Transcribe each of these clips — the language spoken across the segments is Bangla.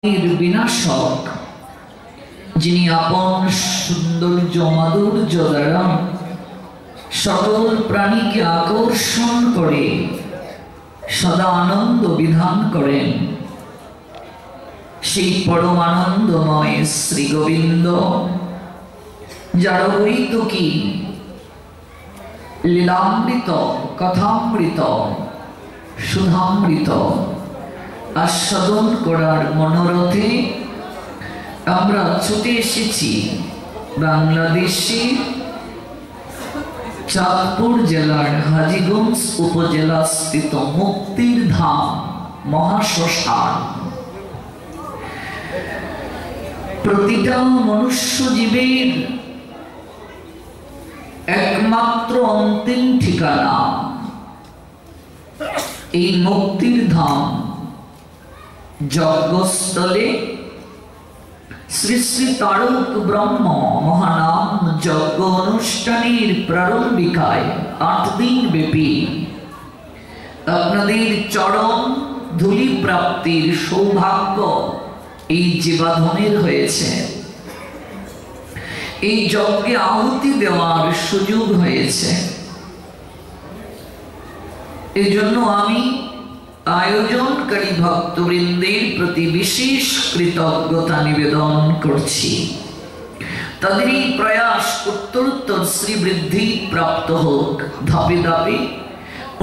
विनाशक जिनि आपन सौंदर्य माधुर्य द्वारा सकल प्राणी के आकर्षण करे सदा आनंद विधान करें সেই परम आनंदमय श्री गोविंद जार की लीलामृत कथामृत सुधामृत आस्वादन करार मनोरथे आमरा छुटे एसेछि बांग्लादेशे चाँदपुर जिलार हाजीगंज उपजेला स्थित मुक्तिर धाम महाश्मशान प्रतिटा मनुष्य जीवेर एकमात्र अंतिम ठिकाना मुक्तिर धाम यज्ञस्थले श्री श्री तारक ब्रह्म महानाम यज्ञ अनुष्ठानेर प्रारंभिकाय 8 दिन व्यापी आपनादेर चरण धूलि प्राप्तिर सौभाग्य जीवाधनेर हयेछे यज्ञे आहुति देवार सुयोग हयेछे एजन्य आमी आयोजनकारी भक्तवृंदेर प्रति विशेष कृतज्ञता निवेदन करछि तादेर এই प्रयास उत्तरोत्तर श्रीवृद्धि प्राप्त होक धापे धापे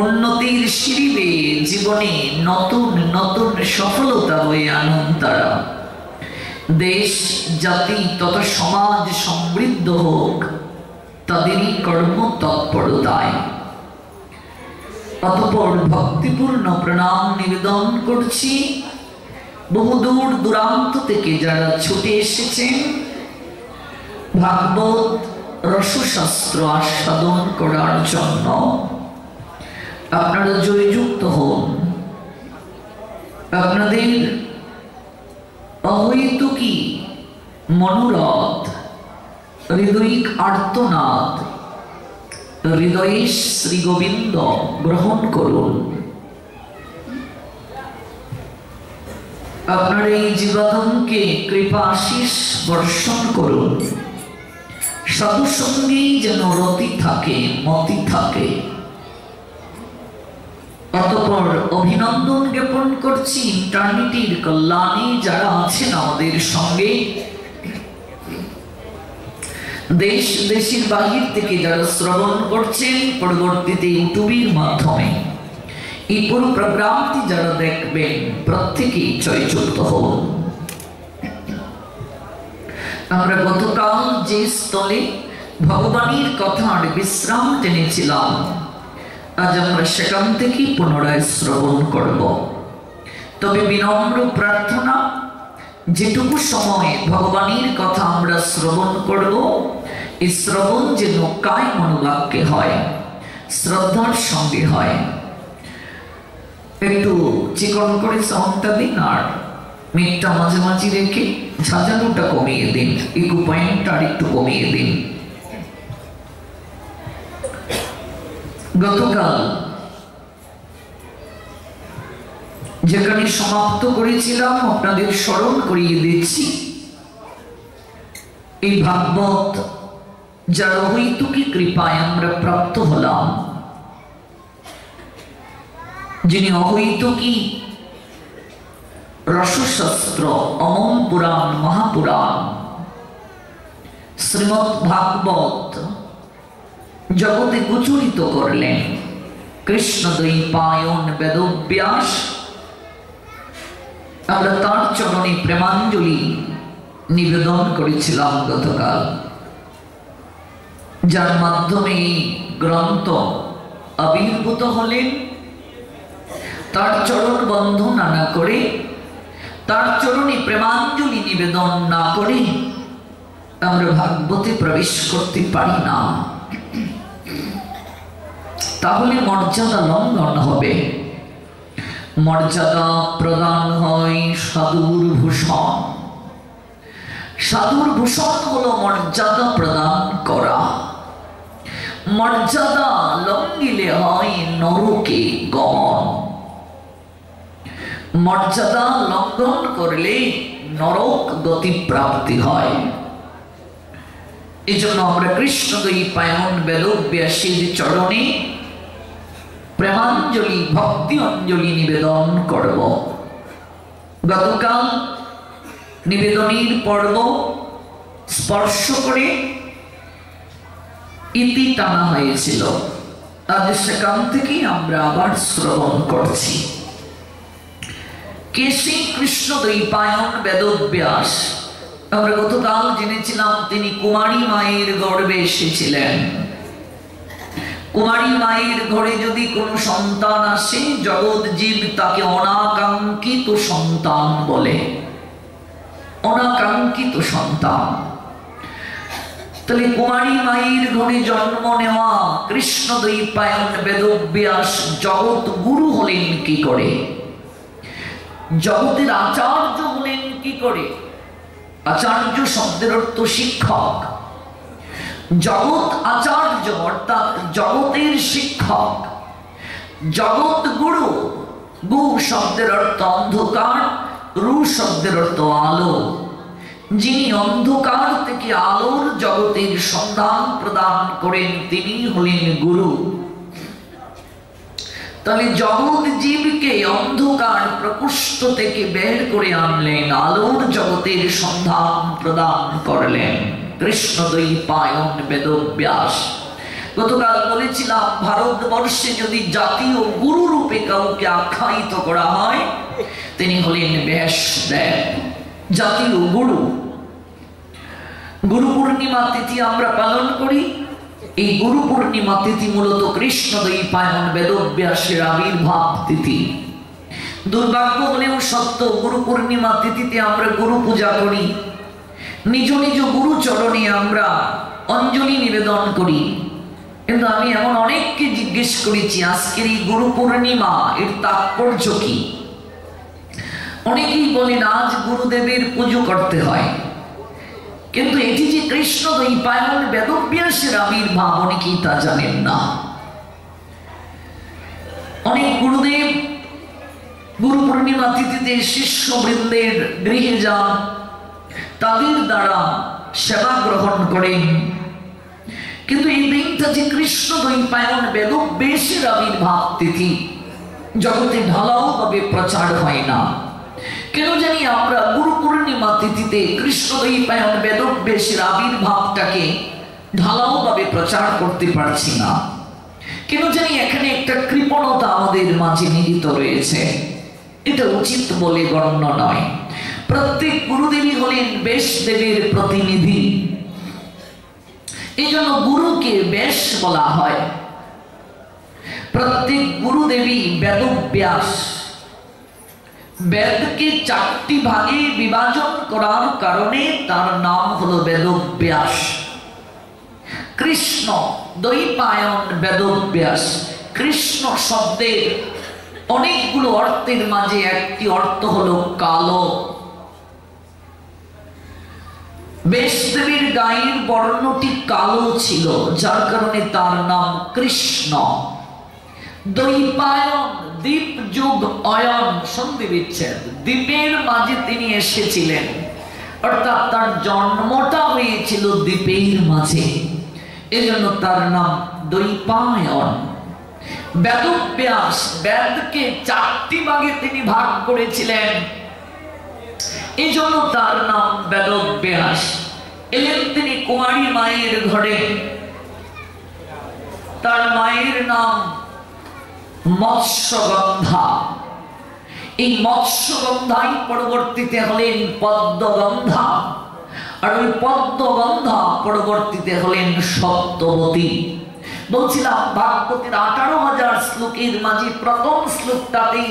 उन्नतिर सीढ़ी बेয়ে जीवने नतून नतून सफलता बয়ে आनन तारा देश जाति तथा समाज समृद्ध होक तादेर कर्म तत्परताय अतःपर भक्तिपूर्ण प्रणाम निवेदन करछि बहुदूर दूरान्त थेके जारा छुटे एसेछेन भागवत रसशास्त्र आस्वादन करार जन्य आपनारा जययुक्त हन आपनादेर अहैतुकी मनोरथ हृदयिक आर्तनाद हृदय श्री गोविंद ग्रहण करुन आपनार এই জীবাধনকে कृपा आशीष बर्षण करुन साधु संगेই যেন রতি থাকে মতি থাকে অতঃপর অভিনন্দন জ্ঞাপন করছি ইন্টারনেটের কল্যাণে যারা আছেন আমাদের সঙ্গে देश देशेर बाहिर थेके जारा श्रवण करছেন परवर्तीते यूट्यूबेर माध्यमे এই পুরো প্রোগ্রামটি যারা দেখবেন প্রত্যেকেই জয়যুক্ত হন আমরা গতকাল যে স্থলে ভগবানের কথার বিশ্রাম টেনেছিলাম আজ আমরা সেখান থেকে পুনরায় শ্রবণ করব তবে বিনম্র প্রার্থনা যেটুকু সময় ভগবানের কথা আমরা শ্রবণ করব এই শ্রবণ যেন কায় মনোবাক্যে হয় শ্রদ্ধার সঙ্গে হয় একটু চিকন করে সাউন্ডটা দিন আর মিটটা মাঝে মাঝে রেখে ঝাঁঝালোটা কমিয়ে দিন ইকো পয়েন্টটা আর একটু কমিয়ে দিন গতকাল যেখানে সমাপ্ত করেছিলাম আপনাদের স্মরণ করিয়ে দিচ্ছি এই ভাগবত যার অহৈতুকী কৃপায় আমরা প্রাপ্ত হলাম যিনি অহৈতুকী রসশাস্ত্র অমম পুরাণ মহাপুরাণ শ্রীমৎ ভাগবত জগতে প্রচলিত করলেন কৃষ্ণদ্বৈপায়ন বেদব্যাস আমরা তার চরণে প্রেমাঞ্জলি নিবেদন করেছিলাম গতকাল যার মাধ্যমে এই গ্রন্থ আবির্ভূত হলেন তার চরণ বন্ধন না করে তার চরণে প্রেমাঞ্জলি নিবেদন না করে আমরা ভাগবতে প্রবেশ করতে পারি না তাহলে মর্যাদা লঙ্ঘন হবে मर्यादा प्रदान है साधुर भूषण साधुर भूषण हलो मर्यादा प्रदान करा मर्यादा लंघिले है नरके गमन মর্যাদা লঙ্ঘন করলে নরক গতি প্রাপ্তি হয়। এই জন্য আমরা কৃষ্ণদ্বৈপায়ন বেদব্যাসের চরণে প্রেমাঞ্জলি ভক্তি অঞ্জলি নিবেদন করব। গতকাল নিবেদনের পর্ব স্পর্শ করে ইতি টানা হয়েছিল, আজ সেখান থেকে আমরা আবার শ্রবণ করছি। কে সেই কৃষ্ণদ্বৈপায়ন বেদব্যাস? আমরা গতকাল জেনেছিলাম তিনি কুমারী মায়ের গর্ভে এসেছিলেন। কুমারী মায়ের ঘরে যদি কোনো সন্তান আসে, জগৎ জীব তাকে অনাকাঙ্ক্ষিত সন্তান বলে। অনাকাঙ্ক্ষিত সন্তান। তাহলে কুমারী মায়ের ঘরে জন্ম নেওয়া কৃষ্ণদ্বৈপায়ন বেদব্যাস জগৎ গুরু হলেন কি করে? জগতের আচার্য হলেন কি করে? আচার্য শব্দের অর্থ শিক্ষক। জগৎ আচার্য অর্থাৎ জগতের শিক্ষক। জগৎ গুরু। গু শব্দের অর্থ অন্ধকার, রু শব্দের অর্থ আলো। যিনি অন্ধকার থেকে আলোর জগতের সন্ধান প্রদান করেন তিনি হলেন গুরু। তাহলে জগৎ জীবকে অন্ধকার প্রকোষ্ঠ থেকে বের করে আনলেন, আলোর জগতের সন্ধান প্রদান করলেন কৃষ্ণদ্বৈপায়ন বেদব্যাস। গতকাল বলেছিলাম ভারতবর্ষে যদি জাতীয় গুরু রূপে কাউকে আখ্যায়িত করা হয় তিনি হলেন ব্যাসদেব, জাতীয় গুরু। গুরু পূর্ণিমা তিথি আমরা পালন করি। এই গুরু পূর্ণিমা তিথি মূলত কৃষ্ণদ্বৈপায়ন বেদব্যাসের আবির্ভাব তিথি। দুর্ভাগ্য হলেও সত্য, গুরু পূর্ণিমা তিথিতে আমরা গুরু পূজা করি, নিজ নিজ গুরু চরণে আমরা অঞ্জলি নিবেদন করি। কিন্তু আমি এমন অনেককে জিজ্ঞেস করেছি আজকের এই গুরু পূর্ণিমা এর তাৎপর্য কি? অনেকেই বলেন আজ গুরুদেবের পুজো করতে হয়, কিন্তু এটি যে কৃষ্ণদ্বৈপায়ন বেদব্যাসের আবির্ভাব অনেকেই তা জানেন না। অনেক গুরুদেব গুরু পূর্ণিমা তিথিতে শিষ্যবৃন্দের গৃহে যান, তাদের দ্বারা সেবা গ্রহণ করেন, কিন্তু এই দিনটা যে কৃষ্ণদ্বৈপায়ন বেদব্যাসের আবির্ভাব তিথি জগতে ঢালাও ভাবে প্রচার হয় না। কেন জানি আমরা গুরু পূর্ণিমা তিথিতে কৃষ্ণদ্বৈপায়ন বেদব্যাসের আবির্ভাবটাকে ঢালাও ভাবে প্রচার করতে পারছি না। কেন জানি এখানে একটা কৃপণতা আমাদের মাঝে নিহিত রয়েছে। এটা উচিত বলে গণ্য নয়। প্রত্যেক গুরুদেবী হলেন ব্যাসদেবের প্রতিনিধি। এই জন্য গুরুকে ব্যাস বলা হয়। প্রত্যেক গুরুদেবী বেদব্যাস। বেদকে চারটি ভাগে বিভাজন করার কারণে তার নাম হলো বেদব্যাস। কৃষ্ণ দ্বৈপায়ন বেদব্যাস। কৃষ্ণ শব্দের অনেকগুলো অর্থের মাঝে একটি অর্থ হলো কালো। ব্যাসদেবের গায়ের বর্ণটি কালো ছিল, যার কারণে তার নাম কৃষ্ণ। দ্বৈপায়ন দ্বীপ যুগ অয়ন সন্ধি বিচ্ছেদ, দ্বীপের মাঝে তিনি এসেছিলেন, অর্থাৎ তার জন্মটা হয়েছিল দ্বীপের মাঝে, এজন্য তার নাম দ্বৈপায়ন। বেদব্যাস বেদকে চারটি ভাগে তিনি ভাগ করেছিলেন, এই জন্য তার নাম বেদব্যাস। এলেন তিনি কুমারী মায়ের ঘরে। তার মায়ের নাম মৎস্যগন্ধা। এই মৎস্যগন্ধাই পরবর্তীতে হলেন পদ্মগন্ধা, আর ওই পদ্মগন্ধা পরবর্তীতে হলেন সত্যবতী। বলছিলাম ভাগবতের 18,000 শ্লোকের মাঝে প্রথম শ্লোকটাতেই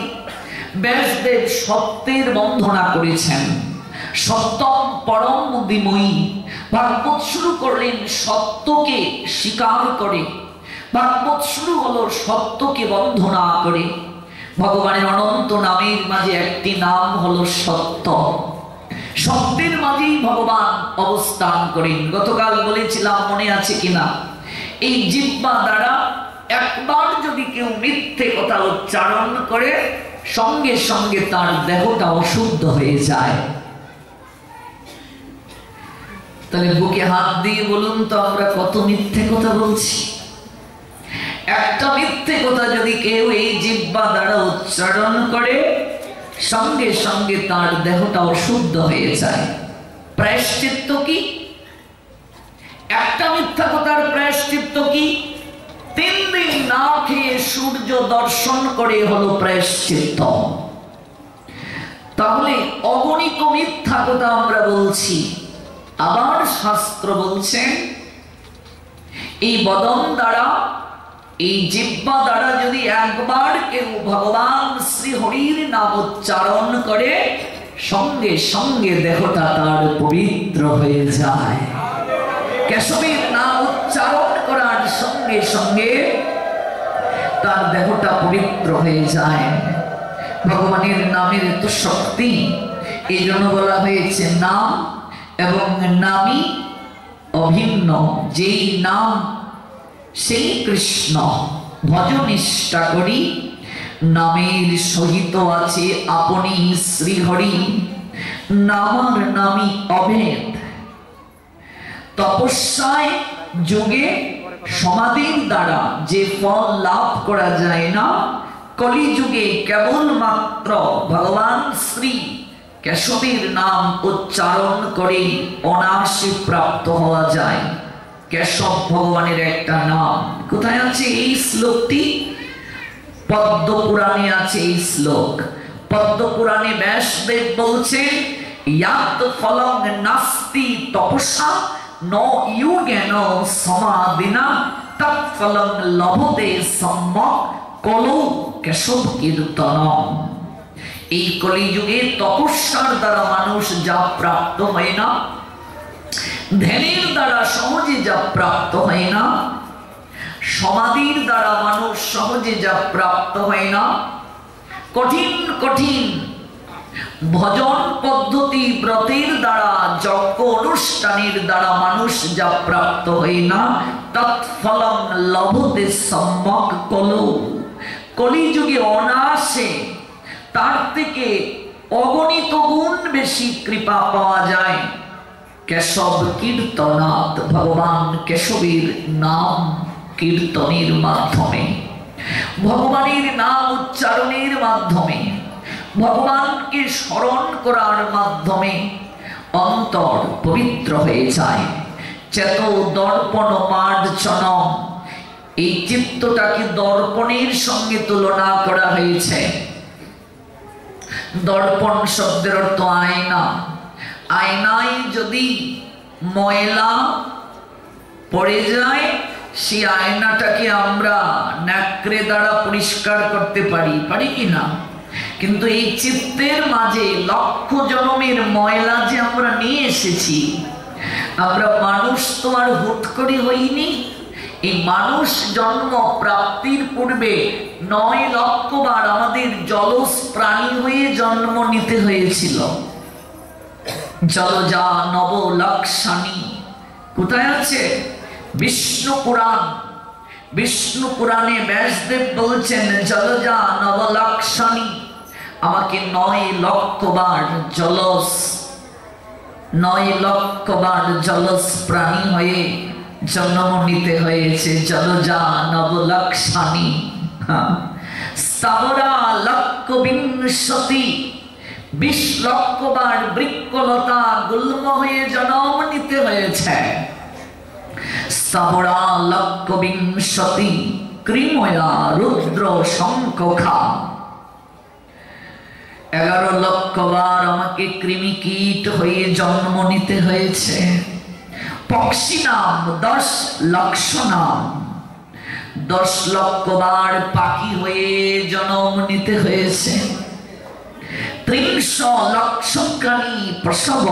ব্যাসদেব সত্যের বন্ধনা করেছেন। সত্যম পরম মুদিময়ী। ভাগবত শুরু করলেন সত্যকে স্বীকার করে। ভাগবত শুরু হলো সত্যকে বন্ধনা করে। ভগবানের অনন্ত নামের মাঝে একটি নাম হলো সত্য। সত্যের মাঝেই ভগবান অবস্থান করেন। গতকাল বলেছিলাম, মনে আছে কিনা, এই জিহ্বা দ্বারা একবার যদি কেউ মিথ্যে কথা উচ্চারণ করে সঙ্গে সঙ্গে তার দেহটা অশুদ্ধ হয়ে যায়। তাহলে বুকে হাত দিয়ে বলুন তো আমরা কত মিথ্যে কথা বলছি। একটা মিথ্যে কথা যদি কেউ এই জিহ্বা দ্বারা উচ্চারণ করে, সঙ্গে সঙ্গে তার দেহটা অশুদ্ধ হয়ে যায়। প্রায়শ্চিত্ত কি? একটা মিথ্যা কথার প্রায়শ্চিত্ত কি? 3 দিন না খেয়ে সূর্য দর্শন করে হলো প্রায়শ্চিত্ত। তাহলে অগণিত মিথ্যা কথা আমরা বলছি। আবার শাস্ত্র বলছেন এই বদন দ্বারা, এই জিহ্বা দ্বারা যদি একবার কেউ ভগবান শ্রী হরির নাম উচ্চারণ করে, সঙ্গে সঙ্গে দেহটা তার পবিত্র হয়ে যায়। কেশবের নাম উচ্চারণ করার সঙ্গে সঙ্গে তার দেহটা পবিত্র হয়ে যায়। ভগবানের নামের এত শক্তি, এই জন্য বলা হয়েছে নাম এবং নামী অভিন্ন। যেই নাম সেই কৃষ্ণ, ভজ নিষ্ঠা করি নামের সহিত আছে আপনি শ্রীহরি, নামার নামী অভেদ। তপস্যায় যোগে সমাধির দ্বারা যে ফল লাভ করা যায় না, কলিযুগে কেবলমাত্র ভগবান শ্রী কেশবের নাম উচ্চারণ করে অনায়াসে প্রাপ্ত হওয়া যায়। কেশব ভগবানের একটা নাম। কোথায় আছে এই শ্লোকটি? পদ্ম পুরাণে আছে এই শ্লোক। পদ্ম পুরাণে ব্যাসদেব বলছেন, ইয়াত ফলং নাস্তি তপসা ন ইয়োগেন সমাধিনা তৎ ফলং লভতে সম্যক কলো কেশব কীর্তনম। এই কলিযুগে তপস্যার দ্বারা মানুষ যা প্রাপ্ত হয় না, ধ্যানের দ্বারা সহজে যা প্রাপ্ত হয় না, সমাধির দ্বারা মানুষ সহজে যা প্রাপ্ত হয় না, কঠিন কঠিন ভজন পদ্ধতি ব্রতের দ্বারা, যজ্ঞ অনুষ্ঠানের দ্বারা মানুষ যা প্রাপ্ত হয় না, তৎফলং লভতে সম্যক কলো। কলিযুগে অনায়াসে তার থেকে অগণিত গুণ বেশি কৃপা পাওয়া যায় কেশব কীর্তনাৎ, ভগবান কেশবের নাম কীর্তনের মাধ্যমে, ভগবানের নাম উচ্চারণের মাধ্যমে, ভগবানকে স্মরণ করার মাধ্যমে অন্তর পবিত্র হয়ে যায়। চেত দর্পণ মার্জনম, এই চিত্তটাকে দর্পণের সঙ্গে তুলনা করা হয়েছে। দর্পণ শব্দের অর্থ আয়না। আয়নায় যদি ময়লা পড়ে যায়, সেই আয়নাটাকে আমরা ন্যাকড়ে দ্বারা পরিষ্কার করতে পারি কি না? কিন্তু এই চিত্তের মাঝে লক্ষ জন্মের ময়লা যে আমরা নিয়ে এসেছি, আমরা মানুষ তো আর হুট করে হইনি। এই মানুষ জন্ম প্রাপ্তির পূর্বে 9 লক্ষ বার আমাদের জলজ প্রাণী হয়ে জন্ম নিতে হয়েছিল। জলজা নবলক্ষাণী কোথায় আছে? বিষ্ণু পুরাণ। বিষ্ণু পুরাণে ব্যাসদেব বলছেন, জলজা নবলক্ষাণী, আমাকে 9 লক্ষ বার জলজ, 9 লক্ষ বার জলজ প্রাণী হয়ে জন্ম নিতে হয়েছে। জলজা নবলক্ষাণী। স্থাবরা লক্ষ বিংশতি, 20 লক্ষ বার বৃক্ষলতা গুল্ম হয়ে জন্ম নিতে হয়েছে। স্থাবরা লক্ষ বিংশতি, কৃময়া রুদ্র শঙ্খা, 11 লক্ষ বার আমাকে কৃমি কীট হয়ে জন্ম নিতে হয়েছে। পক্ষী নাম 10 লক্ষ নাম, 10 লক্ষ বার পাখি হয়ে জন্ম নিতে হয়েছে। 30 লক্ষানি প্রসব,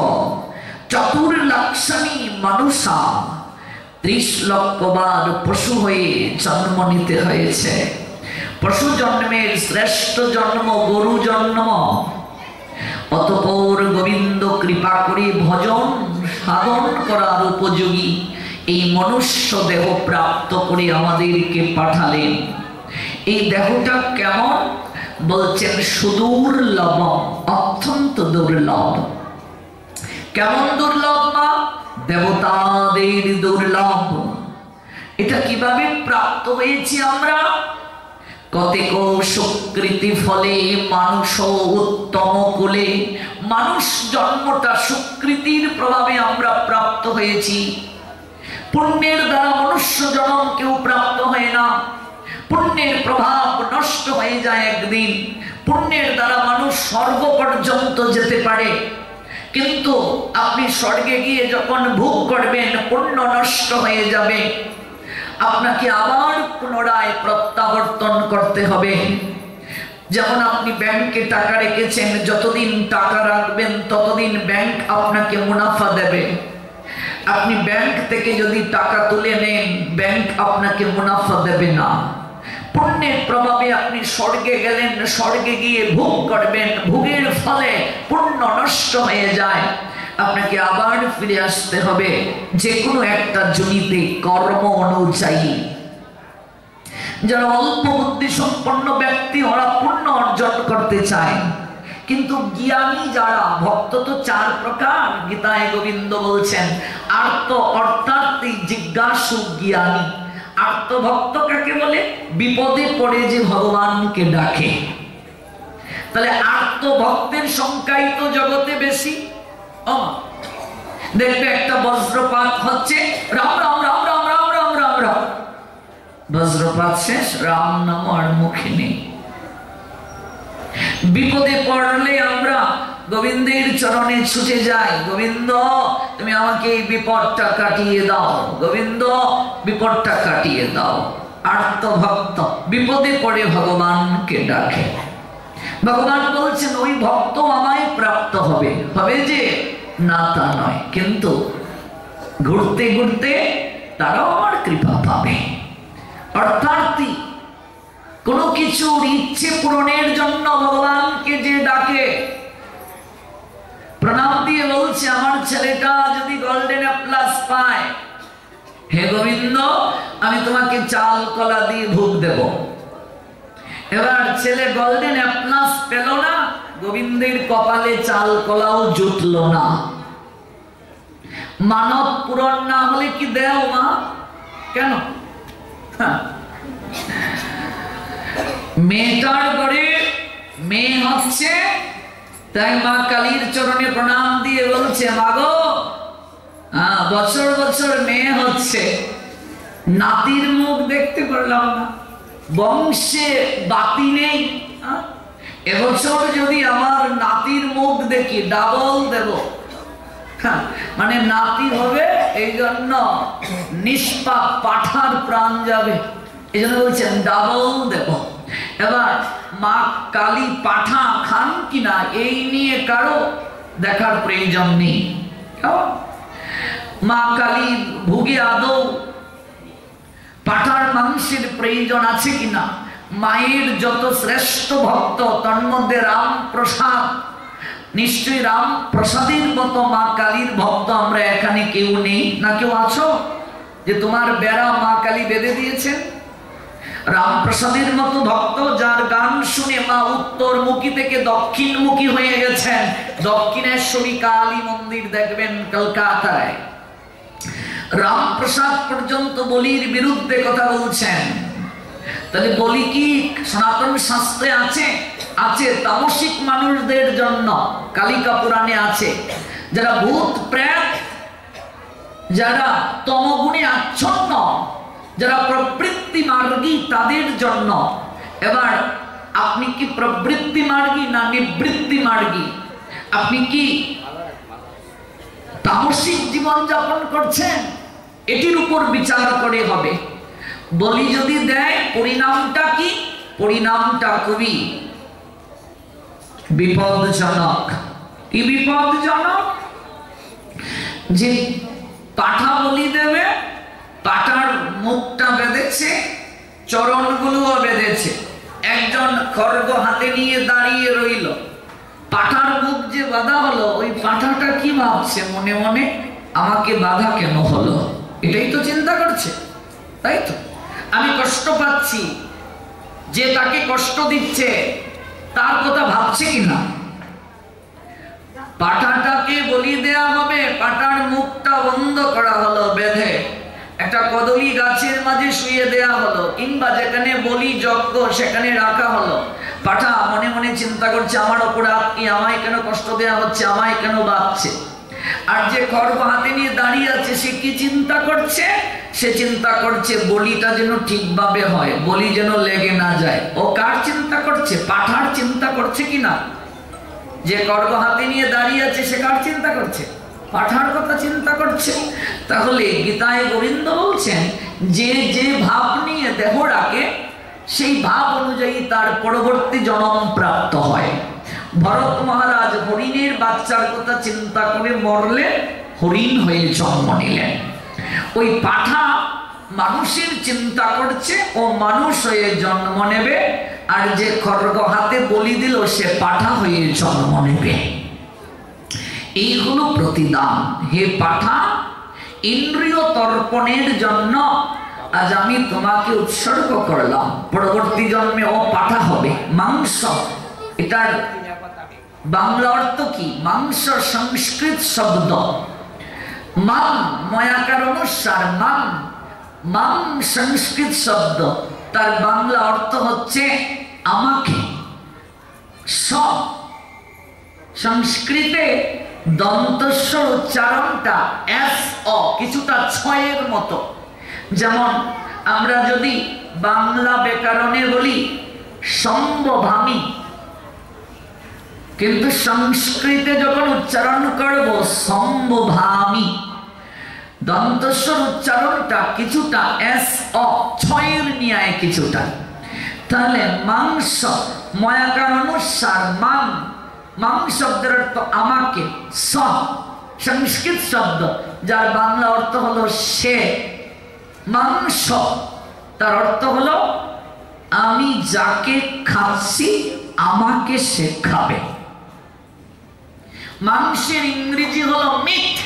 4 লক্ষানি মানুষা, 30 লক্ষ বার পশু হয়ে জন্ম নিতে হয়েছে। পশু জন্মের শ্রেষ্ঠ জন্ম গরু জন্ম। অতঃপর গোবিন্দ কৃপা করে ভজন সাধন করার উপযোগী এই মনুষ্য দেহ প্রাপ্ত করে আমাদেরকে পাঠালেন। এই দেহটা কেমন? বলছেন সুদুর্লভ, অত্যন্ত দুর্লভ। কেমন দুর্লভ মা? দেবতাদের দুর্লভ। এটা কিভাবে প্রাপ্ত হয়েছি আমরা? কতেক সুকৃতি ফলে মানুষ উত্তম কুলে। মানুষ জন্মটা সুকৃতির প্রভাবে আমরা প্রাপ্ত হয়েছি। পুণ্যের দ্বারা মনুষ্য জন্ম কেউ প্রাপ্ত হয় না। পুণ্যের প্রভাব নষ্ট হয়ে যায় একদিন। পুণ্যের দ্বারা মানুষ স্বর্গ পর্যন্ত যেতে পারে, কিন্তু আপনি স্বর্গে গিয়ে যখন ভোগ করবেন পুণ্য নষ্ট হয়ে যাবে, আপনাকে আবার পুনরায় প্রত্যাবর্তন করতে হবে। যেমন আপনি ব্যাংকে টাকা রেখেছেন, যতদিন টাকা রাখবেন ততদিন ব্যাংক আপনাকে মুনাফা দেবে। আপনি ব্যাংক থেকে যদি টাকা তুলে নেন, ব্যাংক আপনাকে মুনাফা দেবে না। পুণ্যের প্রভাবে আপনি স্বর্গে গেলেন, স্বর্গে গিয়ে ভোগ করবেন, ভোগের ফলে পুণ্য নষ্ট হয়ে যায়, আপনাকে আবার ফিরে আসতে হবে যে কোনো একটা জনিতে কর্ম অনুযায়ী। যারা অল্প বুদ্ধি সম্পন্ন ব্যক্তি, ওরা পুণ্য অর্জন করতে চায়, কিন্তু জ্ঞানী যারা, ভক্ত তো চার প্রকার গীতায় গোবিন্দ বলছেন। আর্ত অর্থাৎ জিজ্ঞাসু জ্ঞানী। আর্ত ভক্ত কাকে বলে? বিপদে পড়ে যে ভগবানকে ডাকে। তাহলে আর্ত ভক্তের সংখ্যাই তো জগতে বেশি। দেখবে একটা বজ্রপাত হচ্ছে, রাম রাম রাম রাম রাম রাম রাম রাম, বজ্রপাত শেষ, রাম নাম আর মুখে নেই। বিপদে পড়লে আমরা গোবিন্দের চরণে ছুটে যাই, গোবিন্দ তুমি আমাকে এই বিপদটা কাটিয়ে দাও, গোবিন্দ বিপদটা কাটিয়ে দাও। আর্ত ভক্ত বিপদে পড়ে ভগবানকে ডাকে। ভগবান বলছেন ওই ভক্ত আমায় প্রাপ্ত হবে, হবে যে না তা নয়, কিন্তু ঘুরতে ঘুরতে তারাও আমার কৃপা পাবে। অর্থাৎ কোনো কিছুর ইচ্ছে পূরণের জন্য ভগবানকে যে ডাকে, প্রণাম দিয়ে বলছে আমার ছেলেটা যদি গোল্ডেন অ্যাপ্লাস পায়, হে গোবিন্দ আমি তোমাকে চাল কলা দিয়ে ভোগ দেব। এবার ছেলে গোল্ডেন অ্যাপ্লাস পেল না, গোবিন্দের কপালে চাল কলাও জুটল না। মানব পূরণ না হলে কি দেও মা? কেন? মেয়েটার ঘরে মেয়ে হচ্ছে, তাই মা কালীর চরণে প্রণাম দিয়ে বলছে মাগো বছর বছর মেয়ে হচ্ছে, নাতির মুখ দেখতে পারলাম না, বংশে বাতি নেই, এবছর যদি আমার নাতির মুখ দেখি ডাবল দেব। মানে নাতি হবে, এই জন্য নিষ্পাপ পাঠার প্রাণ যাবে, এই জন্য বলছেন ডাবল দেব। এবার মা কালী পাঠা খান কিনা এই নিয়ে কারো দেখার প্রয়োজন নেই। মা কালী ভোগে আদৌ পাঠার মাংসের প্রয়োজন আছে কিনা? মায়ের যত শ্রেষ্ঠ ভক্ত তার মধ্যে রাম প্রসাদ, নিশ্চয়ই রাম প্রসাদের মতো মা কালীর ভক্ত আমরা এখানে কেউ নেই না? কেউ আছো যে তোমার বেড়া মা কালী বেঁধে দিয়েছেন? রামপ্রসাদের মতো ভক্ত যার গান শুনে মা উত্তরমুখী থেকে দক্ষিণমুখী হয়ে গেছেন। দক্ষিণেশ্বরী কালী মন্দির দেখবেন কলকাতায়। রামপ্রসাদ পর্যন্ত বলির বিরুদ্ধে কথা বলছেন। তাহলে বলি কি সনাতন শাস্ত্রে আছে? আছে তামসিক মানুষদের জন্য, কালিকা পুরাণে আছে। যারা ভূত প্রেত, যারা তমগুণে আচ্ছন্ন, যারা প্রবৃত্তি মার্গী, তাদের জন্য। এবার আপনি কি প্রবৃত্তি মার্গী না নিবৃত্তি মার্গী? আপনি কি তামসিক জীবন যাপন করছেন? এটির উপর বিচার করে হবে। বলি যদি দেয় পরিণামটা কি? পরিণামটা খুবই বিপদজনক। কি বিপদজনক? যে পাঠা বলি দেবে, পাঠার মুখটা বেঁধেছে, চরণগুলোও বেঁধেছে, একজন খড়গ হাতে নিয়ে দাঁড়িয়ে রইল। পাঠার মুখ যে বাঁধা হলো, ওই পাঠাটা কি ভাবছে মনে মনে? আমাকে বাধা কেন হলো? এটাই তো চিন্তা করছে, তাই তো? আমি কষ্ট পাচ্ছি, যে তাকে কষ্ট দিচ্ছে তার কথা ভাবছে কিনা? পাঁঠাটাকে বলি দেয়া হবে, পাঁঠার মুখটা বন্ধ করা হলো বেঁধে, একটা কদলী গাছের মাঝে শুয়ে দেয়া হলো, কিংবা যেখানে বলি যজ্ঞ সেখানে রাখা হলো। পাঁঠা মনে মনে চিন্তা করছে, আমার অপরাধ কি? আমায় কেন কষ্ট দেয়া হচ্ছে? আমায় কেন বাঁচছে? আর যে খড়গ হাতে নিয়ে দাঁড়িয়ে আছে সে কি চিন্তা করছে? সে চিন্তা করছে বলিটা যেন ঠিকভাবে হয়, বলি যেন লেগে না যায়। ও কার চিন্তা করছে? পাঁঠার চিন্তা করছে কিনা? যে খড়গ হাতে নিয়ে দাঁড়িয়ে আছে সে কার চিন্তা করছে? পাঁঠার কথা চিন্তা করছে। তাহলে গীতায় গোবিন্দ বলছেন যে যে ভাব নিয়ে দেহ রাখে সেই ভাব অনুযায়ী তার পরবর্তী জন্ম প্রাপ্ত হয়। ভরত মহারাজ হরিণের বাচ্চার কথা চিন্তা করে মরলে হরিণ হয়ে জন্ম নিলেন। ওই পাঁঠা মানুষের চিন্তা করছে ও মানুষ হয়ে জন্ম নেবে, আর যে খড়গ হাতে বলি দিল সে পাঁঠা হয়ে জন্ম নেবে। এই হলো প্রতিদান। হে পাঁঠা, ইন্দ্রিয় তর্পণের জন্য আজ আমি তোমাকে উৎসর্গ করলাম। পরবর্তী জন্মে ও পাঁঠা হবে। মাংস, এটার বাংলা অর্থ কি? মাংস সংস্কৃত শব্দ। মাম ময়াকার অনুসার মাম, মাম সংস্কৃত শব্দ, তার বাংলা অর্থ হচ্ছে আমাকে। সব সংস্কৃতে দন্তস্বর উচ্চারণটা এস অ কিছুটা ছয়ের মতো। যেমন আমরা যদি বাংলা ব্যাকরণে বলি সম্ভবামি, কিন্তু সংস্কৃতে যখন উচ্চারণ করব সম্ভবামি, দন্তস্বর উচ্চারণটা কিছুটা এস অ ছয়ের ন্যায় কিছুটা। তাহলে মাংস ময়াকার অনুসার মাং, মাং শব্দের অর্থ আমাকে। স সংস্কৃত শব্দ যার বাংলা অর্থ হলো সে। মাংস তার অর্থ হলো আমি যাকে খাচ্ছি আমাকে সে খাবে। মাংসের ইংরেজি হলো মিট।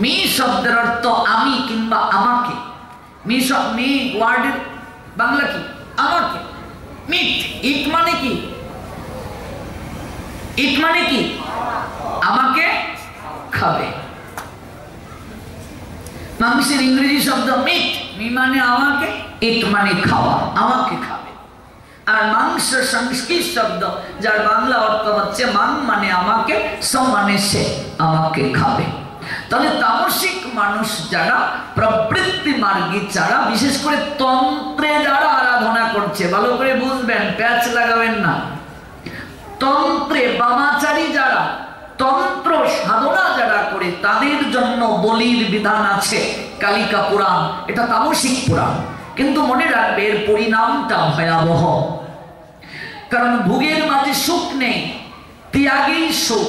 মি শব্দের অর্থ আমি কিংবা আমাকে। মি ওয়ার্ডের বাংলা কি? আমাকে। মিট, ইট মানে কি? ইট মানে কি? আমাকে খাবে। মাংসের ইংরেজি শব্দ মিট, মি মানে আমাকে, ইট মানে খাওয়া, আমাকে খাবে। আর মাংস সংস্কৃত শব্দ যার বাংলা অর্থ হচ্ছে মাং মানে আমাকে, স মানে সে, আমাকে খাবে। তাহলে তামসিক মানুষ যারা, প্রবৃত্তি মার্গী যারা, বিশেষ করে তন্ত্রে যারা আরাধনা করছে, ভালো করে বুঝবেন, প্যাচ লাগাবেন না। তন্ত্রে বামাচারী যারা, তন্ত্র সাধনা যারা করে তাদের জন্য বলির বিধান আছে। কালিকা পুরাণ, এটা তামসিক পুরাণ, কিন্তু মনে রাখবে এর পরিণামটা ভয়াবহ। কারণ ভোগের মাঝে সুখ নেই, ত্যাগেই সুখ।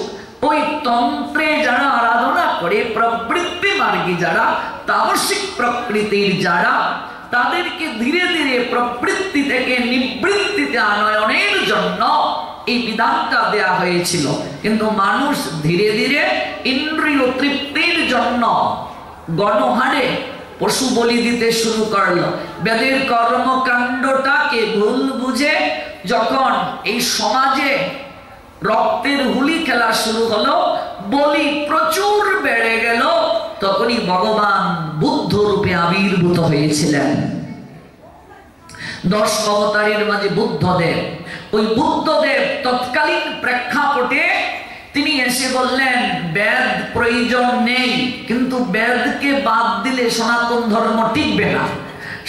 ওই তন্ত্রে যারা আরাধনা করে, প্রবৃত্তি মার্গী যারা, তামসিক প্রকৃতির যারা, তাদেরকে ধীরে ধীরে প্রবৃত্তি থেকে নিবৃত্তিতে আনয়নের জন্য এই বিধানটা দেয়া হয়েছিল। কিন্তু মানুষ ধীরে ধীরে ইন্দ্রিয় তৃপ্তির জন্য গণহারে পশু বলি দিতে শুরু করলো। বেদের কর্মকাণ্ডটাকে ভুল বুঝে যখন এই সমাজে রক্তের হুলি খেলা শুরু হলো, বলি প্রচুর বেড়ে গেল, তখনই ভগবান বুদ্ধ রূপে আবির্ভূত হয়েছিলেন। 10 অবতারের মাঝে বুদ্ধদেব। ওই বুদ্ধদেব তৎকালীন প্রেক্ষাপটে তিনি এসে বললেন বেদ প্রয়োজন নেই, কিন্তু বেদকে বাদ দিলে সনাতন ধর্ম টিকবে না।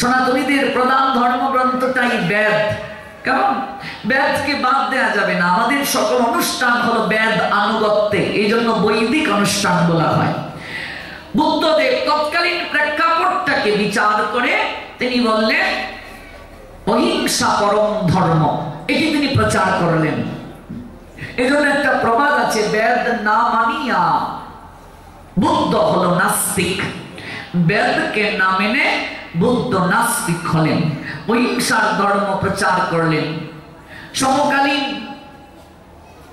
সনাতনীদের প্রধান ধর্মগ্রন্থটাই বেদ। কারণ বেদকে বাদ দেওয়া যাবে না। আমাদের সকল অনুষ্ঠান হলো বেদ আনুগত্যে, এই জন্য বৈদিক অনুষ্ঠান বলা হয়। বুদ্ধদেব তৎকালীন প্রেক্ষাপটটাকে বিচার করে তিনি বললেন অহিংসা পরম ধর্ম, এটি তিনি প্রচার করলেন। এজন্য একটা প্রবাদ আছে, বেদ না মানিয়া বুদ্ধ হলো নাস্তিক। বেদকে না মেনে বুদ্ধ নাস্তিক হলেন, অহিংসার ধর্ম প্রচার করলেন। সমকালীন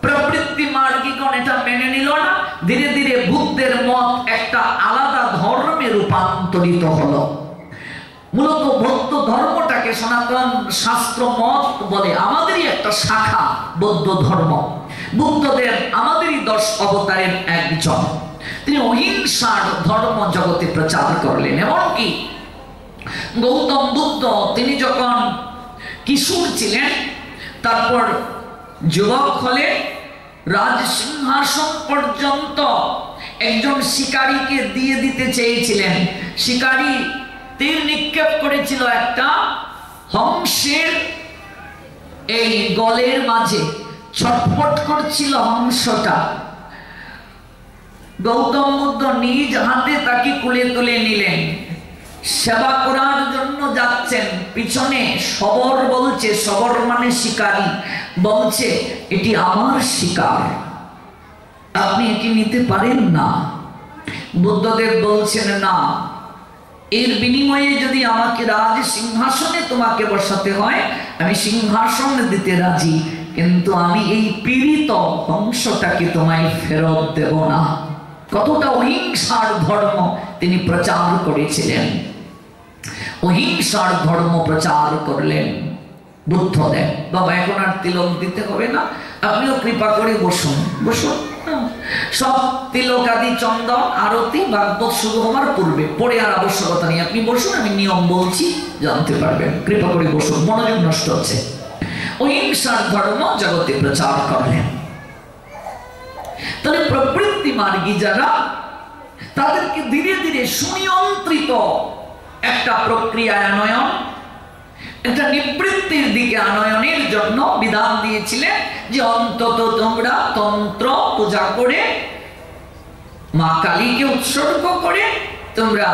প্রবৃত্তি মার্গিকগণ এটা মেনে নিল না। ধীরে ধীরে বুদ্ধের মত একটা আলাদা ধর্মে রূপান্তরিত হলো। মূলত বৌদ্ধ ধর্মটাকে সনাতন শাস্ত্র মত বলে, আমাদেরই একটা শাখা বৌদ্ধ ধর্ম। বুদ্ধদেব আমাদেরই 10 অবতারের একজন। তিনি অহিংসার ধর্ম জগতে প্রচার করলেন। এমনকি গৌতম বুদ্ধ তিনি যখন কিশোর ছিলেন, তারপর যুবক হলে রাজ সিংহাসন পর্যন্ত একজন শিকারীকে দিয়ে দিতে চেয়েছিলেন। শিকারী তীর নিক্ষেপ করেছিল একটা হংসের এই গলের মাঝে, ছটফট করছিল হংসটা। গৌতম বুদ্ধ নিজ হাতে তাকে কুলে তুলে নিলেন, সেবা করার জন্য যাচ্ছেন। পিছনে শবর বলছে, শবর মানে শিকারী, বলছে এটি আমার শিকার, আপনি এটি নিতে পারেন না। বুদ্ধদেব বলছেন না, এর বিনিময়ে যদি আমাকে রাজ সিংহাসনে তোমাকে বসাতে হয় আমি সিংহাসন দিতে রাজি, কিন্তু আমি এই পীড়িত হংসটাকে তোমায় ফেরত দেব না। কতটা অহিংসার ধর্ম তিনি প্রচার করেছিলেন, অহিংসার ধর্ম প্রচার করলেন বুদ্ধদেব। বাবা এখন আর তিলক দিতে হবে না, আপনিও কৃপা করে বসুন, বসুন। সব তিলক আদি চন্দন আরতি ভাগবত শুরু হওয়ার পূর্বে পরে আর আবশ্যকতা নেই, আপনি বসুন, আমি নিয়ম বলছি জানতে পারবেন। কৃপা করে বসুন, মনোযোগ নষ্ট হচ্ছে। অহিংসার ধর্ম জগতে প্রচার করলেন। তাহলে প্রবৃত্তি মার্গী যারা, তাদেরকে ধীরে ধীরে সুনিয়ন্ত্রিত একটা প্রক্রিয়া আনয়ন, একটা নিবৃত্তির দিকে আনয়নের জন্য বিধান দিয়েছিলেন যে অন্তত তোমরা তন্ত্র পূজা করে মা কালীকে উৎসর্গ করে তোমরা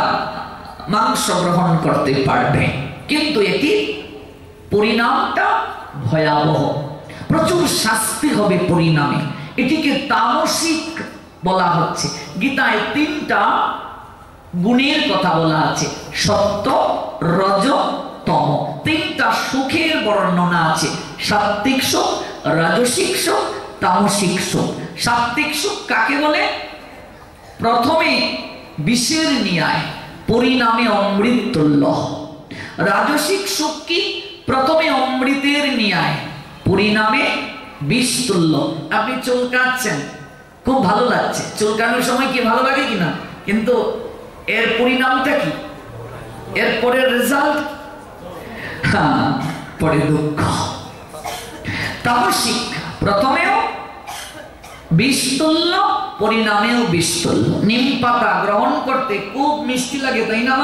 মাংস গ্রহণ করতে পারবে, কিন্তু এটি পরিণামটা ভয়াবহ, প্রচুর শাস্তি হবে পরিণামে। এটিকে তামসিক বলা হচ্ছে। গীতায় 3টা গুণের কথা বলা আছে, সত্য, রজ, তম। 3টা সুখের বর্ণনা আছে, সাত্ত্বিক সুখ, রাজসিক সুখ, তামসিক সুখ। সাত্ত্বিক সুখ কাকে বলে? প্রথমে বিষের ন্যায়, পরিণামে অমৃত তুল্য। রাজসিক সুখ কি? প্রথমে অমৃতের ন্যায়, পরিণামে বিষ তুল্য। আপনি চুলকাচ্ছেন, খুব ভালো লাগছে, চুলকানোর সময় কি ভালো লাগে কিনা, কিন্তু এর পরিণামটা কি, এর পরের রেজাল্ট পরে দুঃখ। তামসিক প্রথমেও বিষ তুল্য, পরিণামেও বিষ তুল্য। নিম পাতা গ্রহণ করতে খুব মিষ্টি লাগে, তাই না?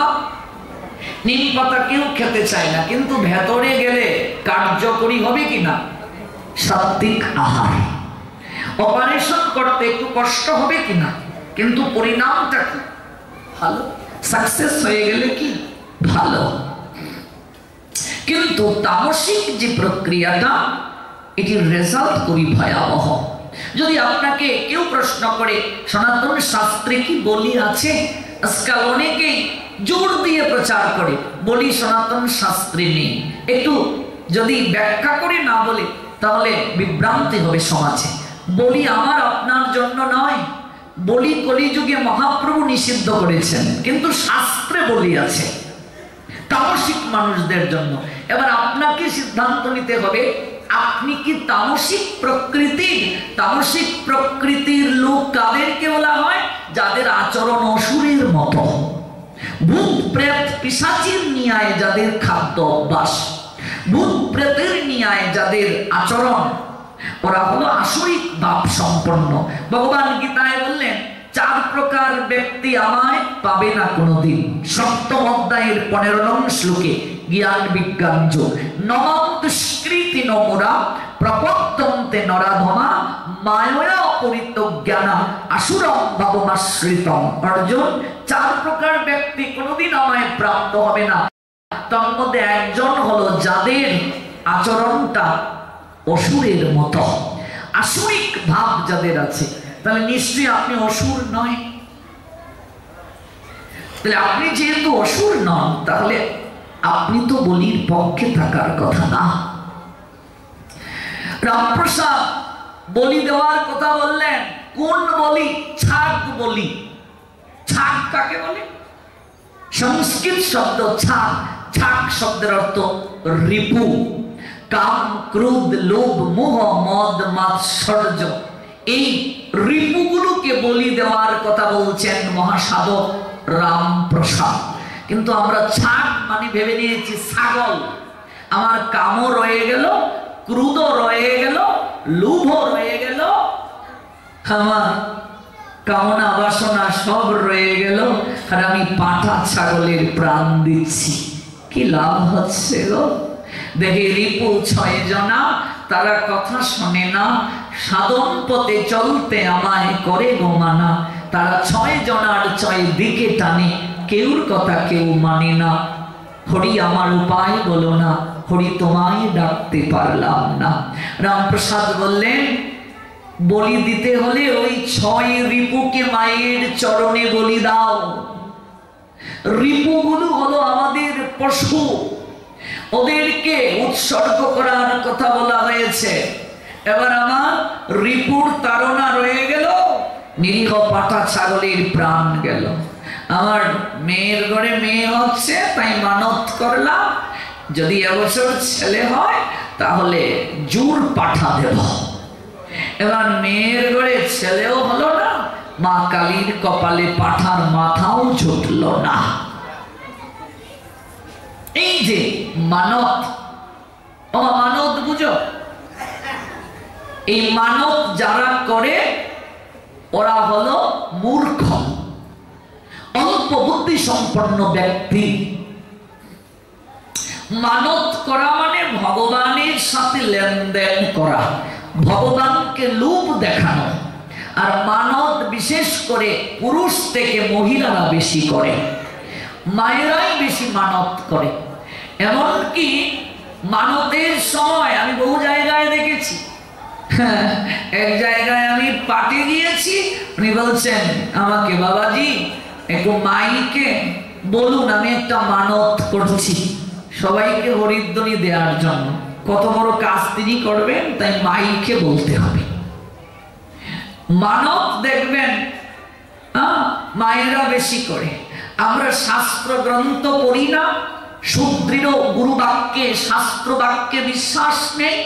নিম পাতা কেউ খেতে চায় না, কিন্তু ভেতরে গেলে কার্যকরী হবে কিনা? সাত্ত্বিক আহার। অপারেশন করতে একটু কষ্ট হবে কিনা, কিন্তু পরিণামটা কি? ভালো। সাকসেস হয়ে গেলে কি ভালো। কিন্তু তামসিক যে প্রক্রিয়াটা, এটির রেজাল্ট খুবই ভয়াবহ। যদি আপনাকে কেউ প্রশ্ন করে সনাতন শাস্ত্রে কি বলি আছে, আজকাল অনেকেই জোর দিয়ে প্রচার করে বলি সনাতন শাস্ত্রে নেই। একটু যদি ব্যাখ্যা করে না বলে তাহলে বিভ্রান্তি হবে সমাজে। বলি আমার আপনার জন্য নয়, বলি কলিযুগে মহাপ্রভু নিষিদ্ধ করেছেন, কিন্তু শাস্ত্রে বলি আছে তামসিক মানুষদের জন্য। এবার আপনাকে সিদ্ধান্ত নিতে হবে, আপনি কি তামসিক প্রকৃতির? তামসিক প্রকৃতির লোক কাদেরকে বলা হয়? যাদের আচরণ অসুরের মতো, ভূত প্রেত পিশাচের ন্যায় যাদের খাদ্য অভ্যাস, ভূত প্রেতের ন্যায় যাদের আচরণ, ওরা হলো আসরিক ভাব সম্পন্ন। ভগবান গীতায় বললেন 4 প্রকার ব্যক্তি আমায় পাবে না কোনোদিন। 7ম অধ্যায়ের 15 নং শ্লোকে জ্ঞান বিজ্ঞান যোগ। নমস্কৃতি নমরা প্রপদ্যন্তে নরাধমা মায়া পরিতজ্ঞানা আসুরম ভাবমাশ্রিতম। অর্জুন, 4 প্রকার ব্যক্তি কোনোদিন আমায় প্রাপ্ত হবে না। তার মধ্যে একজন হলো যাদের আচরণটা অসুরের মতো, আসরিক ভাব যাদের আছে। তাহলে নিশ্চয়ই আপনি অসুর নয়। তাহলে আপনি যেহেতু অসুর নন, তাহলে আপনি তো বলির পক্ষে থাকার কথা না। রামপ্রসাদ বলি দেওয়ার কথা বললেন। কোন বলি? ছাগ বলি। ছাগ কাকে বলে? সংস্কৃত শব্দ ছাগ, ছাগ শব্দের অর্থ রিপু। কাম, ক্রোধ, লোভ, মোহ, মদ, মাৎসর্য, এই রিপুগুলোকে বলি দেওয়ার কথা বলছেন মহাসাধক রামপ্রসাদ। কিন্তু আমরা ছাগ মানে ভেবে নিয়েছি ছাগল। আমার কামও রয়ে গেল, ক্রোধ রয়ে গেল, লোভ রয়ে গেল, আমার কামনা বাসনা সব রয়ে গেল, আর আমি পাঁঠা ছাগলের প্রাণ দিচ্ছি, কি লাভ হচ্ছে গো? দেখি রিপু 6 জনা, তারা কথা শোনে না, সাধন পথে চলতে আমায় করে গো মানা। তারা 6 জনার 6 দিকে টানে, কেউর কথা কেউ মানে না। হরি আমার উপায় বলো না, হরি তোমায় ডাকতে পারলাম না। রামপ্রসাদ বললেন, বলি দিতে হলে ওই 6 রিপুকে মায়ের চরণে বলি দাও। রিপুগুলো হলো আমাদের পশু, ওদেরকে উৎসর্গ করার কথা বলা হয়েছে। এবার আমার রিপুর তাড়না রয়ে গেল, নিরীহ পাঁঠা ছাগলের প্রাণ গেল। আমার মেয়ের ঘরে মেয়ে হচ্ছে, তাই মানত করলাম, যদি এবছর ছেলে হয় তাহলে জোর পাঠা দেব। এবার মেয়ের ঘরে ছেলেও হলো না, মা কালীর কপালে পাঠার মাথাও জুটল না। এই যে মানত, মানত বুঝো, এই মানত যারা করে ওরা হলো মূর্খ, অল্প বুদ্ধি সম্পন্ন ব্যক্তি। মানত করা মানে ভগবানের সাথে লেনদেন করা, ভগবানকে লোভ দেখানো। আর মানত বিশেষ করে পুরুষ থেকে মহিলারা বেশি করে, মায়েরাই বেশি মানত করে। এমনকি মানতের সময় আমি বহু জায়গায় দেখেছি, এক জায়গায় আমি পাটে গিয়েছি, উনি বলছেন আমাকে, বাবাজি একটু মাইকে বলুন আমি একটা মানত করছি, সবাইকে হরিধ্বনি দেওয়ার জন্য। কত বড় কাজ তিনি করবেন, তাই মাইকে বলতে হবে। মানত দেখবেন মায়েরা বেশি করে। আমরা শাস্ত্র গ্রন্থ পড়ি না, সুদৃঢ় গুরু বাক্যে, শাস্ত্র বাক্যে বিশ্বাস নেই।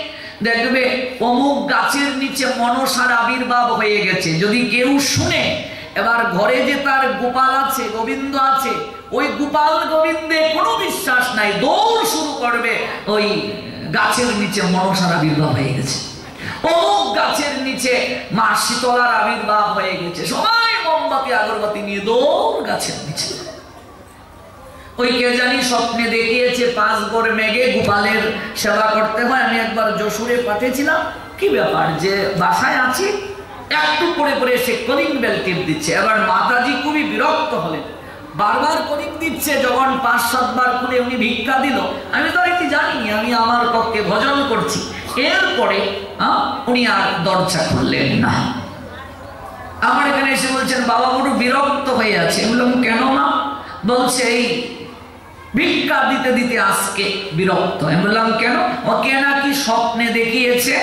দেখবে অমুক গাছের নিচে মনসার আবির্ভাব হয়ে গেছে, যদি কেউ শুনে, এবার ঘরে যে তার গোপাল আছে, গোবিন্দ আছে, ওই গোপাল গোবিন্দে কোনো বিশ্বাস নাই, দৌড় শুরু করবে ওই গাছের নিচে মনসার আবির্ভাব হয়ে গেছে, অমুক গাছের নিচে মা শীতলার আবির্ভাব হয়ে গেছে, সবাই মোমবাতি আগরবাতি নিয়ে দৌড় গাছের নিচে। ওই কে জানি স্বপ্নে দেখিয়েছে 5 গড় মেঘে গোপালের সেবা করতে হয়। আমি একবার যশোরে পাঠিয়েছিলাম, কি ব্যাপার যে বাসায় আছি, একটু পরে পরে সে কলিং বেল টিপ দিচ্ছে। এবার মাতাজি খুবই বিরক্ত হলেন, বারবার কলিং দিচ্ছে, যখন 5-7 বার খুলে উনি ভিক্ষা দিল। আমি তো আর কি জানি, আমি আমার পক্ষে ভজন করছি। এরপরে উনি আর দরজা খুললেন না। আমার এখানে এসে বলছেন বাবা বড় বিরক্ত হয়ে আছে। আমি বললাম কেন মা? বলছে এই ভিক্ষা দিতে দিতে আজকে বিরক্ত। আমি বললাম কেন? ওকে নাকি স্বপ্নে দেখিয়েছে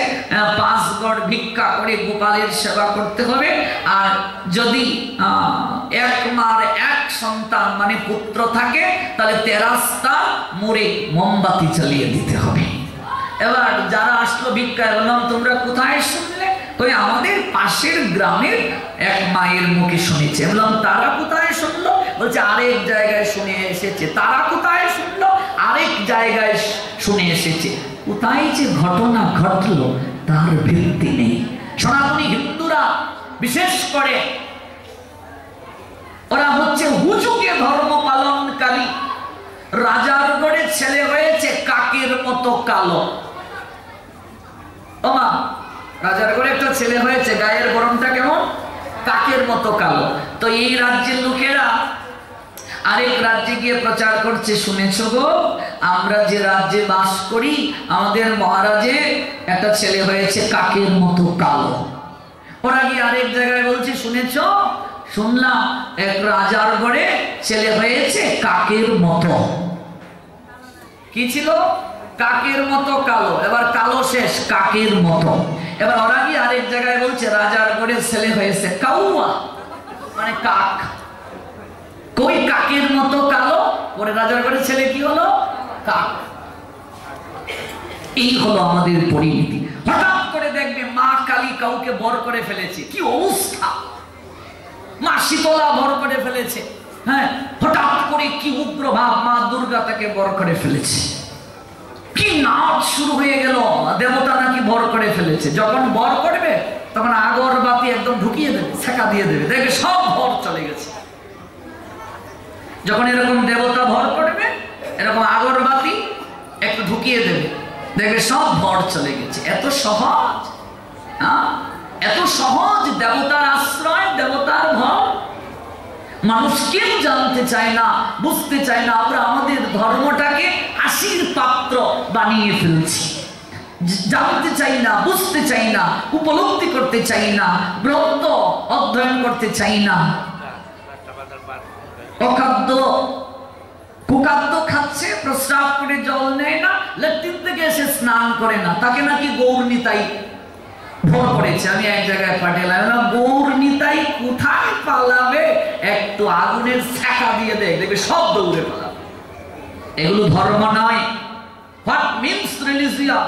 5 গড় ভিক্ষা করে গোপালের সেবা করতে হবে, আর যদি 1 মার 1 সন্তান মানে পুত্র থাকে তাহলে 13টা মুড়ে মোমবাতি চালিয়ে দিতে হবে। এবার যারা আসলো ভিক্ষায়, বললাম তোমরা কোথায় শুনলে? ওই আমাদের পাশের গ্রামের এক মায়ের মুখে শুনেছে। বললাম তারা কোথায় শুনলো? বলছে আরেক জায়গায় শুনে এসেছে। তারা কোথায় শুনলো? আরেক জায়গায় শুনে এসেছে। কোথায় যে ঘটনা ঘটলো তার ভিত্তি নেই। সনাতনী হিন্দুরা বিশেষ করে ওরা হচ্ছে হুজুগে ধর্ম পালনকারী। রাজার গড়ে ছেলে হয়েছে কাকের মতো কালো। ওমা, রাজার ঘরে একটা ছেলে হয়েছে, গায়ের বরণটা কেমন? কাকের মতো কালো। তো এই রাজ্যের লোকেরা আরেক রাজ্যে গিয়ে প্রচার করছে, শুনেছো গো, আমরা যে রাজ্যে বাস করি আমাদের মহারাজের একটা ছেলে হয়েছে কাকের মতো কালো। ওরা গিয়ে আরেক জায়গায় বলছে, শুনেছো? শুনলাম এক রাজার ঘরে ছেলে হয়েছে কাকের মতো। কি ছিল? কাকের মতো কালো। এবার কালো শেষ, কাকের মতো। এবার ওরা গিয়ে আরেক জায়গায় বলছে রাজার ঘরে ছেলে হয়েছে কাউয়া মানে কাক। কই কাকের মতো কালো? পরে রাজার ঘরে ছেলে কি হলো? কাক। এই হলো আমাদের পরিণতি। হঠাৎ করে দেখবে মা কালী কাউকে বর করে ফেলেছে, কি অবস্থা! মা শীতলা বর করে ফেলেছে, হ্যাঁ, হঠাৎ করে কি উগ্র ভাব, মা দুর্গা তাকে বর করে ফেলেছে। কি নাচ শুরু হয়ে গেল, দেবতা নাকি বর করে ফেলেছে। যখন বর করবে তখন আগরবাতি একদম ঢুকিয়ে দেবে, ছেঁকা দিয়ে দেবে, দেখবে সব ভর চলে গেছে। যখন এরকম দেবতা ভর করবে, এরকম আগরবাতি একটু ঢুকিয়ে দেবে, দেখবে সব ভর চলে গেছে। এত সহজ, এত সহজ দেবতার আশ্রয়, দেবতার ভর। মানুষ কেউ জানতে চায় না, বুঝতে চায় না। আমরা আমাদের ধর্মটাকে হাসির পাত্র বানিয়ে ফেলছি। জানতে চাই না, বুঝতে চাই না, উপলব্ধি করতে চাই না, গ্রন্থ অধ্যয়ন করতে চাই না। অখাদ্য কুখাদ্য খাচ্ছে, প্রস্রাব করে জল নেয় না, ল্যাট্রিন থেকে এসে স্নান করে না, তাকে নাকি গৌর নিতাই ভর করেছে। আমি এক জায়গায় পাঠালাম, গৌর নিতাই কোথায় পালাবে, একটু আগুনের ছ্যাঁকা দিয়ে দেয়, দেখবে সব দৌড়ে পালাবে। এগুলো ধর্ম নয়। What means religion?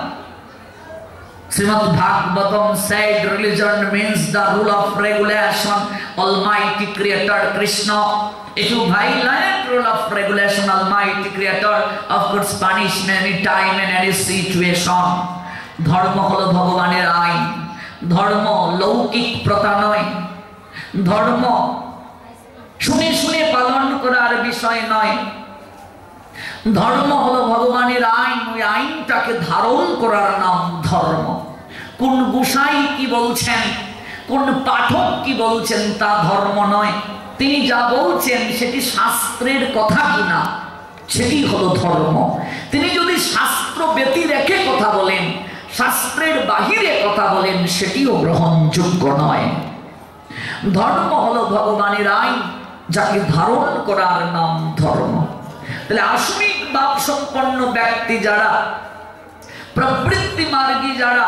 Srimad Bhagavatam said religion means the rule of regulation, Almighty Creator Krishna. If you violate rule of regulation, Almighty Creator of course punish any time in any situation. ধর্ম হলো ভগবানের আইন। ধর্ম লৌকিক প্রথা নয়। ধর্ম শুনে শুনে পালন করার বিষয় নয়। ধর্ম হলো ভগবানের আইন, ওই আইনটাকে ধারণ করার নাম ধর্ম। কোন গোসাই কি বলছেন, কোন পাঠক কি বলছেন তা ধর্ম নয়। তিনি যা বলছেন সেটি শাস্ত্রের কথা কিনা, সেটি হলো ধর্ম। তিনি যদি শাস্ত্র ব্যতি রেখে কথা বলেন, শাস্ত্রের বাহিরে কথা বলেন, সেটিও গ্রহণযোগ্য নয়। ধর্ম হলো ভগবানের আইন, যাকে ধারণ করার নাম ধর্ম। তাহলে আসমিক ভাব সম্পন্ন ব্যক্তি যারা, প্রবৃত্তি মার্গী যারা,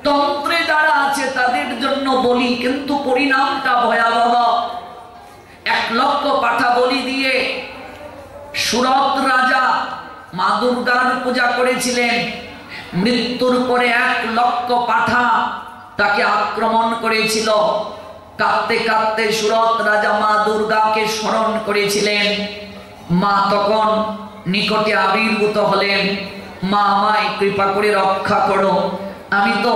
তন্ত্রে যারা আছে, তাদের জন্য বলি, কিন্তু পরিণামটা ভয়াবহ। 1 লক্ষ পাঠা বলি দিয়ে সুরত রাজা মা দুর্গার পূজা করেছিলেন। মৃত্যুর পরে 1 লক্ষ পাঠা তাকে আক্রমণ করেছিল। কাঁদতে কাঁদতে সুরত রাজা মা দুর্গাকে স্মরণ করেছিলেন। মা তখন নিকটে আবির্ভূত হলেন, মা আমায় কৃপা করে রক্ষা করো, আমি তো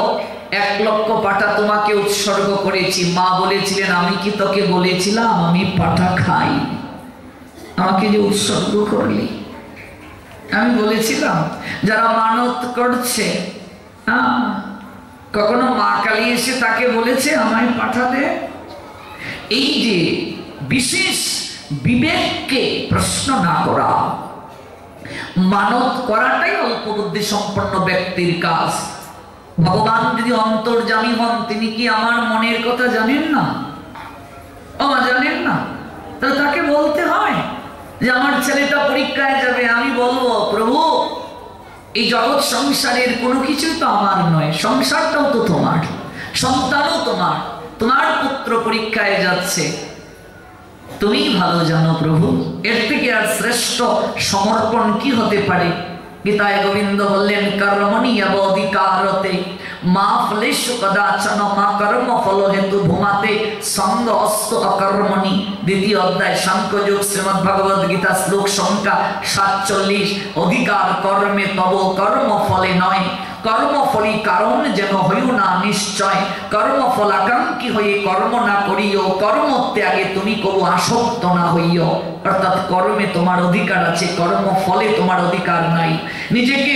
1 লক্ষ পাঠা তোমাকে উৎসর্গ করেছি। মা বলেছিলেন, আমি কি তোকে বলেছিলাম আমি পাঠা খাই? আমাকে যে উৎসর্গ করলি, আমি বলেছিলাম? যারা মানত করছে, কখনো মা কালী এসে তাকে বলেছে আমায় পাঠা দে? এই যে বিশেষ বিবেককে প্রশ্ন না করা, মানত করাটাই অল্প বুদ্ধি সম্পন্ন ব্যক্তির কাজ। ভগবান যদি অন্তর্যামী হন, তিনি কি আমার মনের কথা জানেন না? জানেন না? তাহলে তাকে বলতে হয় যে আমার ছেলেটা পরীক্ষায় যাবে, আমি বলবো প্রভু এই জগৎ সংসারের কোনো কিছুই তো আমার নয়, সংসারটাও তো তোমার, সন্তানও তোমার, তোমার পুত্র পরীক্ষায় যাচ্ছে, তুমি ভালো জানো প্রভু। এর থেকে আর শ্রেষ্ঠ সমর্পণ কি হতে পারে? গীতায় গোবিন্দ বললেন, কর্মণি অধিকারতে মা ফলেষু কদাচন মা কর্ম ফল হেতু ভূমাতে সঙ্গ অস্ত অকর্মণি। 2য় অধ্যায় সাংখ্যযোগ, শ্রীমদ্ ভগবদ গীতা, শ্লোক সংখ্যা 47। অধিকার কর্মে তব, কর্ম ফলে নয়। কর্মফলী কারণ যেন হইও না নিশ্চয়। কর্মফল আকাঙ্ক্ষী হয়ে কর্ম না করিও, কর্ম ত্যাগে তুমি কবু আসক্ত না হইও। অর্থাৎ কর্মে তোমার অধিকার আছে, কর্মফলে তোমার অধিকার নাই। নিজেকে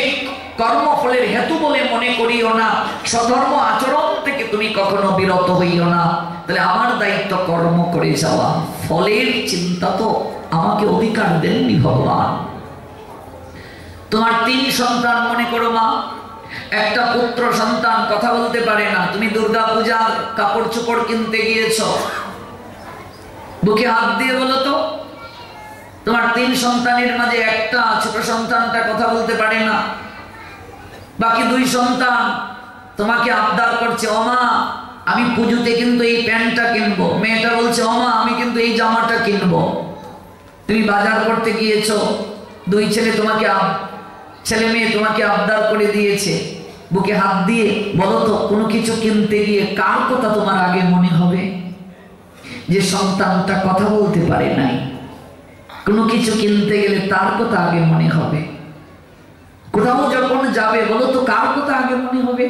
কর্মফলের হেতু বলে মনে করিও না, সধর্ম আচরণ থেকে তুমি কখনো বিরত হইও না। তাহলে আমার দায়িত্ব কর্ম করে যাওয়া, ফলের চিন্তা তো আমাকে অধিকার দেননি ভগবান। তোমার 3 সন্তান মনে করো মা, একটা পুত্র সন্তান কথা বলতে পারে না, তুমি দুর্গা পূজার কাপড় চোপড় কিনতে গিয়েছ, বুকে হাত দিয়ে বলো তো, তোমার 3 সন্তানের মাঝে একটা ছোট সন্তানটা কথা বলতে পারে না, বাকি 2 সন্তান তোমাকে আবদার করছে, ও মা আমি পুজোতে কিন্তু এই প্যান্টটা কিনবো। মেয়েটা বলছে, ও মা আমি কিন্তু এই জামাটা কিনবো। তুমি বাজার করতে গিয়েছো, দুই ছেলে তোমাকে ছেলে মেয়ে তোমাকে আবদার করে দিয়েছে, বুকে হাত দিয়ে বলো তো কোনো কিছু কিনতে গিয়ে কার কথা তোমার আগে মনে হবে? যে সন্তানটা কথা বলতে পারে নাই, কোনো কিছু কিনতে গেলে তার কথা আগে মনে হবে। কোথাও যখন যাবে বলো তো কার কথা আগে মনে হবে?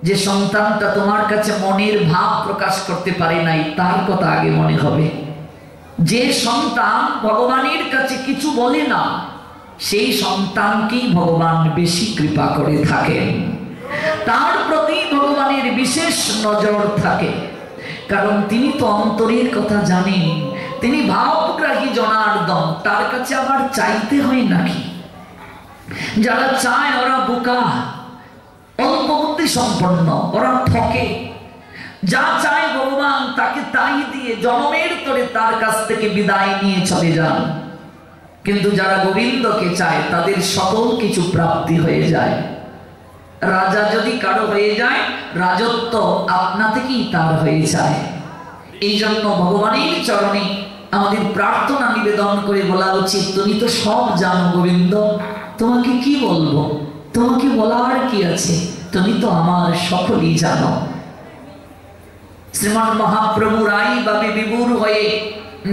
যে সন্তানটা তোমার কাছে মনের ভাব প্রকাশ করতে পারে নাই, তার কথা আগে মনে হবে। যে সন্তান ভগবানের কাছে কিছু বলে না, সেই সন্তানকেই ভগবান বেশি কৃপা করে থাকেন, তার প্রতি ভগবানের বিশেষ নজর থাকে। কারণ তিনি তো অন্তরের কথা জানেন, তিনি ভাবগ্রাহী জনার্দন, তার কাছে আবার চাইতে হয় নাকি? যারা চায় ওরা বোকা, অল্প বুদ্ধি সম্পন্ন, ওরা ঠকে। যা চায় ভগবান তাকে তাই দিয়ে জন্মের তরে তার কাছ থেকে বিদায় নিয়ে চলে যান। কিন্তু যারা গোবিন্দকে চায় তাদের সকল কিছু প্রাপ্তি হয়ে যায়। রাজা যদি কারো হয়ে যায়, রাজত্ব আপনা থেকেই তার হয়ে যায়। এই জন্য ভগবানের চরণে আমাদের প্রার্থনা নিবেদন করে বলা উচিত, তুমি তো সব জানো গোবিন্দ, তোমাকে কি বলবো, তোমাকে বলার কি আছে, তুমি তো আমার সকলই জানো। শ্রীমান মহাপ্রভু রাই বাবে বিভোর হয়ে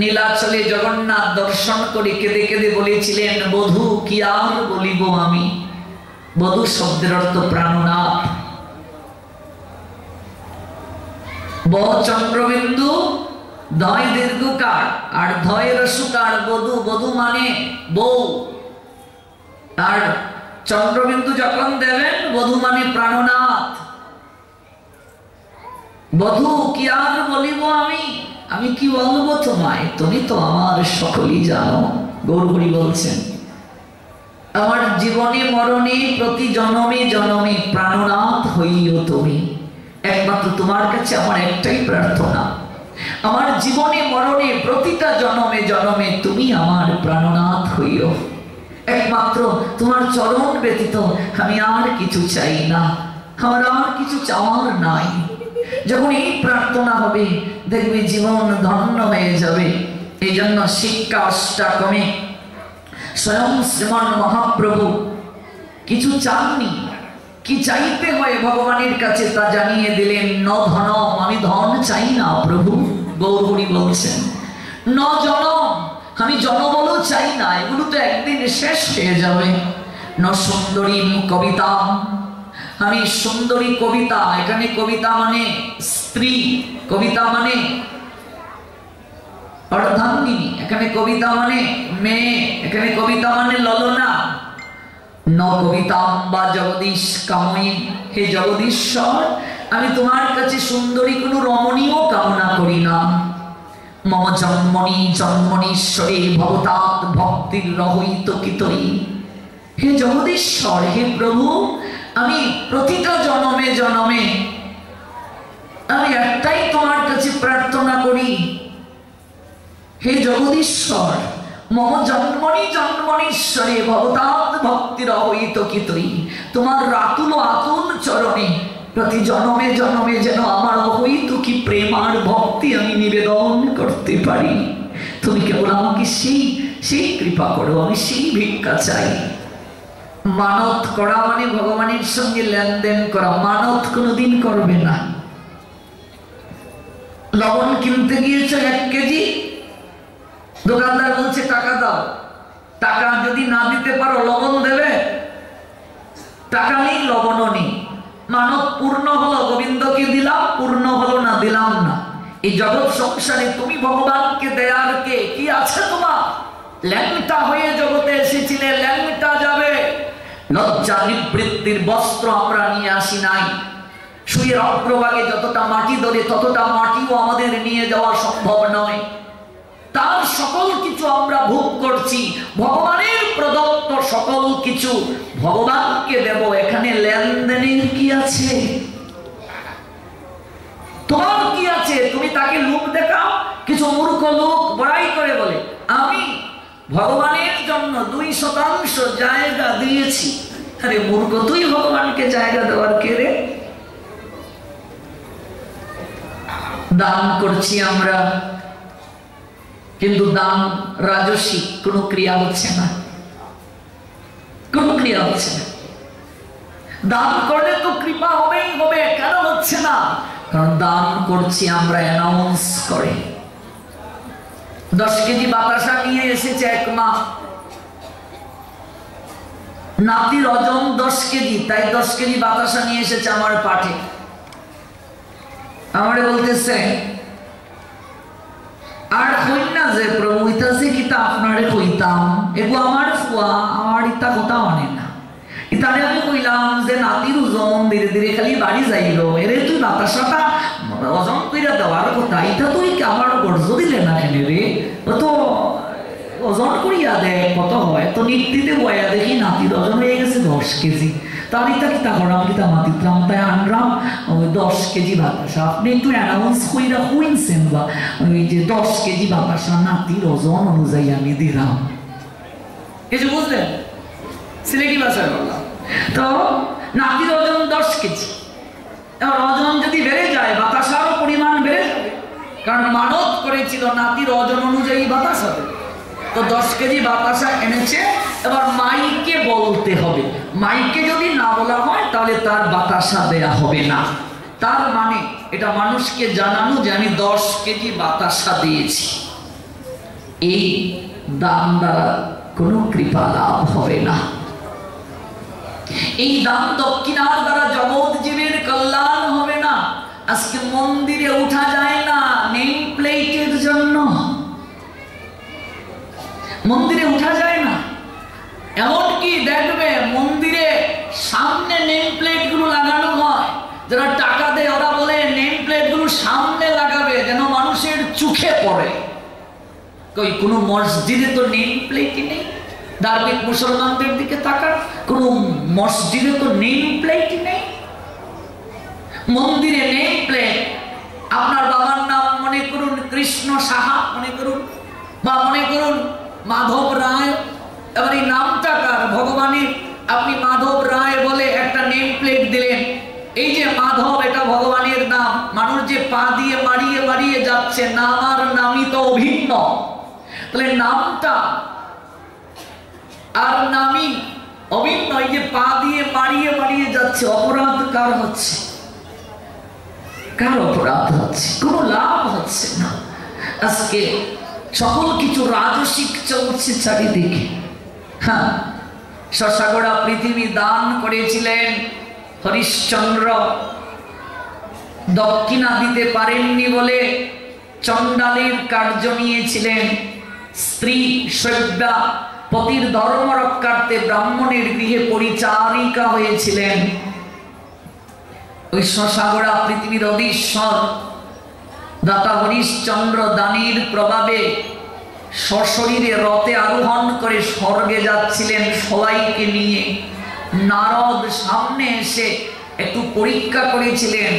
নীলাচলে জগন্নাথ দর্শন করে কেঁদে কেঁদে বলেছিলেন, বধূ কি আর বলিব আমি। বধূ শব্দের অর্থ প্রাণনাথ। ব চন্দ্রবিন্দু, ধয় দীর্ঘকার আর ধয় রসুকার, বধূ, বধূ মানে বউ। আর চন্দ্রবিন্দু যখন দেবেন, বধূ মানে প্রাণনাথ। বধূ কি আর বলিব আমি, আমি কি বলবো তোমায়, তুমি তো আমার সকলই জানো। গৌরহরি বলছেন, আমার জীবনে মরণে প্রতি জনমে জনমে প্রাণনাথ হইও তুমি। একমাত্র তোমার কাছে আমার একটাই প্রার্থনা, আমার জীবনে মরণে প্রতিটা জনমে জনমে তুমি আমার প্রাণনাথ হইও। একমাত্র তোমার চরণ ব্যতীত আমি আর কিছু চাই না, আমার আর কিছু চাওয়ার নাই। যখন এই প্রার্থনা হবে দেখবে জীবন ধন্য হয়ে যাবে। এই জন্য শিক্ষা অষ্টাকমে স্বয়ং শ্রীমান মহাপ্রভু কিছু চাননি, কি চাইতে হয় ভগবানের কাছে তা জানিয়ে দিলেন। ন ধনম, আমি ধন চাই না প্রভু। গৌরহরি বলছেন, ন জনম, আমি জনবলও চাই না, এগুলো তো একদিন শেষ হয়ে যাবে। ন সুন্দরী কবিতা, আমি সুন্দরী কবিতা, এখানে কবিতা মানে স্ত্রী, কবিতা মানে অর্ধাঙ্গিনী, এখানে কবিতা মানে মেয়ে, এখানে কবিতা মানে ললনা। ন কবিতাম বা জগদীশ কাময়ী, হে জগদীশ্বর আমি তোমার কাছে সুন্দরী কোনো রমণীও কামনা করি না। মম জন্মনি জন্মনীশ্বরে ভবতাৎ ভক্তির রহিত কিতই, হে জগদীশ্বর, হে প্রভু আমি প্রতিটা জন্মে জন্মে আমি একটাই তোমার কাছে প্রার্থনা করি, হে জগদীশ্বর মম জন্মনি জন্মনীশ্বরে ভবতাৎ ভক্তির অহৈত কিতই, তোমার রাতুল আতুল চরণে প্রতি জন্মে জন্মে যেন আমার অহৈত কি প্রেম আর ভক্তি আমি নিবেদন করতে পারি। তুমি কেবল আমাকে সেই কৃপা করো, আমি সেই ভিক্ষা চাই। মানত করা মানে ভগবানের সঙ্গে লেনদেন করা, মানত কোনোদিন করবে না। লবণ কিনতে গিয়েছ 1 কেজি, দোকানদার বলছে টাকা দাও, টাকা যদি না দিতে পারো লবণ দেবে, টাকা নেই লবণও নেই। মানত পূর্ণ হলো, গোবিন্দকে দিলাম, পূর্ণ হলো না, দিলাম না। এই জগৎ সংসারে তুমি ভগবানকে দেয়ার কে, কি আছে তোমার? ল্যাংটা হয়ে জগতে এসেছিলে, ল্যাংটা যাবে। লজ্জা নিবৃত্তির বস্ত্র আমরা নিয়ে আসি নাই। শুয়ের অগ্রভাগে যতটা মাটি ধরে ততটা মাটিও আমাদের নিয়ে যাওয়া সম্ভব নয়। তার সকল কিছু আমরা ভোগ করছি, ভগবানের প্রদত্ত সকল কিছু ভগবানকে দেব। এখানে লেনদেনের কি আছে? তোমার কি আছে? তুমি তাকে লোক দেখাও। কিছু মূর্খ লোক বড়াই করে বলে আমি ভগবানের জন্য 2% জায়গা দিয়েছি। আরে মূর্খ, তুই ভগবানকে জায়গা দেওয়ার কে রে? দান করছি আমরা, কিন্তু দান রাজসিক কোনো ক্রিয়া হচ্ছে না। ক্রিয়া হচ্ছে না। দান করলে তো কৃপা হবেই হবে, কেন হচ্ছে না? কারণ দান করছি আমরা অ্যানাউন্স করে। 10 কেজি বাতাসা নিয়ে এসেছে এক মা, নাতির ওজন 10 কেজি, তাই 10 কেজি বাতাসা নিয়ে এসেছে আমার পাঠে। আমারে বলতেছে আর কই না যে প্রভু ইতাছে কিতা আপনারে কইতাম, এগো আমার ফুয়া আমার ইতা কথা মানে না। ইতারে আমি কইলাম যে নাতির ওজন ধীরে ধীরে খালি বাড়ি যাইল, এরে তুই বাতাসাটা ওজন কইরা দেওয়ার কথা, এটা তুই আমার গর্জ দিলে না কেন রে? ও তো ওজন করিয়া দে কত হয়। তো নিক্তিতে বয়া দেখি নাতির ওজন হয়ে গেছে 10 কেজি। তার ইতা কিতা করাম, কিতা মাতিতাম, তাই আনরাম ওই 10 কেজি বাতাসা। আপনি একটু অ্যানাউন্স কইরা হইছেন বা ওই যে 10 কেজি বাতাসা নাতির ওজন অনুযায়ী আমি দিলাম। কিছু বুঝলেন? সিলেটি ভাষায় বললাম তো নাতির ওজন 10 কেজি। এবার ওজন যদি বেড়ে যায় বাতাসারও পরিমাণ বেড়ে যাবে, কারণ মানত করেছিল নাতির ওজন অনুযায়ী বাতাসা দেবে। তো 10 কেজি বাতাসা এনেছে, এবার মাইকে বলতে হবে। মাইকে যদি না বলা হয় তাহলে তার বাতাসা দেয়া হবে না। তার মানে এটা মানুষকে জানানো যে আমি 10 কেজি বাতাসা দিয়েছি। এই দান দ্বারা কোনো কৃপা লাভ হবে না। এই দান দক্ষিণার দ্বারা জগৎ জীবের কল্যাণ হবে না। আজকে মন্দিরে উঠা যায় না নেম প্লেটের জন্য, মন্দিরে উঠা যায় না। এমনকি দেখবে মন্দিরে সামনে নেম প্লেট গুলো লাগানো হয়, যারা টাকা দেয় ওরা বলে নেম প্লেট গুলো সামনে লাগাবে যেন মানুষের চোখে পড়ে। কই কোনো মসজিদে তো নেম প্লেটই নেই। ধার্মিক মুসলমানদের দিকে তাকান, কোন মসজিদে তো নেম প্লেটই নেই। মন্দিরে নেম প্লেট, আপনার বাবার নাম মনে করুন কৃষ্ণ সাহা মনে করুন, বা মনে করুন মাধব রায়। এবার এই নামটা কার? ভগবানের। আপনি মাধব রায় বলে একটা নেম প্লেট দিলেন, এই যে মাধব এটা ভগবানের নাম। মানুষ যে পা দিয়ে মারিয়ে মারিয়ে যাচ্ছে, নাম আর নামই তো অভিন্ন। তাহলে নামটা আর নামই অভিন্ন। এই যে পা দিয়ে মারিয়ে মারিয়ে যাচ্ছে, অপরাধ কার হচ্ছে? কার অপরাধ হচ্ছে? কোনো লাভ হচ্ছে না। আজকে সকল কিছু রাজসিক চলছে চারিদিকে। হ্যাঁ, শশাগড়া পৃথিবী দান করেছিলেন হরিশ্চন্দ্র, দক্ষিণা দিতে পারেননি বলে চণ্ডালের কার্য নিয়েছিলেন। স্ত্রী সভ্যা পতির ধর্ম রক্ষার্থে ব্রাহ্মণের গৃহে পরিচারিকা হয়েছিলেন। ওই শশাগড়া পৃথিবীর অধীশ্বর দাতা হরিশ্চন্দ্র দানির প্রভাবে সশরীরে রথে আরোহণ করে স্বর্গে যাচ্ছিলেন সবাইকে নিয়ে। নারদ সামনে এসে একটু পরীক্ষা করেছিলেন,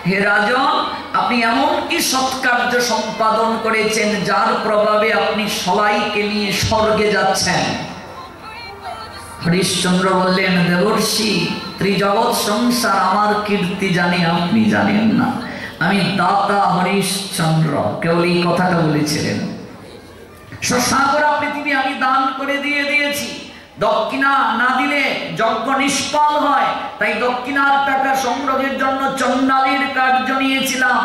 হে রাজন, আপনি এমন কি সৎকার্য সম্পাদন করেছেন যার প্রভাবে আপনি সবাইকে নিয়ে স্বর্গে যাচ্ছেন? হরিশ্চন্দ্র বললেন, দেবর্ষি, ত্রিজগৎ সংসার আমার কীর্তি জানে, আপনি জানেন না। আমি দাতা হরিশ্চন্দ্র। কেবল এই কথাটা বলেছিলেন। শশাগড়া পৃথিবী আমি দান করে দিয়েছি। দক্ষিণা না দিলে যজ্ঞ নিষ্ফল হয়, তাই দক্ষিণার টাকা সংগ্রহের জন্য চণ্ডালের কার্য নিয়েছিলাম।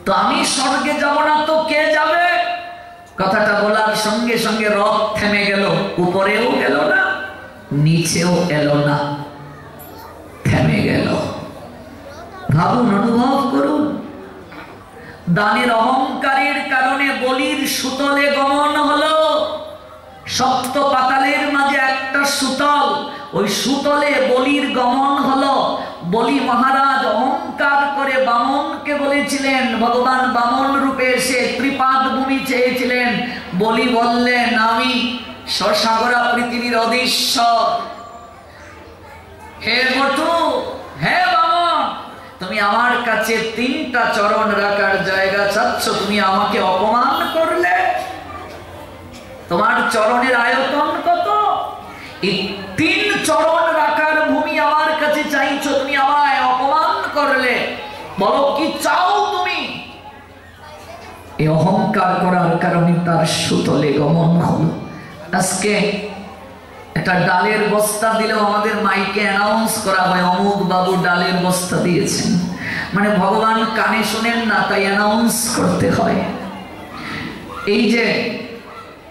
তো আমি স্বর্গে যাব না তো কে যাবে? কথাটা বলার সঙ্গে সঙ্গে রথ থেমে গেল। উপরেও গেল না, নিচেও এলো না, থেমে গেল। ভাবুন, অনুভব করুন। দানের অহংকারের কারণে বলির সুতলে গমন হলো। সপ্ত পাতালের মাঝে একটা সুতল, ওই সুতলে বলির গমন হলো। বলি মহারাজ অহংকার করে বামনকে বলেছিলেন, ভগবান বামন রূপে এসে ত্রিপাদ ভূমি চেয়েছিলেন। বলি বললেন, আমি শশাগড়া পৃথিবীর অধীশ্বর। হে বটু, হে বামন, তুমি আমার কাছে 3টা চরণ রাখার জায়গা চাচ্ছ, তুমি আমাকে অপমান করলে। তোমার চরণের আয়তন কত? এই 3 চরণ রাখার ভূমি আমার কাছে চাইছো, তুমি আমায় অপমান করলে। বলো কি চাও তুমি? এই অহংকার করার কারণে তার সুতলে গমন হলো। আজকে একটা ডালের বস্তা দিলেও আমাদের মাইকে অ্যানাউন্স করা হয় অমুক বাবু ডালের বস্তা দিয়েছেন, মানে ভগবান কানে শোনেন না, তাই অ্যানাউন্স করতে হয়। এই যে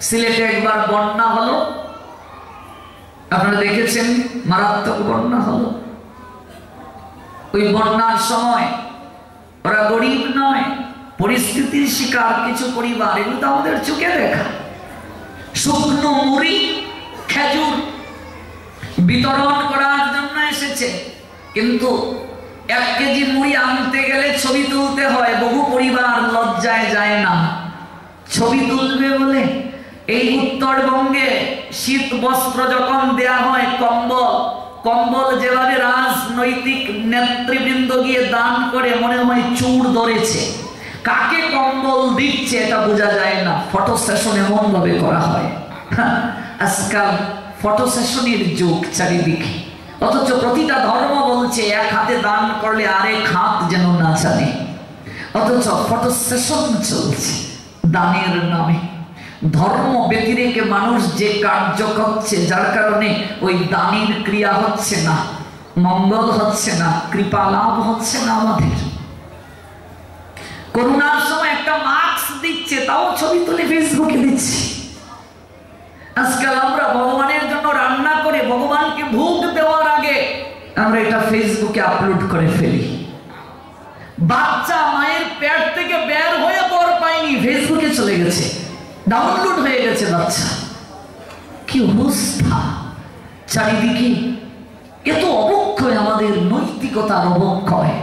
সিলেটে একবার বন্যা হলো, আপনারা দেখেছেন, মারাত্মক বন্যা হলো। ওই বন্যার সময় ওরা গরিব নয়, পরিস্থিতির শিকার কিছু পরিবার, এগুলো তো আমাদের চোখে দেখা। শুকনো মুড়ি খেজুর বিতরণ করার জন্য এসেছে, কিন্তু 1 কেজি মুড়ি আনতে গেলে ছবি তুলতে হয়। বহু পরিবার লজ্জায় যায় না, ছবি তুলবে বলে। এই উত্তরবঙ্গে শীত বস্ত্র যখন দেয়া হয়, কম্বল যেভাবে রাজনৈতিক নেতৃবৃন্দ গিয়ে দান করে, মনে হয় চুর ধরেছে। কাকে কম্বল দিচ্ছে এটা বোঝা যায় না। ফটো সেশন এমন ভাবে করা হয়, আজকাল ফটো সেশনের যুগ চারিদিকে, অথচ প্রতিটা ধর্ম বলছে এক হাতে দান করলে আরেক হাত যেন না জানে, অথচ ফটো সেশন চলছে দানের নামে। ধর্ম ব্যতিরেকে মানুষ যে কার্য করছে, যার কারণে ওই দানের ক্রিয়া হচ্ছে না, মঙ্গল হচ্ছে না, কৃপা লাভ হচ্ছে না। আমাদের করোনার সময় একটা মাস্ক দিচ্ছে, তাও ছবি তুলে ফেসবুকে দিচ্ছি। আজকাল আমরা ভগবানের জন্য রান্না করে ভগবানকে ভোগ দেওয়ার আগে আমরা এটা ফেসবুকে আপলোড করে ফেলি। বাচ্চা মায়ের পেট থেকে বের হয়ে বর পায়নি, ফেসবুকে চলে গেছে, ডাউনলোড হয়ে গেছে বাচ্চা। কি অবস্থা চারিদিকে! এত অবক্ষয়, আমাদের নৈতিকতার অবক্ষয়।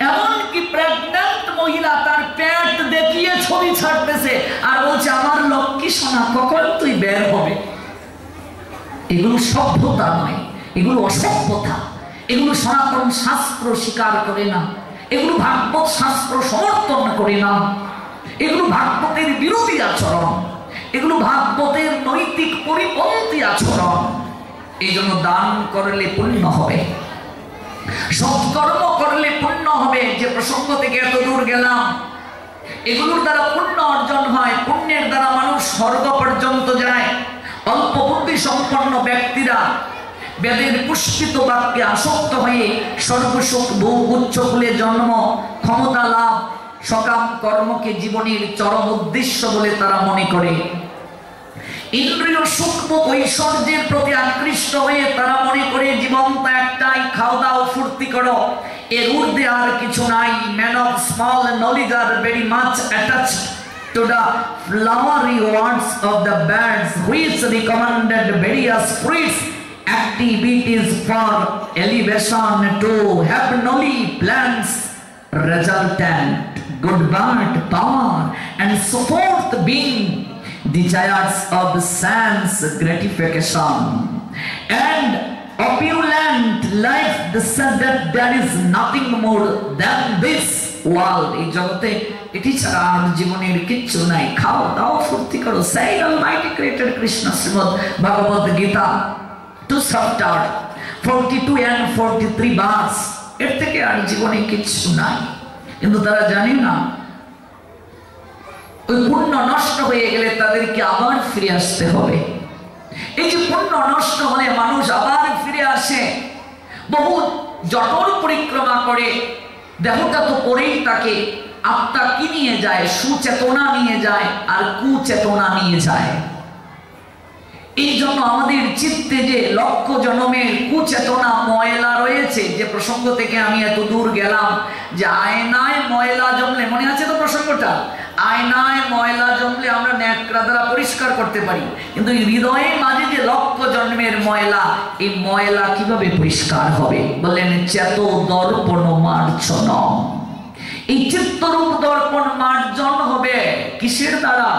এমনকি প্রেগন্যান্ট মহিলা তার পেট দেখিয়ে ছবি ছাড়তেছে আর বলছে আমার লক্ষ্মী সোনা, কখন তুই বের হবে। এগুলো সভ্যতা নয়, এগুলো অসভ্যতা, এগুলো সনাতন শাস্ত্র স্বীকার করে না, এগুলো ভাগবত শাস্ত্র সমর্থন করে না, এগুলো ভাগবতের বিরোধী আচরণ, এগুলো ভাগবতের নৈতিক পরিপন্থী আচরণ। এই জন্য দান করলে পুণ্য হবে, সৎকর্ম করলে পুণ্য হবে। যে প্রসঙ্গ থেকে এত দূর গেলাম, এগুলোর দ্বারা পুণ্য অর্জন হয়, পুণ্যের দ্বারা মানুষ স্বর্গ পর্যন্ত যায়। অল্প বুদ্ধি সম্পন্ন ব্যক্তিরা বেদের পুষ্পিত বাক্যে আসক্ত হয়ে সর্বসুখ ভোগ, উচ্চ কুলে জন্ম, ক্ষমতা লাভ, সকাম কর্মকে জীবনের চরম উদ্দেশ্য বলে তারা মনে করে। ইন্দ্রিয় সূক্ষ্ম ঐশ্বর্যের প্রতি আকৃষ্ট হয়ে তারা মনে করে জীবনটা একটাই, খাও দাও ফুর্তি করো, এর ঊর্ধ্বে আর কিছু নাই। Man of small knowledge are very much attached to the flowery words of the birds which recommended various fruits, activities for elevation to heavenly plants, resultant, good bird, power, and so forth, being desires of sense gratification and opulent life, said that there is nothing more than this world. এই জগতে এটি ছাড়া আর জীবনের কিচ্ছু নাই, খাও দাও ফুর্তি করো। said Almighty created Krishna, Shrimad Bhagavad Gita 2 chapter 42 and 43 verse। এর থেকে আর জীবনে কিচ্ছু নাই, কিন্তু তারা জানে না ওই পুণ্য নষ্ট হয়ে গেলে তাদেরকে আবার ফিরে আসতে হবে। এই যে পুণ্য নষ্ট হলে মানুষ আবার ফিরে আসে, বহু জটর পরিক্রমা করে, দেহটা তো পরেই তাকে, আত্মা কি নিয়ে যায়? সুচেতনা নিয়ে যায় আর কুচেতনা নিয়ে যায়। এই জন্য আমাদের চিত্তে যে লক্ষ জন্মের কুচেতনা ময়লা রয়েছে, যে প্রসঙ্গ থেকে আমি এত দূর গেলাম, যে আয়নায় ময়লা জমলে, মনে আছে তো প্রসঙ্গটা? আয়নায় ময়লা জমলে আমরা ন্যাকড়া দ্বারা পরিষ্কার করতে পারি, কিন্তু হৃদয়ের মাঝে যে লক্ষ জন্মের ময়লা, এই ময়লা কিভাবে পরিষ্কার হবে? বললেন চেত দর্পণ মার্জন। এই চিত্তরূপ দর্পণ মার্জন হবে কিসের দ্বারা?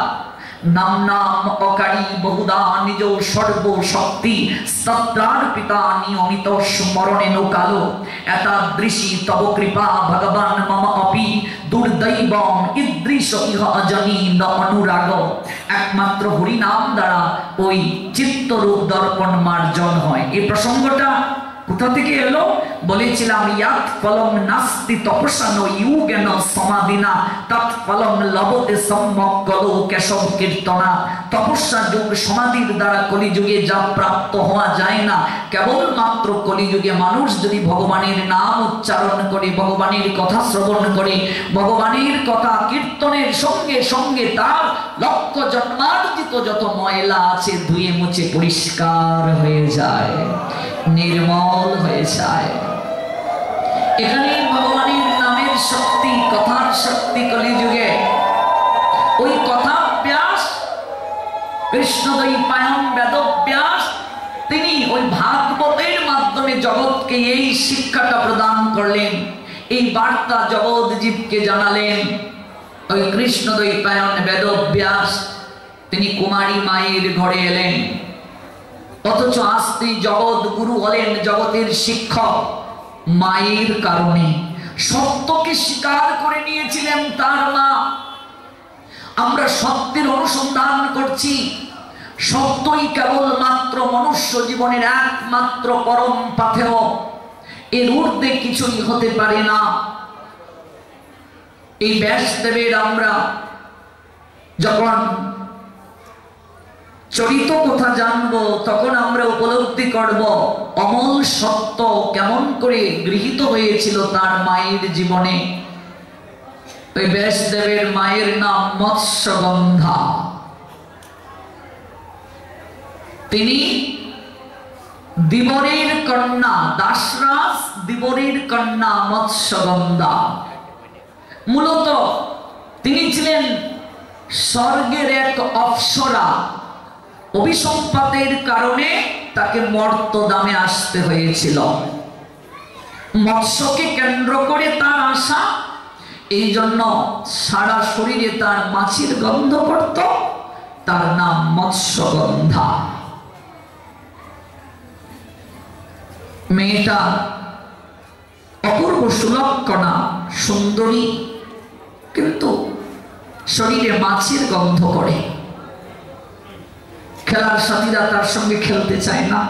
নাম নাম অকারী বহুদা নিজ সর্বশক্তি স্তত্রার পিতা নিয়মিত স্মরণে নৌকালো এতাদৃশী তব কৃপা ভগবান মম অপি দুর্দৈবম ইদৃশ ইহ অজনী ন অনুরাগ। একমাত্র হরিনাম দ্বারা ওই চিত্তরূপ দর্পণ মার্জন হয়। এই প্রসঙ্গটা কোথা থেকে এলো? বলেছিলাম ইয়াত ফলম নাস্তি তপস্যানো ইউগেন সমাধিনা তৎ ফলম লবতে সম্মগ্গলো কেশব কীর্তনা। তপস্যা যোগ সমাধির দ্বারা কলিযুগে যা প্রাপ্ত হওয়া যায় না, কেবলমাত্র কলিযুগে মানুষ যদি ভগবানের নাম উচ্চারণ করে, ভগবানের কথা শ্রবণ করে, ভগবানের কথা কীর্তনের সঙ্গে সঙ্গে তার লক্ষ জন্মার্জিত যত ময়লা আছে ধুয়ে মুছে পরিষ্কার হয়ে যায়, নির্মল হয়ে যায়। এখানে ভগবানের নামের শক্তি, কথার শক্তি কলিযুগে। ওই কথাব্যাস কৃষ্ণদ্বৈপায়ন বেদব্যাস তিনি ওই ভাগবতের মাধ্যমে জগৎকে এই শিক্ষাটা প্রদান করলেন, এই বার্তা জগৎ জীবকে জানালেন। ওই কৃষ্ণদ্বৈপায়ন বেদব্যাস তিনি কুমারী মায়ের ঘরে এলেন, অথচ আস্তে জগৎ গুরু হলেন, জগতের শিক্ষক। মায়ের কারণে সত্যকে স্বীকার করে নিয়েছিলেন তার মা। আমরা সত্যের অনুসন্ধান করছি, সত্যই কেবলমাত্র মনুষ্য জীবনের একমাত্র পরম পাথেয়, এর ঊর্ধ্বে কিছুই হতে পারে না। এই ব্যাসদেবের আমরা যখন চরিত কথা জানবো তখন আমরা উপলব্ধি করব অমল সত্য কেমন করে গৃহীত হয়েছিল তার মায়ের জীবনে। ওই ব্যাসদেবের মায়ের নাম মৎস্যগন্ধা। তিনি দিবরের কন্যা, দাসরাজ দিবরের কন্যা মৎস্যগন্ধা। মূলত তিনি ছিলেন স্বর্গের এক অপ্সরা। অভিসম্পাতের কারণে তাকে মর্তদামে আসতে হয়েছিল। মৎস্যকে কেন্দ্র করে তার আশা, এই জন্য সারা শরীরে তার মাছির গন্ধ পড়ত, তার নাম মৎস্যগন্ধা। মেয়েটা অপূর্ব সুলক্ষণা, সুন্দরী, কিন্তু শরীরে মাছির গন্ধ করে। খেলার সাথীরা তার সঙ্গে খেলতে চায় না,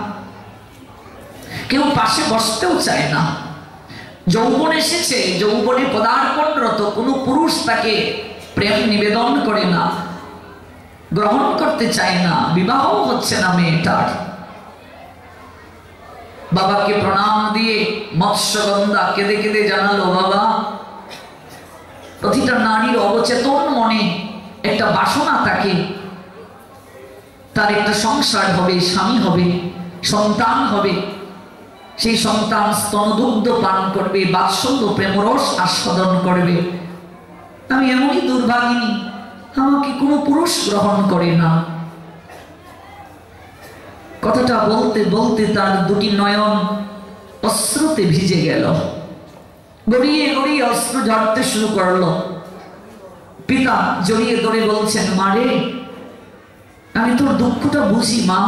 কেউ পাশে বসতেও চায় না। যৌবন এসেছে, যৌবনে পদার্পণরত কোনো পুরুষ তাকে প্রেম নিবেদন করে না, গ্রহণ করতে চায় না, বিবাহ হচ্ছে না মেয়েটার। বাবাকে প্রণাম দিয়ে মৎস্যগন্ধা কেঁদে কেঁদে জানালো, বাবা, প্রতিটা নারীর অবচেতন মনে একটা বাসনা থাকে, তার একটা সংসার হবে, স্বামী হবে, সন্তান হবে, সেই সন্তান স্তনদুগ্ধ পান করবে, বাৎসল্য প্রেমরস আস্বাদন করবে। আমি এমনই দুর্ভাগিনী, আমাকে কোনো পুরুষ গ্রহণ করে না। কথাটা বলতে বলতে তার দুটি নয়ন অশ্রুতে ভিজে গেল, গড়িয়ে গড়িয়ে অশ্রু ঝরতে শুরু করলো। পিতা জড়িয়ে ধরে বলছেন, মারে, আমি তোর দুঃখটা বুঝি মা,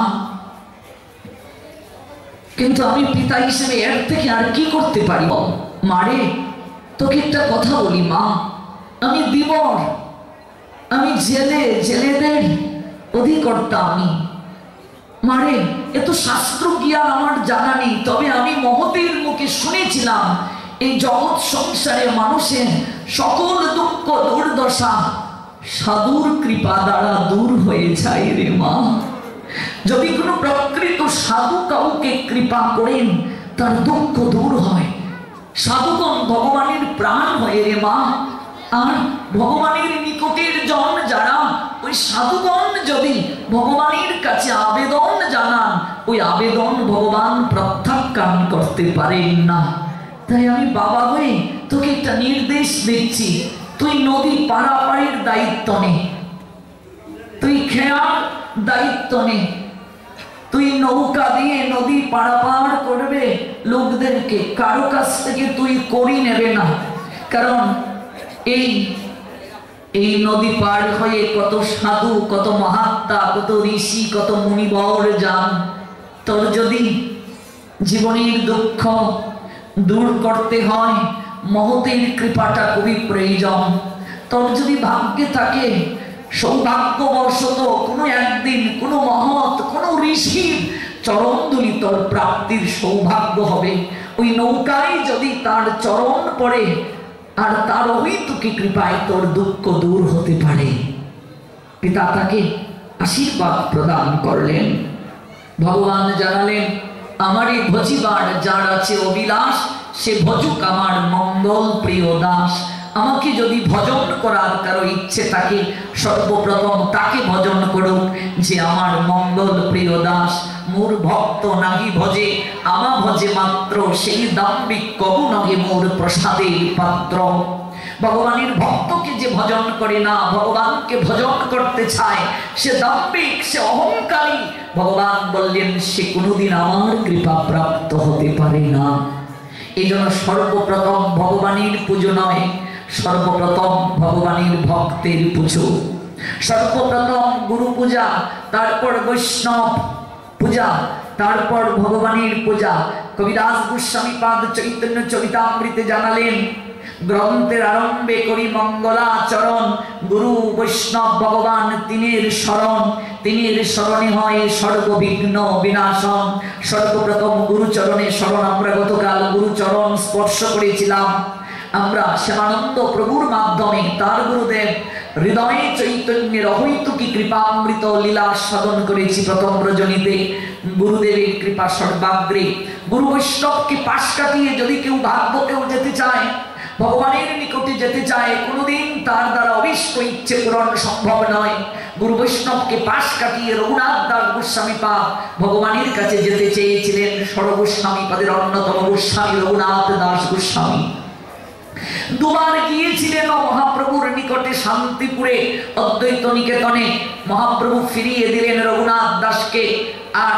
কিন্তু আমি পিতা হিসেবে এর থেকে আর কি করতে পারি? মারে, তোকে একটা কথা বলি মা, আমি দিবর, আমি জেলেদের অধিকর্তা আমি। মারে, এত শাস্ত্র জ্ঞান আমার জানা নেই, তবে আমি মহতের মুখে শুনেছিলাম এই জগৎ সংসারে মানুষের সকল দুঃখ দুর্দশা সাধুর কৃপা দ্বারা দূর হয়ে যায় রে মা। যদি কোনো প্রকৃত সাধু কাউকে কৃপা করেন তার দুঃখ দূর হয়। সাধুগণ ভগবানের প্রাণ হয় রে মা। আর ভগবানের নিকটের জন যারা, ওই সাধুগণ যদি ভগবানের কাছে আবেদন জানান, ওই আবেদন ভগবান প্রত্যাখ্যান করতে পারেন না। তাই আমি বাবা হয়ে তোকে একটা নির্দেশ দিচ্ছি, তুই নদী পারাপারের দায়িত্ব নে, তুই খেয়ার দায়িত্ব নে, তুই নৌকা দিয়ে নদী পারাপার করবে লোকদেরকে, কারো কাছ থেকে তুই করি নেবে না। কারণ এই নদী পার হয়ে কত সাধু, কত মহাত্মা, কত ঋষি, কত মুনিবর যান। তোর যদি জীবনের দুঃখ দূর করতে হয়, মহতের কৃপাটা খুবই প্রয়োজন। তোর যদি ভাগ্যে থাকে, সৌভাগ্যবশত কোনো একদিন কোনো মহৎ, কোনো ঋষির চরণধুলি তোর প্রাপ্তির সৌভাগ্য হবে। ওই নৌকায় যদি তার চরণ পড়ে আর তার অহৈতুকী কৃপায় তোর দুঃখ দূর হতে পারে। পিতা তাকে আশীর্বাদ প্রদান করলেন। ভগবান জানালেন, আমারই ভজিবার যার আছে অবিলাস, সে ভজুক আমার মঙ্গল প্রিয় দাস। আমাকে যদি ভজন করার কারো ইচ্ছে থাকে, সর্বপ্রথম তাকে ভজন করুক যে আমার মঙ্গল প্রিয় দাস। মোর ভক্ত নাহি ভজে, আমা ভজে মাত্র, সেই দাম্ভিক কবু নহে মোর প্রসাদের পাত্র। ভগবানের ভক্তকে যে ভজন করে না, ভগবানকে ভজন করতে চায়, সে দাম্ভিক, সে অহংকারী। ভগবান বললেন সে কোনোদিন আমার কৃপা প্রাপ্ত হতে পারে না। এই জন্য সর্বপ্রথম ভগবানের পুজো নয়, সর্বপ্রথম ভগবানের ভক্তের পুজো। সর্বপ্রথম গুরু পূজা, তারপর বৈষ্ণব পূজা, তারপর ভগবানের পূজা। কবিদাস গোস্বামী পাদ চৈতন্য চরিতামৃতে জানালেন, গ্রন্থের আরম্ভে করি মঙ্গলাচরণ, গুরু বৈষ্ণব ভগবান তিনের শরণ, তিনের শরণে হয় সর্ববিঘ্ন বিনাশন। সর্বপ্রথম গুরুচরণে শরণ। আমরা গতকাল গুরুচরণ স্পর্শ করেছিলাম। আমরা শ্যামানন্দ প্রভুর মাধ্যমে তার গুরুদেব হৃদয়ে চৈতন্যের অহৈতুকী কৃপামৃত লীলা সাধন করেছি প্রথম রজনীতে। গুরুদেবের কৃপা সর্বাগ্রে। গুরু বৈষ্ণবকে পাশ কাটিয়ে যদি কেউ ভাগবতেও যেতে চায়, ভগবানের নিকটে যেতে চায়, কোনোদিন তার দ্বারা অবিষ্ট ইচ্ছে পূরণ সম্ভব নয়। গুরু বৈষ্ণবকে পাশ কাটিয়ে রঘুনাথ দাস গোস্বামী পাদ ভগবানের কাছে যেতে চেয়েছিলেন। সর্বগোস্বামী পাদের অন্যতম গোস্বামী রঘুনাথ দাস গোস্বামী দুবার গিয়েছিলেন মহাপ্রভুর নিকটে শান্তিপুরে অদ্বৈত নিকেতনে। মহাপ্রভু ফিরিয়ে দিলেন রঘুনাথ দাসকে আর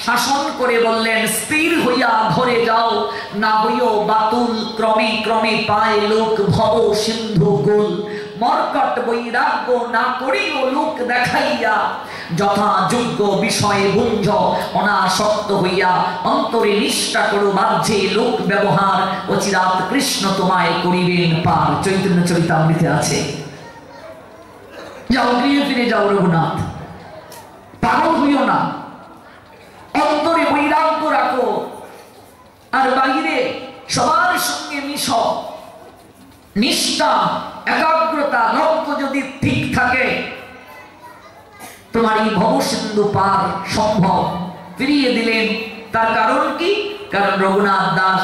শাসন করে বললেন, স্থির হইয়া ঘরে যাও, না হইও বাতুল, ক্রমে ক্রমে পায় লোক ভব সিন্ধু কুল। মর্কট বৈরাগ্য না করিও লোক দেখাইয়া, যথা যোগ্য বিষয়ে ভুঞ্জ অনাসক্ত হইয়া। অন্তরে নিষ্ঠা করো বাহ্যে লোক ব্যবহার, অচিরাত কৃষ্ণ তোমায় করিবেন পার। চৈতন্য চরিতামৃতে আছে। যাও, গৃহে ফিরে যাও রঘুনাথ, পাগল হইও না। অন্তরে বৈরাগ্য রাখো আর বাহিরে সবার সঙ্গে মিশ। নিষ্ঠা, একাগ্রতা, লক্ষ্য যদি ঠিক থাকে, তোমার এই ভবসিন্ধু পার সম্ভব। ফিরিয়ে দিলেন। তার কারণ কি? কারণ রঘুনাথ দাস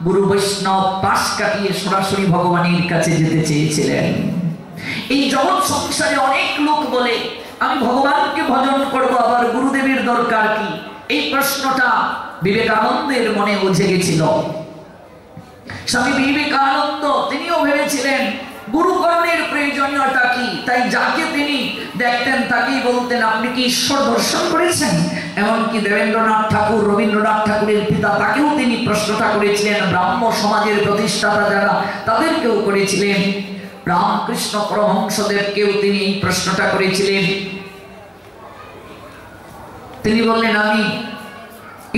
গুরু বৈষ্ণব পাশ কাটিয়ে সরাসরি ভগবানের কাছে যেতে চেয়েছিলেন। এই জগৎ সংসারে অনেক লোক বলে, আমি ভগবানকে ভজন করবো, আবার গুরুদেবের দরকার কি? এই প্রশ্নটা বিবেকানন্দের মনে উঠে গেছিল। স্বামী বিবেকানন্দ তিনিও ভেবেছিলেন গুরুকরণের প্রয়োজনীয়তা কি। তাই যাকে তিনি দেখতেন তাকেই বলতেন, আপনি কি ঈশ্বর দর্শন করেছেন? এমনকি দেবেন্দ্রনাথ ঠাকুর, রবীন্দ্রনাথ ঠাকুরের পিতা, তাকেও তিনি প্রশ্নটা করেছিলেন। ব্রাহ্ম সমাজের প্রতিষ্ঠাতা যারা, তাদেরকেও করেছিলেন। রামকৃষ্ণ পরমহংসদেবকেও তিনি এই প্রশ্নটা করেছিলেন। তিনি বললেন, আমি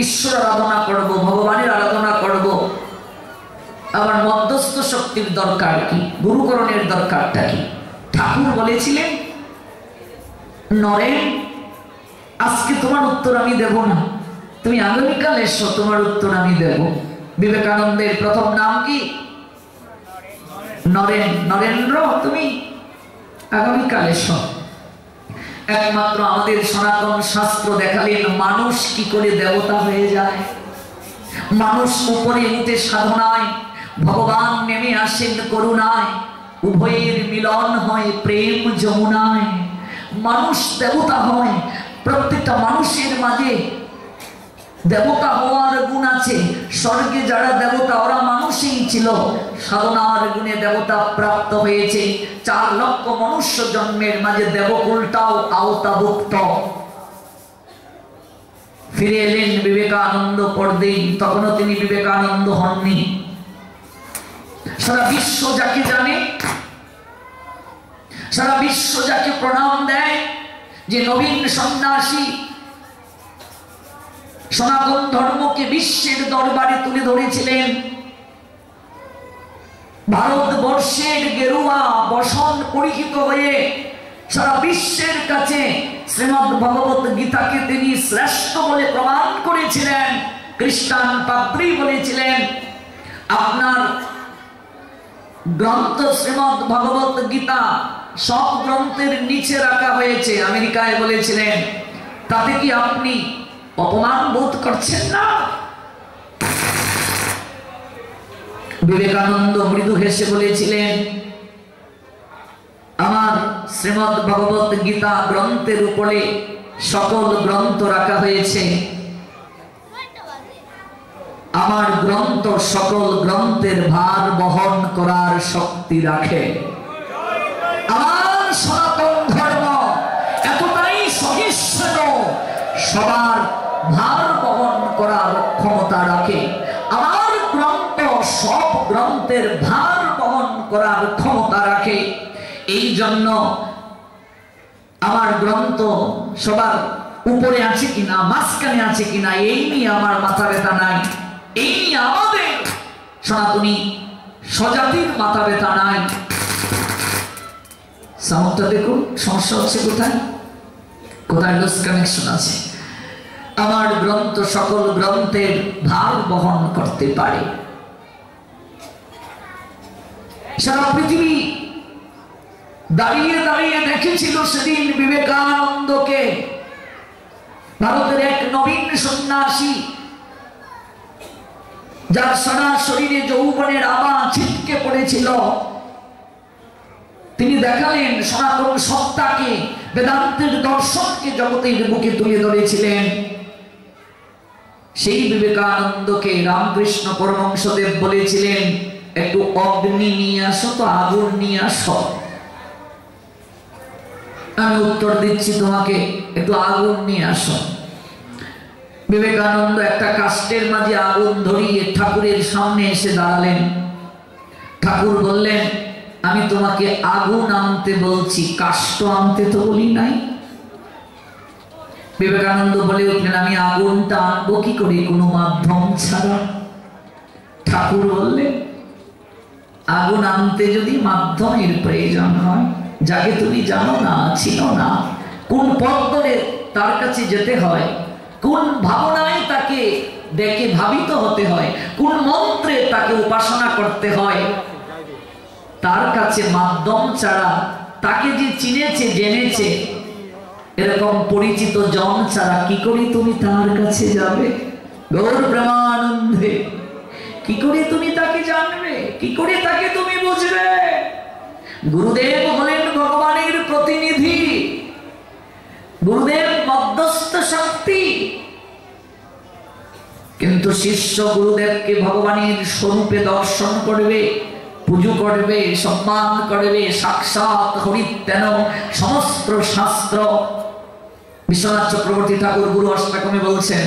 ঈশ্বর আরাধনা করব, ভগবানের আরাধনা করব, আবার মধ্যস্থ শক্তির দরকার কি? গুরুকরণের দরকারটা কি? ঠাকুর বলেছিলেন, নরেন, আজকে তোমার উত্তর আমি দেব না, তুমি আগামীকাল এসো, তোমার উত্তর আমি দেব। বিবেকানন্দের প্রথম নাম কি? নরেন। নরেন্দ্র, তুমি আগামীকাল এসো। একমাত্র আমাদের সনাতন শাস্ত্র দেখালেন মানুষ কি করে দেবতা হয়ে যায়। মানুষ উপরে উঠে সাধনায়, ভগবান নেমে আসেন করুণায়, উভয়ের মিলন হয় প্রেম যমুনায়। মানুষ দেবতা হয়। প্রত্যেকটা মানুষের মাঝে দেবতা হওয়ার গুণ আছে। স্বর্গে যারা দেবতা, ওরা মানুষই ছিল, সাধনার গুণে দেবতা প্রাপ্ত হয়েছে। 4 লক্ষ মনুষ্য জন্মের মাঝে দেবকুলটাও আওতাভুক্ত। ফিরে এলেন বিবেকানন্দ পরদিন, তখনও তিনি বিবেকানন্দ হননি। সারা বিশ্ব যাকে জানে, সারা বিশ্ব যাকে প্রণাম দেয়, যে নবীন সন্ন্যাসী সনাতন ধর্মকে বিশ্বের দরবারে তুলে ধরেছিলেন। ভারতবর্ষের গেরুয়া বসন পরিহিত হয়ে সারা বিশ্বের কাছে শ্রীমদ্ ভগবত গীতাকে তিনি শ্রেষ্ঠ বলে প্রমাণ করেছিলেন। খ্রিস্টান পাদ্রী বলেছিলেন আপনার গ্রন্থ শ্রীমদ্ ভগবত গীতা সব গ্রন্থের নিচে রাখা হয়েছে। আমেরিকায় বলেছিলেন তাতে কি আপনি অপমান বোধ করছেন না? বিবেকানন্দ মৃদু হেসে বলেছিলেন আমার শ্রীমদ্ ভগবত গীতা গ্রন্থের উপরে সকল গ্রন্থ রাখা হয়েছে, আমার গ্রন্থ সকল গ্রন্থের ভার বহন করার শক্তি রাখে। আমার সনাতন ধর্ম এতটাই সহিষ্ণু, সবার ভার বহন করার ক্ষমতা রাখে। আমার গ্রন্থ সব গ্রন্থের ভার বহন করার ক্ষমতা রাখে। এই জন্য আমার গ্রন্থ সবার উপরে আছে কিনা, মাঝখানে আছে কিনা, এই নিয়ে আমার মাথা ব্যথা নাই। এই নিয়ে আমাদের সনাতনী স্বজাতির মাথা ব্যথা নাই। সাউন্ডটা দেখুন, সমস্যা হচ্ছে কোথায় কোথায় লস কানেকশন আছে। আমার গ্রন্থ সকল গ্রন্থের ভার বহন করতে পারে। সারা পৃথিবী দাঁড়িয়ে দাঁড়িয়ে দেখেছিল সেদিন বিবেকানন্দকে। ভারতের এক নবীন সন্ন্যাসী যার সারা শরীরে যৌবনের আভা ছিটকে পড়েছিল, তিনি দেখালেন সনাতন সত্তাকে, বেদান্তের দর্শনকে জগতের বুকে তুলে ধরেছিলেন। সেই বিবেকানন্দকে রামকৃষ্ণ পরমহংসদেব বলেছিলেন একটু অগ্নি নিয়ে আসো তো, আগুন নিয়ে আসো। আমি উত্তর দিচ্ছি তোমাকে, একটু আগুন নিয়ে আসো। বিবেকানন্দ একটা কাষ্টের মাঝে আগুন ধরিয়ে ঠাকুরের সামনে এসে দাঁড়ালেন। ঠাকুর বললেন আমি তোমাকে আগুন আনতে বলছি, কাষ্ঠ আনতে তো বলি নাই। বিবেকানন্দ বলে উঠলেন আমি আগুনটা আনবো কি করে কোনো মাধ্যম ছাড়া? ঠাকুর বললেন আগুন আনতে যদি মাধ্যমের প্রয়োজন হয়, যাকে তুমি জানো না, ছিল না, কোন পথ ধরে তার কাছে যেতে হয়, কোন ভাবনায় তাকে দেখে ভাবিত হতে হয়, কোন মন্ত্রে তাকে উপাসনা করতে হয়, তার কাছে মাধ্যম ছাড়া, তাকে যে চিনেছে জেনেছে এরকম পরিচিত জন ছাড়া কি করে তুমি তার কাছে যাবে? গৌর প্রেমানন্দে কি করে তুমি তাকে জানবে, কি করে তাকে তুমি বুঝবে? গুরুদেব হলেন ভগবানের প্রতিনিধি, গুরুদেব মধ্যস্থ শক্তি, কিন্তু শিষ্য গুরুদেবকে ভগবানের স্বরূপে দর্শন করবে, পুজো করবে, সম্মান করবে, সাক্ষাৎ হরিতেন সমস্ত শাস্ত্র। বিশ্বনাথ চক্রবর্তী ঠাকুর গুরু অষ্টকমে বলছেন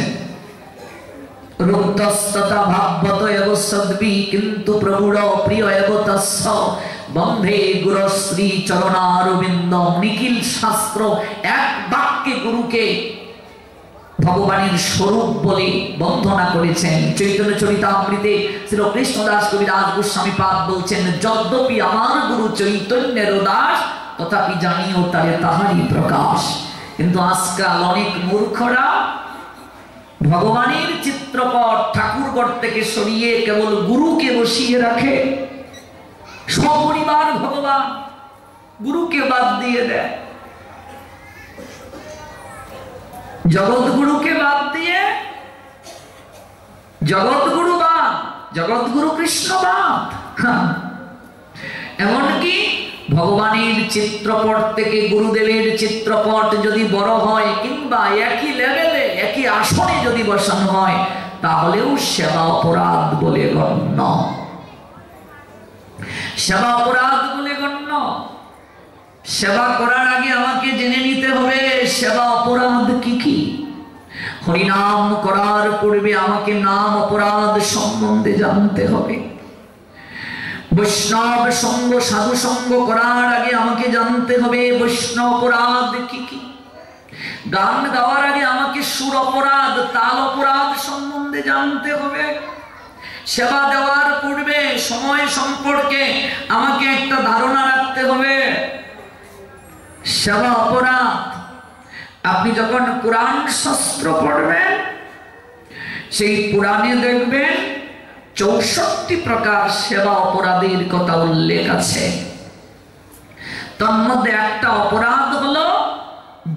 রুক্তস্ততা ভাববত এব সদ্বি কিন্তু প্রভুর প্রিয় এব তস্য বন্ধে গুরু শ্রী চরণারবিন্দ। নিখিল শাস্ত্র এক বাক্যে গুরুকে ভগবানের স্বরূপ বলে বন্দনা করেছেন। চৈতন্য চরিতামৃতে শ্রী কৃষ্ণদাস কবিরাজ গোস্বামী পাদ বলছেন যদ্যপি আমার গুরু চৈতন্যের দাস তথাপি জানিও তারে তাহারই প্রকাশ। কিন্তু আজকাল অনেক মূর্খরা ভগবানের চিত্রপট ঠাকুরগড় থেকে সরিয়ে কেবল গুরুকে বসিয়ে রাখে, সপরিবার ভগবান, গুরুকে বাদ দিয়ে দেয়। জগৎগুরুকে বাদ দিয়ে জগৎগুরু বাদ, জগৎগুরু কৃষ্ণ বাদ। এমনকি ভগবানের চিত্রপট থেকে গুরুদেবের চিত্রপট যদি বড় হয় কিংবা একই লেভেলে একই আসনে যদি বসানো হয় তাহলেও সেবা অপরাধ বলে গণ্য, সেবা অপরাধ বলে গণ্য। সেবা করার আগে আমাকে জেনে নিতে হবে সেবা অপরাধ কি কি। হরিনাম করার পূর্বে আমাকে নাম অপরাধ সম্বন্ধে জানতে হবে। বৈষ্ণব সঙ্গ সাধু সঙ্গ করার আগে আমাকে জানতে হবে বৈষ্ণব অপরাধ কি কি। গান গাওয়ার আগে আমাকে সুর অপরাধ তাল অপরাধ সম্বন্ধে জানতে হবে। সেবা দেওয়ার পূর্বে সময় সম্পর্কে আমাকে একটা ধারণা রাখতে হবে। সেবা অপরাধ। আপনি যখন কোরআন শাস্ত্র পড়বেন, সেই পুরাণে দেখবেন 64 প্রকার সেবা অপরাধের কথা উল্লেখ আছে। তার মধ্যে একটা অপরাধ হলো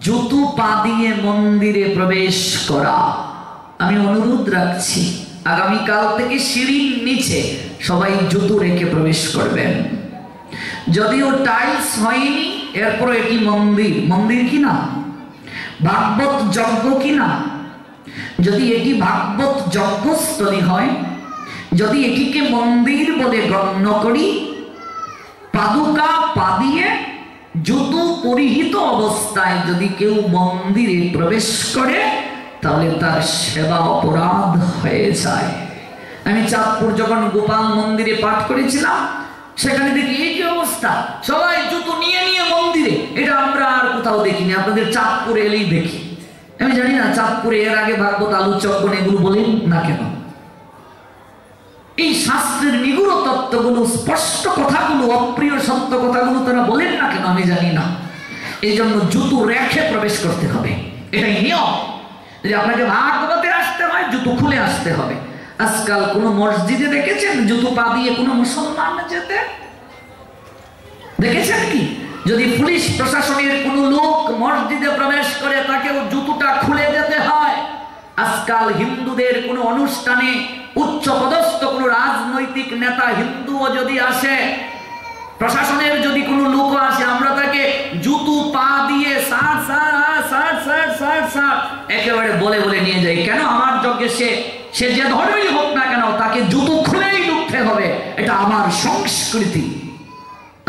জুতো পা দিয়ে মন্দিরে প্রবেশ করা। আমি অনুরোধ রাখছি, আগামীকাল থেকে সিঁড়ির নিচে সবাই জুতো রেখে প্রবেশ করবেন। যদিও টাইলস হয়নি, এরপর এটি মন্দির। মন্দির কি না? ভাগবত যজ্ঞ কি না? যদি এটি ভাগবত যজ্ঞস্থলী হয়, যদি এটিকে মন্দির বলে গণ্য করি, পাদুকা পা দিয়ে জুতো পরিহিত অবস্থায় যদি কেউ মন্দিরে প্রবেশ করে, তাহলে তার সেবা অপরাধ হয়ে যায়। আমি চাঁদপুর যখন গোপাল মন্দিরে পাঠ করেছিলাম, সেখানে দেখি এই কি অবস্থা, সবাই জুতো নিয়ে নিয়ে মন্দিরে। এটা আমরা আর কোথাও দেখিনি, আপনাদের চাঁদপুরে এলেই দেখি। আমি জানি না চাঁদপুরে এর আগে ভাগবত আলোচকগণ এগুলো বলেন না কেন। এই শাস্ত্রের নিগুড় তত্ত্বগুলো, স্পষ্ট কথাগুলো, অপ্রিয় সত্য কথাগুলো তারা বলেন না কেন আমি জানি না। এই জন্য জুতো রেখে প্রবেশ করতে হবে, এটাই নিয়ম। যদি আপনাকে ভাগবতে আসতে হয়, জুতো খুলে আসতে হবে। আজকাল কোন মসজিদে দেখেছেন জুতো পা দিয়ে কোনো মুসলমান যেতে? দেখেছেন কি? যদি পুলিশ প্রশাসনের কোনো লোক মসজিদে প্রবেশ করে, তাকেও জুতোটা খুলে যেতে হয়। আজকাল হিন্দুদের কোনো অনুষ্ঠানে উচ্চ পদস্থ কোনো রাজনৈতিক নেতা হিন্দুও যদি আসে, প্রশাসনের যদি কোনো লোক আসে, আমরা তাকে জুতো পা দিয়ে সার সার সার সার সার সার একেবারে বলে বলে নিয়ে যাই। কেন? আমার যজ্ঞে সে যে ধর্মেই হোক না কেন, তাকে জুতো খুলেই ঢুকতে হবে, এটা আমার সংস্কৃতি।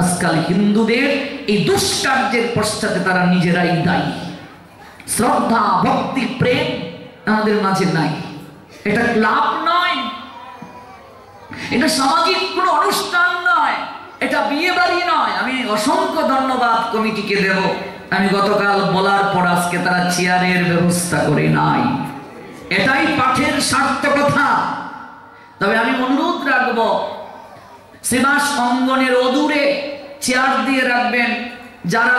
আজকাল হিন্দুদের এই দুষ্কার্যের পশ্চাতে তারা নিজেরাই দায়ী। শ্রদ্ধা, ভক্তি, প্রেম আমাদের মাঝে নাই। এটা ক্লাব নয়, এটা সামাজিক কোনো অনুষ্ঠান নয়, এটা বিয়ে বাড়ি নয়। আমি অসংখ্য ধন্যবাদ কমিটিকে দেব। আমি গতকাল বলার পর আজকে তারা চেয়ারের ব্যবস্থা করে নাই, এটাই পাঠের সার্থকতা। তবে আমি অনুরোধ রাখবো, শ্রীবাস অঙ্গনের অদূরে চেয়ার দিয়ে রাখবেন। যারা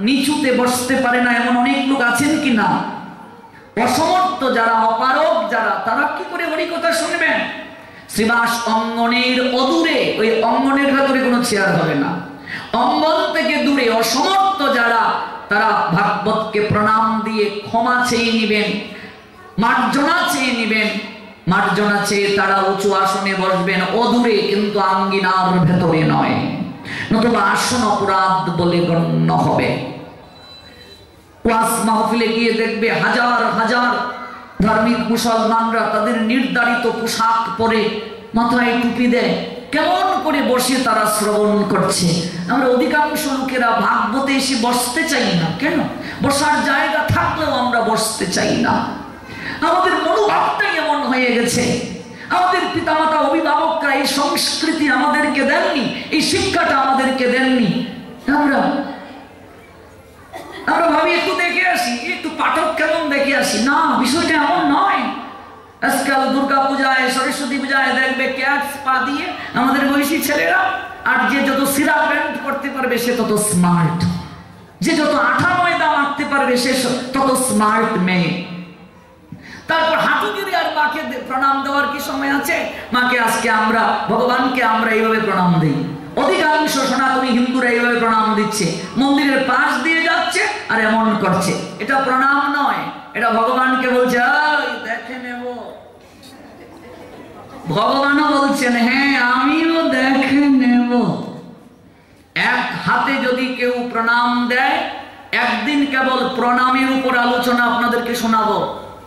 নিচুতে বসতে পারে না এমন অনেক লোক আছেন কিনা, অসমর্থ যারা, অপারগ যারা, তারা কি করে হরিকথা শুনবেন? শ্রীবাস অঙ্গনের অদূরে, ওই অঙ্গনের ভেতরে কোনো চেয়ার হবে না, অঙ্গন থেকে দূরে অসমর্থ যারা, তারা ভাগবতকে প্রণাম দিয়ে ক্ষমা চেয়ে নিবেন, মার্জনা চেয়ে নিবেন। মার্জনা চেয়ে তারা উঁচু আসনে বসবেন, অদূরে, কিন্তু আঙ্গিনার ভেতরে নয়, নতুবা আসন অপরাধ বলে গণ্য হবে। ওয়াজ মাহফিলে গিয়ে দেখবে হাজার হাজার ধার্মিক মুসলমানরা তাদের নির্ধারিত পোশাক পরে, মাথায় টুপি দেয়, কেমন করে বসে তারা শ্রবণ করছে। আমরা অধিকাংশ লোকেরা ভাগবতে এসে বসতে চাই না। কেন? বসার জায়গা থাকলেও আমরা বসতে চাই না। আমাদের মনোভাবটাই এমন হয়ে গেছে। আমাদের পিতামাতা, অভিভাবকরা এই সংস্কৃতি আমাদেরকে দেননি, এই শিক্ষাটা আমাদেরকে দেননি। আমরা ভাবি একটু দেখে আসি, একটু পাঠক কেমন দেখে আসি। না, বিষয়টা এমন নয়। আজকাল দুর্গা পূজায়, সরস্বতী পূজায় দেখবে ক্যাটস পা দিয়ে আমাদের বয়সী ছেলেরা। আর যে যত সিরা প্যান্ট করতে পারবে সে তত স্মার্ট, যে যত আঠা ময়দা মারতে পারবে সে তত স্মার্ট মেয়ে। তারপর হাঁটু গিরে আর মাকে প্রণাম দেওয়ার কি সময় আছে? মাকে আজকে আমরা, ভগবানকে আমরা এইভাবে প্রণাম দিই। অধিকাংশ সনাতনী হিন্দুরা এইভাবে প্রণাম দিচ্ছে, মন্দিরের পাশ দিয়ে যাচ্ছে আর এমন করছে। এটা প্রণাম নয়, এটা ভগবানকে বলছে দেখে নেব। ভগবানও বলছেন হ্যাঁ আমিও দেখে নেব। এক হাতে যদি কেউ প্রণাম দেয়, একদিন কেবল প্রণামের উপর আলোচনা আপনাদেরকে শোনাবো।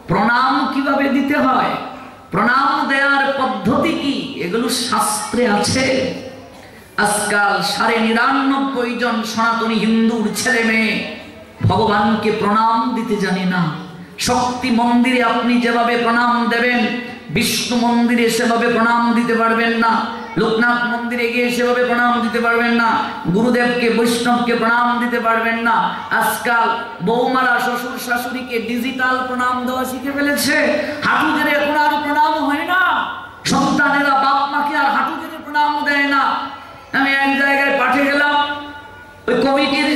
প্রণাম কিভাবে দিতে হয়, প্রণাম দেওয়ার পদ্ধতি কি, এগুলো শাস্ত্রে আছে। আজকাল 99.5 জন সনাতনী হিন্দুর ছেলে মেয়ে ভগবানকে প্রণাম দিতে জানে না। শক্তি মন্দিরে আপনি যেভাবে প্রণাম দেবেন, বিষ্ণু মন্দিরে সেভাবে প্রণাম দিতে পারবেন না। লোকনাথ মন্দিরে গিয়ে সেভাবে প্রণাম দিতে পারবেন না। গুরুদেবকে, বৈষ্ণবকে প্রণাম দিতে পারবেন না। আজকাল বৌমারা শ্বশুর শাশুড়িকে ডিজিটাল প্রণাম দেওয়া শিখে ফেলেছে। হাঁটু গেড়ে এখন আর প্রণাম হয় না। সন্তানেরা বাপ মাকে আর হাঁটু গেড়ে প্রণাম দেয় না। আমি এক জায়গায় পাঠে গেলাম, ওই কমিটির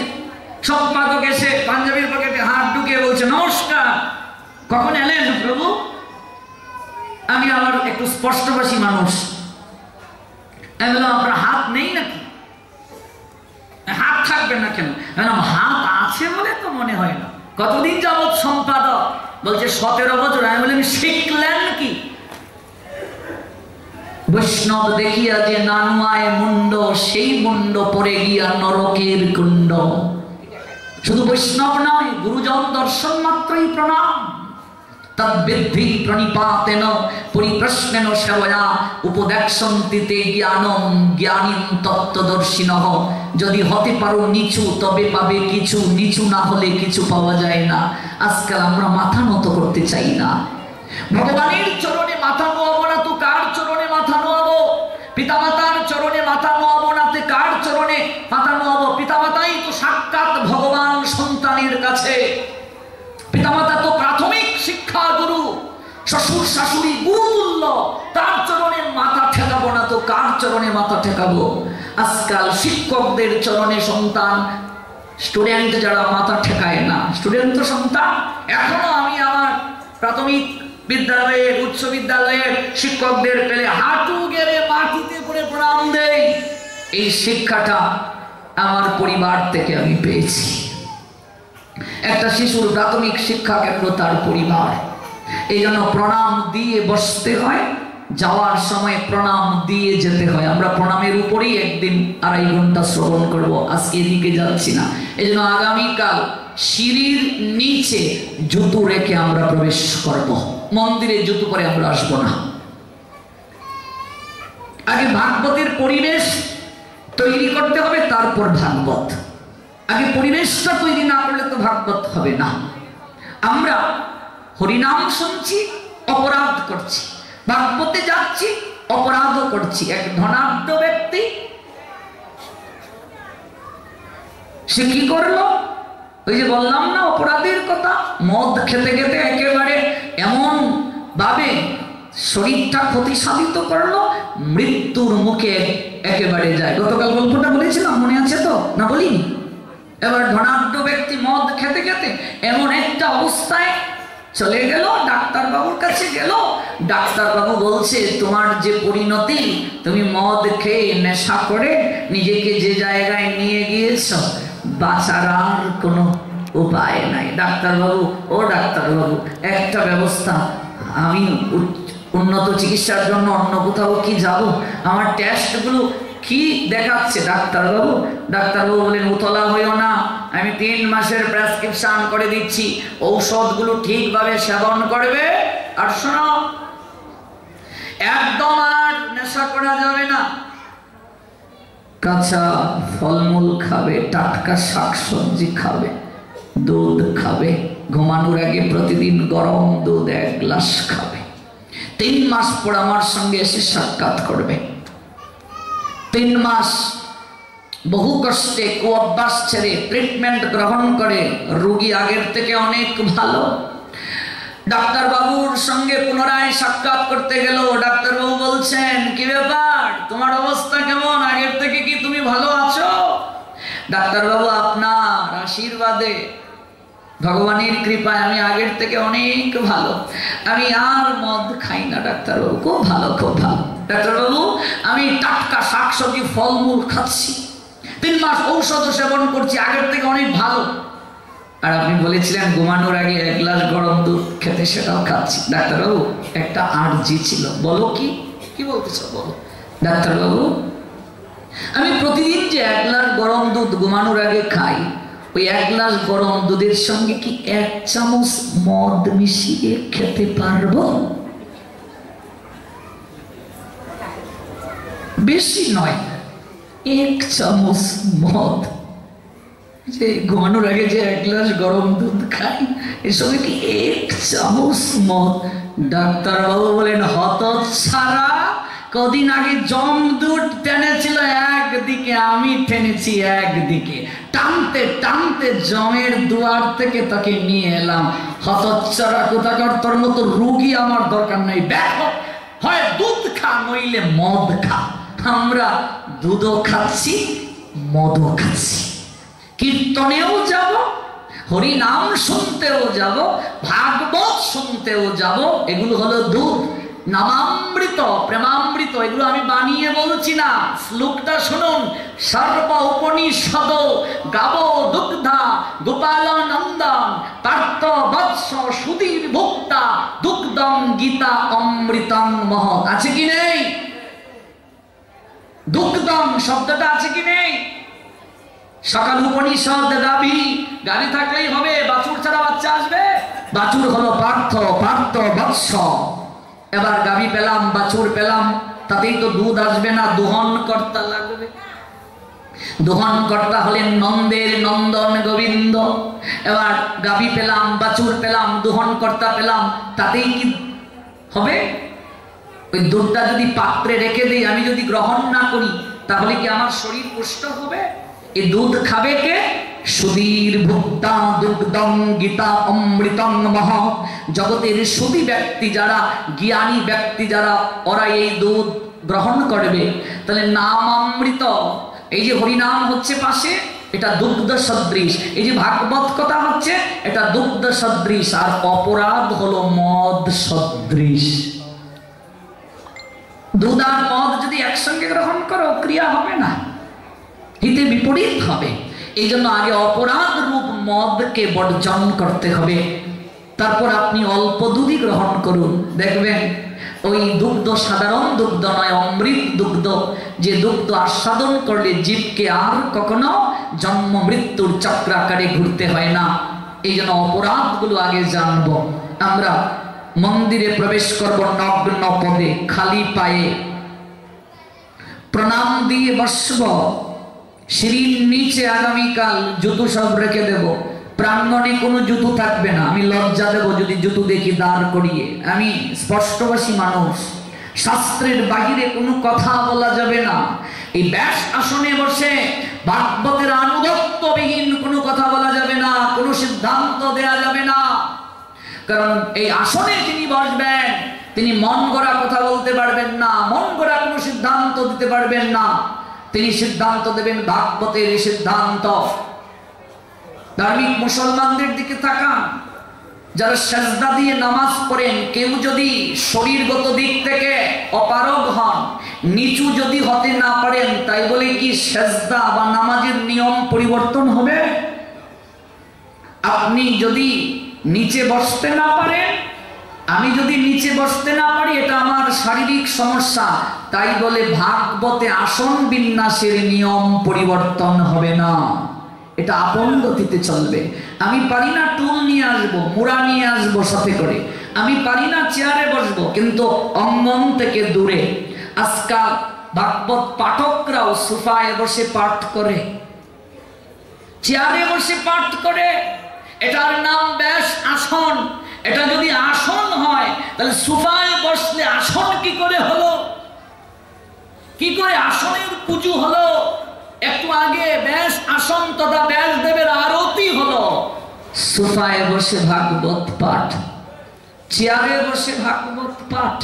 সম্পাদক এসে পাঞ্জাবির পকেটে হাত ঢুকিয়ে বলছে, নমস্কার, কখন এলেন প্রভু? আমি আবার একটু স্পষ্টভাষী মানুষ, আমি বললাম আপনার হাত নেই নাকি? হাত থাকবে না কেন? হাত আছে বলে তো মনে হয় না। কতদিন যাবৎ সম্পাদক? বলছে 17 বছর। আমি বললাম শিখলেন কি? বৈষ্ণব দেখিয়া যে নানুয়ায় মুন্ড, সেই মুন্ড পড়ে গিয়া নরকের কুণ্ড। শুধু বৈষ্ণব নয়, গুরুজন দর্শন মাত্রই প্রণাম। তদ্বিদ্ধি প্রণিপাতেন পরিপ্রশ্নেন সেবয়া উপদেক্ষন্তি তে জ্ঞানম জ্ঞানীন তত্ত্বদর্শিনঃ। যদি হতে পারো নিচু তবে পাবে কিছু, নিচু না হলে কিছু পাওয়া যায় না। আজকাল আমরা মাথা নত করতে চাই না। ভগবানের চরণে মাথা নোয়াবো না তো কার চরণে মাথা নোয়াবো? পিতামাতার চরণে মাথা নোয়াবো না তো কার চরণে মাথা নোয়াবো? পিতামাতাই তো সাক্ষাৎ ভগবান সন্তানের কাছে। পিতামাতা তো প্রাথমিক শিক্ষা গুরু, শ্বশুর শাশুড়ি গুরুতুল্য, তার চরণে মাথা ঠেকাবো না তো কার চরণে মাথা ঠেকাবো? আজকাল শিক্ষকদের চরণে সন্তান, স্টুডেন্ট যারা মাথা ঠেকায় না, স্টুডেন্ট তো সন্তান। এখনো আমি আমার প্রাথমিক বিদ্যালয়ের, উচ্চ বিদ্যালয়ের শিক্ষকদের পেলে হাঁটু গেড়ে মাটিতে পড়ে প্রণাম দেই। এই শিক্ষাটা আমার পরিবার থেকে আমি পেয়েছি। একটা শিশুর প্রাথমিক শিক্ষা কেন্দ্র তার পরিবার। এই জন্য প্রণাম দিয়ে বসতে হয়, যাওয়ার সময় প্রণাম দিয়ে যেতে হয়। আমরা প্রণামের উপরেই একদিন 2.5 ঘন্টা শ্রবণ করব। আজকে এদিকে যাচ্ছি না। এই জন্য আগামীকাল সিঁড়ির নিচে জুতো রেখে আমরা প্রবেশ করব। মন্দিরে জুতো পরে আমরা আসবো না। আগে ভাগবতের পরিবেশ তৈরি করতে হবে, তারপর ভাগবত। আগে পরিবেশটা তৈরি না করলে তো ভাগবত হবে না। আমরা হরিনাম শুনছি, অপরাধ করছি, ভাগবতে যাচ্ছি, অপরাধও করছি। এক ধনাঢ্য ব্যক্তি সে কি করলো? ওই যে বললাম না অপরাধের কথা, মদ খেতে খেতে একেবারে এমন ভাবে শরীরটা ক্ষতি সাধিত করলো, মৃত্যুর মুখে একেবারে যায়। গতকাল গল্পটা বলেছিলাম, মনে আছে তো? না বলি? এবার ধনাঢ্য ব্যক্তি মদ খেতে খেতে এমন একটা অবস্থায় চলে গেল, ডাক্তার বাবুর কাছে গেল। ডাক্তার বাবু বলছে, তোমার যে পরিণতি, তুমি মদ খেয়ে নেশা করে নিজেকে যে জায়গায় নিয়ে গিয়েছ, বাঁচার আর কোনো উপায় নাই। ডাক্তার বাবু, ও ডাক্তার বাবু, একটা ব্যবস্থা, আমি উন্নত চিকিৎসার জন্য অন্য কোথাও কি যাব? আমার টেস্টগুলো কি দেখাচ্ছে ডাক্তারবাবু? ডাক্তারবাবু বলেন, উতলা হইও না, আমি 3 মাসের প্রেসক্রিপশন করে দিচ্ছি, ঔষধগুলো ঠিকভাবে সেবন করবে। আর শোনো, একদম আর নেশা করা যাবে না। কাঁচা ফলমূল খাবে, টাটকা শাকসবজি খাবে, দুধ খাবে, ঘুমানোর আগে প্রতিদিন গরম দুধ 1 গ্লাস খাবে। 3 মাস পর আমার সঙ্গে এসে সাক্ষাৎ করবে। 3 মাস বহু কষ্টে কুঅভ্যাস ছেড়ে ট্রিটমেন্ট গ্রহণ করে রোগী আগের থেকে অনেক ভালো। ডাক্তার বাবুর সঙ্গে পুনরায় সাক্ষাৎ করতে গেল। ডাক্তার বাবু বলছেন, কি ব্যাপার, তোমার অবস্থা কেমন? আগের থেকে কি তুমি ভালো আছো? ডাক্তার বাবু, আপনার আশীর্বাদে, ভগবানের কৃপায় আমি আগের থেকে অনেক ভালো। আমি আর মদ খাই না ডাক্তারবাবু। খুব ভালো, খুব ভালো ডাক্তারবাবু। আমি টাটকা শাকসবজি ফলমূল খাচ্ছি, 3 মাস ঔষধ সেবন করছি, আগের থেকে অনেক ভালো। আর আপনি বলেছিলেন ঘুমানোর আগে 1 গ্লাস গরম দুধ খেতে, সেটাও খাচ্ছি। ডাক্তারবাবু, একটা আর্জি ছিল। বলো কি? কি বলতেছ বলো। ডাক্তারবাবু, আমি প্রতিদিন যে 1 গ্লাস গরম দুধ ঘুমানোর আগে খাই, ওই 1 গ্লাস গরম দুধের সঙ্গে কি 1 চামচ মদ মিশিয়ে খেতে পারবো? বেশি নয়, 1 চামচ মদ। যে ঘুমানোর আগে যে 1 গ্লাস গরম দুধ খাই, এর সঙ্গে কি 1 চামচ মদ? ডাক্তারবাবু বলেন, হতচ্ছাড়া, কদিন আগে জম দুধ টেনেছিল একদিকে, আমি টেনেছি একদিকে। টানতে টানতে জমের দুয়ার থেকে তাকে নিয়ে এলাম। হতচ্ছাড়া কোথাকার, তোর মতো রোগী আমার দরকার নাই, দেখো, হয় দুধ খা নইলে মদ খা। আমরা দুধও খাচ্ছি, মদও খাচ্ছি, কীর্তনেও যাব, হরিনাম শুনতেও যাব, ভাগবত শুনতেও যাব। এগুলো হলো দুধ, নামামৃত, প্রেমামৃত। এগুলো আমি বানিয়ে বলছি না, শ্লোকটা শুনুন। সর্ব উপনিষদ গাব দুগ্ধা গোপাল নন্দন পার্থ বৎস সুধীর ভোক্তা দুগ্ধং গীতা অমৃতং মহৎ। আছে কি নেই? দুগ্ধং শব্দটা আছে কি নেই? সকাল উপনিষদ গাভী, গাভী থাকলেই হবে, বাছুর ছাড়া বাচ্চা আসবে? বাছুর হলো পার্থ, পার্থ বৎস। এবার গাভী পেলাম, বাছুর পেলাম, তাতেই তো দুধ আসবে না, দোহন কর্তা লাগবে। দোহন কর্তা হলেন নন্দের নন্দন গোবিন্দ। এবার গাভী পেলাম, বাছুর পেলাম, দোহন কর্তা পেলাম, তাতেই কি হবে? ওই দুধটা যদি পাত্রে রেখে দিই, আমি যদি গ্রহণ না করি, তাহলে কি আমার শরীর পুষ্ট হবে? এই দুধ খাবে কে? সুধীর ভোক্তা দুগ্ধং গীতা অমৃতং মহৎ। জগতের সুধী ব্যক্তি যারা, জ্ঞানী ব্যক্তি যারা, ওরা এই দুধ গ্রহণ করবে। তাহলে নাম অমৃত, এই যে হরিনাম হচ্ছে পাশে, এটা দুগ্ধ সদৃশ। এই যে ভাগবত কথা হচ্ছে, এটা দুগ্ধ সদৃশ। আর অপরাধ হলো মদ সদৃশ। দুধ আর মদ যদি একসঙ্গে গ্রহণ করো, ক্রিয়া হবে না, হিতে বিপরীত হবে। এই জন্য আগে অপরাধ রূপ মদকে বর্জন করতে হবে, তারপর আপনি অল্প দুধই গ্রহণ করুন। দেখবেন ওই দুগ্ধ সাধারণ দুগ্ধ নয়, অমৃত দুগ্ধ। যে দুগ্ধ আস্বাদন করলে জীবকে আর কখনো জন্ম মৃত্যুর চক্রাকারে ঘুরতে হয় না। এই জন্য অপরাধগুলো আগে জানবো। আমরা মন্দিরে প্রবেশ করব নগ্ন পদে, খালি পায়ে, প্রণাম দিয়ে বসব। সিঁড়ির নিচে আগামীকাল জুতো সব রেখে দেব, প্রাঙ্গণে কোনো জুতো থাকবে না। আমি লজ্জা দেব যদি জুতো দেখি দাঁড় করিয়ে। আমি স্পষ্টভাষী মানুষ, শাস্ত্রের বাহিরে কোনো কথা বলা যাবে না। এই ব্যাস আসনে বসে ভাগবতের আনুগত্যবিহীন কোনো কথা বলা যাবে না, কোনো সিদ্ধান্ত দেয়া যাবে না। কারণ এই আসনে যিনি বসবেন, তিনি মন গড়া কথা বলতে পারবেন না, মন গড়া কোনো সিদ্ধান্ত দিতে পারবেন না। তিনি সিদ্ধান্ত দেবেন ভাগবতের সিদ্ধান্ত। ধার্মিক মুসলমানদের দিকে তাকান, যারা সেজদা দিয়ে নামাজ পড়েন, কেউ যদি শরীরগত দিক থেকে অপারগ হন, নিচু যদি হতে না পারেন, তাই বলে কি সেজদা বা নামাজের নিয়ম পরিবর্তন হবে? আপনি যদি নিচে বসতে না পারেন, আমি যদি নিচে বসতে না পারি, এটা আমার শারীরিক সমস্যা, তাই বলে ভাগবতে আসন বিন্যাসের নিয়ম পরিবর্তন হবে না। এটা আপন গতিতে চলবে। আমি পারি না টুল নিয়ে আসবো, মুড়া নিয়ে আসবো সাথে করে, আমি পারি না চেয়ারে বসবো, কিন্তু অঙ্গন থেকে দূরে। আজকাল ভাগবত পাঠকরাও সোফায় বসে পাঠ করে, চেয়ারে বসে পাঠ করে। এটার নাম ব্যাস আসন। এটা যদি আসন হয়, তাহলে সোফায় বসলে আসন কি করে হলো? কি করে আসনের পুজো হলো? একটু আগে ব্যাস আসন তথা ব্যাসদেবের আরতি হলো। সোফায় বসে ভাগবত পাঠ, চেয়ারে বসে ভাগবত পাঠ,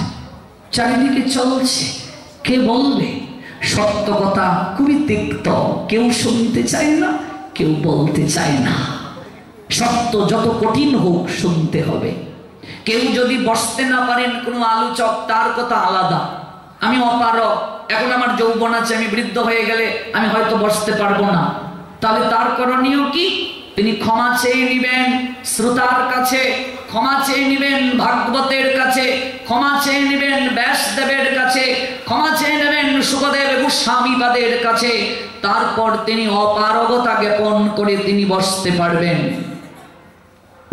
চারিদিকে চলছে। কে বলবে? সত্য কথা খুবই তিক্ত, কেউ শুনতে চায় না, কেউ বলতে চায় না। সত্য যত কঠিন হোক শুনতে হবে। কেউ যদি বসতে না পারেন, কোনো আলোচক, তার কথা আলাদা। আমি অপারগ, এখন আমার যৌবন আছে, আমি বৃদ্ধ হয়ে গেলে আমি হয়তো বসতে পারবো না, তাহলে তার করণীয় কি? তিনি ক্ষমা চেয়ে নিবেন শ্রোতার কাছে, ক্ষমা চেয়ে নিবেন ভাগবতের কাছে, ক্ষমা চেয়ে নিবেন ব্যাসদেবের কাছে, ক্ষমা চেয়ে নেবেন সুখদেব গোস্বামীপাদের কাছে। তারপর তিনি অপারগতা জ্ঞাপন করে তিনি বসতে পারবেন।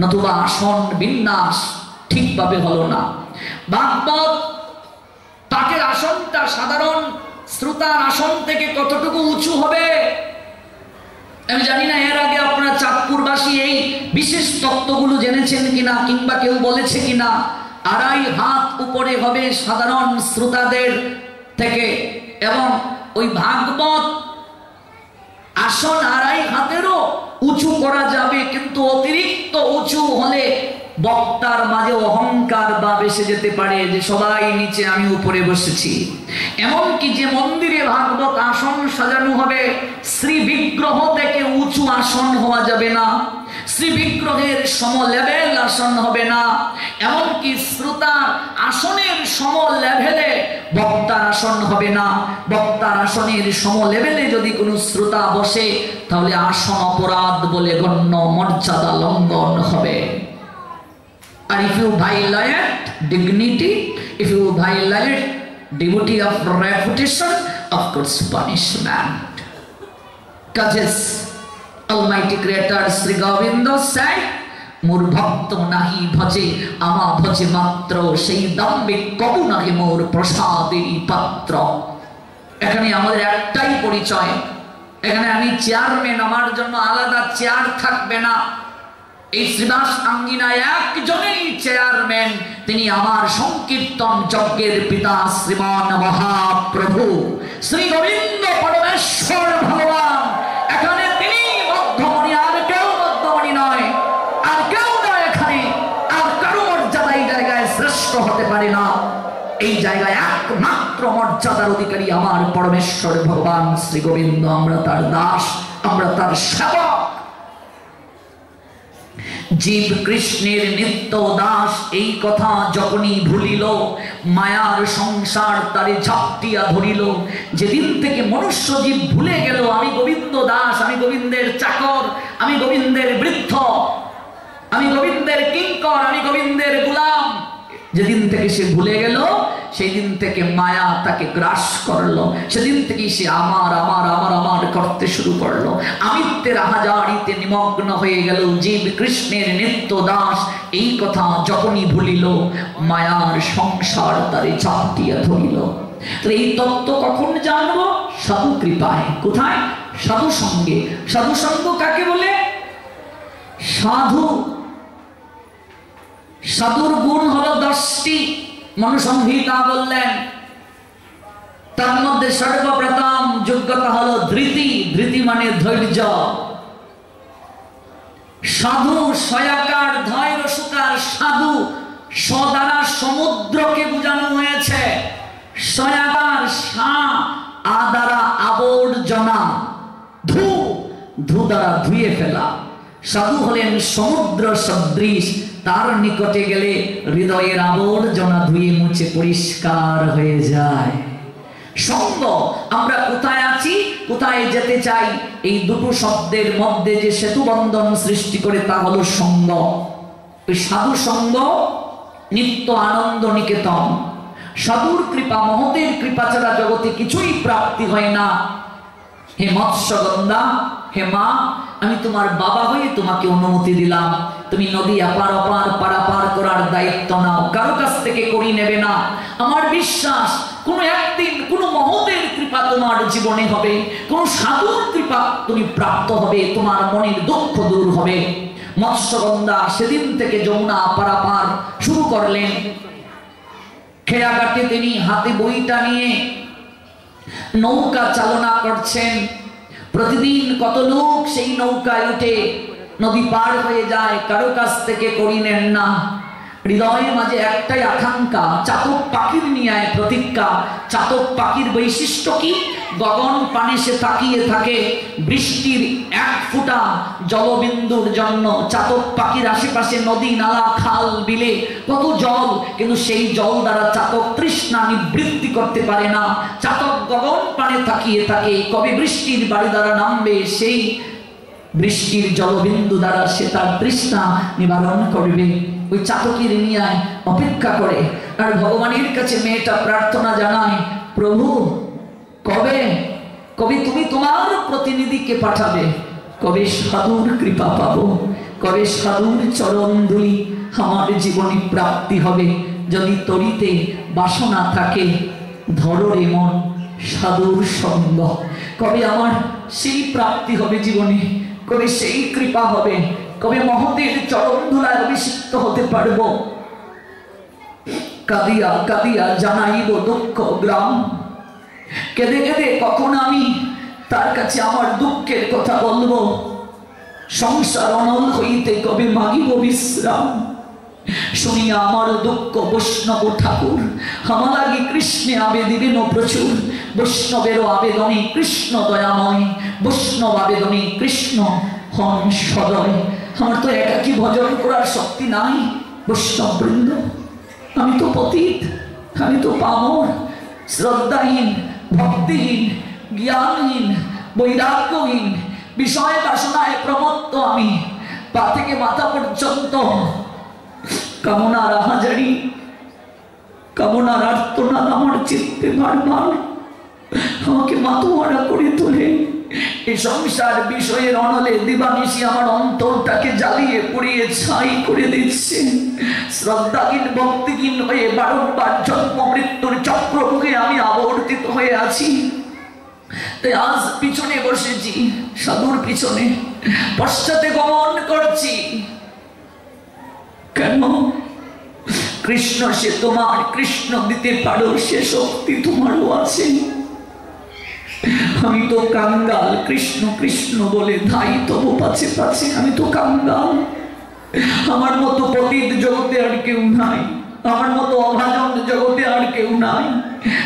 নতুবা আসন বিন্যাস ঠিকভাবে হলো না। ভাগবত পাঠের আসনটা সাধারণ শ্রোতার আসন থেকে কতটুকু উঁচু হবে আমি জানি না। এর আগে আপনারা চাঁদপুরবাসী এই বিশেষ তত্ত্বগুলো জেনেছেন কিনা, কিংবা কেউ বলেছে কিনা। 2.5 হাত উপরে হবে সাধারণ শ্রোতাদের থেকে, এবং ওই ভাগবত আসন 2.5 হাতেরও উঁচু করা যাবে, কিন্তু অতিরিক্ত উঁচু হলে বক্তার মাঝে অহংকার ভাব এসে যেতে পারে যে সবাই নিচে আমি উপরে বসেছি। এমনকি যে মন্দিরে ভাগবত আসন সাজানো হবে, শ্রী বিগ্রহ থেকে উঁচু আসন হওয়া যাবে না, শ্রী বিগ্রহের সম লেভেল আসন হবে না, এমনকি শ্রোতার আসনের সম লেভেলে বক্তার আসন হবে না। বক্তার আসনের সম লেভেলে যদি কোনো শ্রোতা বসে তাহলে আসন অপরাধ বলে গণ্য, মর্যাদা লঙ্ঘন হবে। আর if you violate dignity, if you violate dignity of reputation, of course punishment. Kajes Almighty Creator Sri Govinda said, মোর ভক্ত নাহি ভজে আমা ভজে মাত্র, সেই দাম্ভিক কবু নাহি মোর প্রসাদেরই পাত্র। এখানে আমাদের একটাই পরিচয়, এখানে আমি চেয়ারম্যান, আমার জন্য আলাদা চেয়ার থাকবে না। এই শ্রীবাস আঙ্গিনায় একজনই চেয়ারম্যান, তিনি আমার সংকীর্তন যজ্ঞের পিতা শ্রীমান মহাপ্রভু শ্রী গোবিন্দ পরমেশ্বর ভগবান। এখানে তিনি মধ্যমণি, আর কেউ মধ্যমণি নয়, আর কেউ নয়। এখানে আর কারো মর্যাদা এই জায়গায় শ্রেষ্ঠ হতে পারে না। এই জায়গায় একমাত্র মর্যাদার অধিকারী আমার পরমেশ্বর ভগবান শ্রী গোবিন্দ। আমরা তার দাস, আমরা তার সেবক। জীব কৃষ্ণের নিত্য দাস, এই কথা যখনই ভুলিল, মায়ার সংসার তারে ঝাপটিয়া ধরিল। যেদিন থেকে মনুষ্য জীব ভুলে গেল আমি গোবিন্দ দাস, আমি গোবিন্দের চাকর, আমি গোবিন্দের বৃদ্ধ, আমি গোবিন্দের কিঙ্কর, আমি গোবিন্দের গোলাম, যেদিন থেকে সে ভুলে গেল সেই দিন থেকে মায়া তাকে গ্রাস করলো। সেদিন থেকে সে আমার আমার আমার আমার করতে শুরু করলো, আমিত্বের হাজারিতে নিমগ্ন হয়ে গেল। জীব কৃষ্ণের নিত্য দাস, এই কথা যখনই ভুলিল মায়ার সংসার তারে চাপিয়া ধরিল। তো এই তত্ত্ব কখন জানবো? সাধু কৃপায়। কোথায়? সাধু সঙ্গে। সাধু সঙ্গ কাকে বলে? সাধু, সাধুর গুণ হলো 10টি। মনুসংহিতা বললেন তার মধ্যে সর্বপ্রথম যোগ্যতা হলো ধৃতি। ধৃতি মানে ধৈর্য। সাধু সয়াকার ধৈর্য সুকার। সাধু স দ্বারা সমুদ্রকে বোঝানো হয়েছে, সয়াকার সা, আ দ্বারা আবর্জনা, ধু ধু দ্বারা ধুয়ে ফেলা। সাধু হলেন সমুদ্র সদৃশ, তার নিকটে গেলে হৃদয়ের আবর্জনা ধুয়ে মুছে পরিষ্কার হয়ে যায়। সঙ্গ, আমরা কোথায় আছি, কোথায় যেতে চাই, এই দুটো শব্দের মধ্যে যে সেতু বন্ধন সৃষ্টি করে তা হলো সঙ্গ। ওই সাধু সঙ্গ নিত্য আনন্দ নিকেতন। সাধুর কৃপা, মহতের কৃপা ছাড়া জগতে কিছুই প্রাপ্তি হয় না। হে মৎস্যগন্ধা, হে মা, আমি তোমার বাবা হয়ে তোমাকে অনুমতি দিলাম, তুমি নদী আপার অপার পারাপার করার দায়িত্ব নাও, কারো কাছ থেকে করি নেবে না। আমার বিশ্বাস কোনো একদিন কোনো মহতের কৃপা তোমার জীবনে হবে, কোন সাধুর কৃপা তুমি প্রাপ্ত হবে, তোমার মনের দুঃখ দূর হবে। মৎস্যগন্ধা সেদিন থেকে যমুনা পারাপার শুরু করলেন। খেয়াঘাটে তিনি হাতে বইটা নিয়ে নৌকা চালনা করছেন। প্রতিদিন কত লোক সেই নৌকায় উঠে নদী পার হয়ে যায়, কারো কাছ থেকে করি নেন না। হৃদয়ের মাঝে একটাই আকাঙ্ক্ষা, চাতক পাখির নিয়ে প্রতিজ্ঞা। চাতক পাখির বৈশিষ্ট্য কি? গগন পানে সে তাকিয়ে থাকে বৃষ্টির এক ফোঁটা জলবিন্দুর জন্য। চাতক পাখির আশেপাশে নদী নালা খাল বিলে কত জল, কিন্তু সেই জল দ্বারা চাতক তৃষ্ণা নিবৃত্তি করতে পারে না। চাতক গগন পানে তাকিয়ে থাকে কবে বৃষ্টির বাড়ি দ্বারা নামবে, সেই বৃষ্টির জলবিন্দু দ্বারা সে তার তৃষ্ণা নিবারণ করবে। ওই চাতকের নিয়ে অপেক্ষা করে, আর ভগবানের কাছে মেয়েটা প্রার্থনা জানায়, প্রভু কবে কবে তুমি তোমার প্রতিনিধিকে পাঠাবে, কবে সাধুর কৃপা পাবো, কবে সাধুর চরণ ধুলি আমার জীবনে প্রাপ্তি হবে। যদি তরিতে বাসনা থাকে ধরো রে মন সাধুর সঙ্গ, কবে আমার সেই প্রাপ্তি হবে জীবনে, কবে সেই কৃপা হবে, কবে মহতের চরণ ধুলায় অভিষিক্ত হতে পারবো। কাঁদিয়া কাঁদিয়া জানাইব দুঃখ গ্রাম, কেঁদে কেঁদে কখন আমি তার কাছে আমার দুঃখের কথা বলবো। সংসার অনল হইতে কবে মাগিব বিশ্রাম, শুনিয়া আমার দুঃখ বৈষ্ণব ঠাকুর আমার লাগি কৃষ্ণে আবেদিবেন প্রচুর। বৈষ্ণবেরও আবেদনে কৃষ্ণ দয়াময়, বৈষ্ণব আবেদনে কৃষ্ণ হন সদয়। আমার তো একাকী ভজন করার শক্তি নাই বৈষ্ণব বৃন্দ। আমি তো পতিত, আমি তো পামর, শ্রদ্ধাহীন, ভক্তিহীন, জ্ঞানহীন, বৈরাগ্যহীন, বিষয় বাসনায় প্রমত্ত। আমি পা থেকে মাথা পর্যন্ত কামনার আহাজারি, কামনার আর্তনাদ আমার চিত্তে বারবার আমাকে মাতোয়ারা করে তোলে। এই সংসার বিষয়ের অনলে দিবানিশি আমার অন্তরটাকে জ্বালিয়ে পুড়িয়ে ছাই করে দিচ্ছে। শ্রদ্ধাহীন, ভক্তিহীন হয়ে বারংবার জন্ম মৃত্যুর চক্রমুখে আমি আবর্তিত হয়ে আছি। তাই আজ পিছনে বসেছি, সাধুর পিছনে, পশ্চাতে গমন করছি। কেন? কৃষ্ণ সে তোমার, কৃষ্ণ দিতে পারো সে শক্তি তোমারও আছে। আমি তো কাঙ্গাল, কৃষ্ণ কৃষ্ণ বলে ধাই তবু পাছে পাছে। আমি তো কাঙ্গাল, আমার মতো পতিত জগতে আর কেউ নাই, আমার মতো অভাজন জগতে আর কেউ নাই।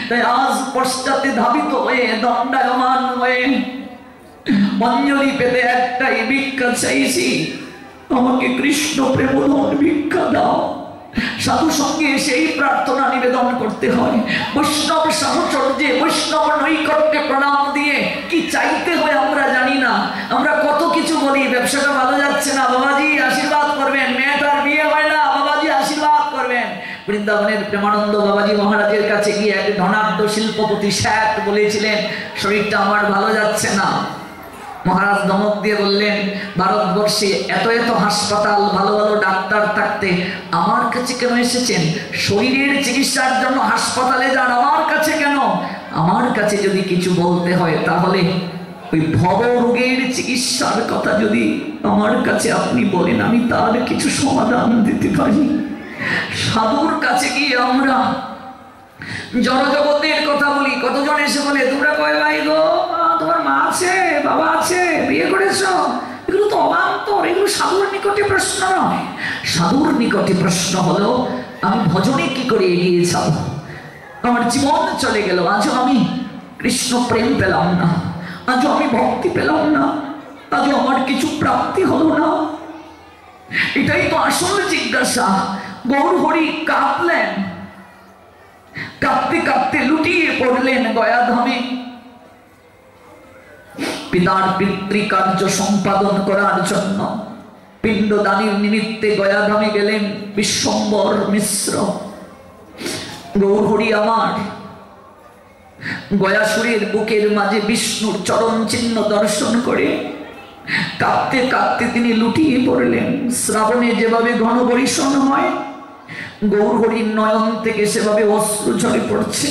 তাই আজ পশ্চাতে ধাবিত হয়ে, দণ্ডায়মান হয়ে অঞ্জলি পেতে একটাই ভিক্ষা চাইছি, আমাকে কৃষ্ণ প্রেমধন ভিক্ষা দাও। সাধু সঙ্গে সেই প্রার্থনা নিবেদন করতে হয়। বৈষ্ণব সাহচর্যে, বৈষ্ণব নৈকট্যে প্রণাম দিয়ে কি চাইতে হয় আমরা জানি না। আমরা কত কিছু বলি, ব্যবসাটা ভালো যাচ্ছে না, বাবাজি আশীর্বাদ করবেন, মেয়েটার বিয়ে হয় না, বাবাজি আশীর্বাদ করবেন। বৃন্দাবনের প্রেমানন্দ বাবাজি মহারাজের কাছে গিয়ে এক ধনাঢ্য শিল্পপতি শেঠ বলেছিলেন, শরীরটা আমার ভালো যাচ্ছে না। মহারাজ ধমক দিয়ে বললেন, ভারতবর্ষে এত এত হাসপাতাল, ভালো ভালো ডাক্তার থাকতে আমার কাছে কেন এসেছেন? শরীরের চিকিৎসার জন্য হাসপাতালে যান, আমার কাছে কেন? আমার কাছে যদি কিছু বলতে হয় তাহলে ওই ভব রোগের চিকিৎসার কথা যদি আমার কাছে আপনি বলেন, আমি তার কিছু সমাধান দিতে পারি। সাধুর কাছে গিয়ে আমরা জড়জগতের কথা বলি। কতজন এসে বলে, তোমরা কয় ভাই গো, তোমার মা আছে, বাবা আছে, বিয়ে করেছ? এগুলো তো অবান্তর, এগুলো সাধুর নিকটে প্রশ্ন নয়। সাধুর নিকটে প্রশ্ন হলো, আমি ভজনে কি করে এগিয়ে যাব? আমার জীবন চলে গেল, আজও আমি কৃষ্ণ প্রেম পেলাম না, আজও আমি ভক্তি পেলাম না, আজও আমার কিছু প্রাপ্তি হলো না। এটাই তো আসল জিজ্ঞাসা। গৌর হরি কাঁদলেন, কাঁদতে কাঁদতে লুটিয়ে পড়লেন গয়াধামে। পিতার পিতৃকার্য সম্পাদন করার জন্য পিণ্ডদানের নিমিত্তে গয়াধামে গেলেন বিশ্বম্বর মিশ্র। গৌর হরি আমার গয়াসুরের বুকের মাঝে বিষ্ণুর চরণ চিহ্ন দর্শন করে কাঁদতে কাঁদতে তিনি লুটিয়ে পড়লেন। শ্রাবণে যেভাবে ঘন বর্ষণ হয়, গৌর হরির নয়ন থেকে সেভাবে অশ্রু ঝরে পড়ছে।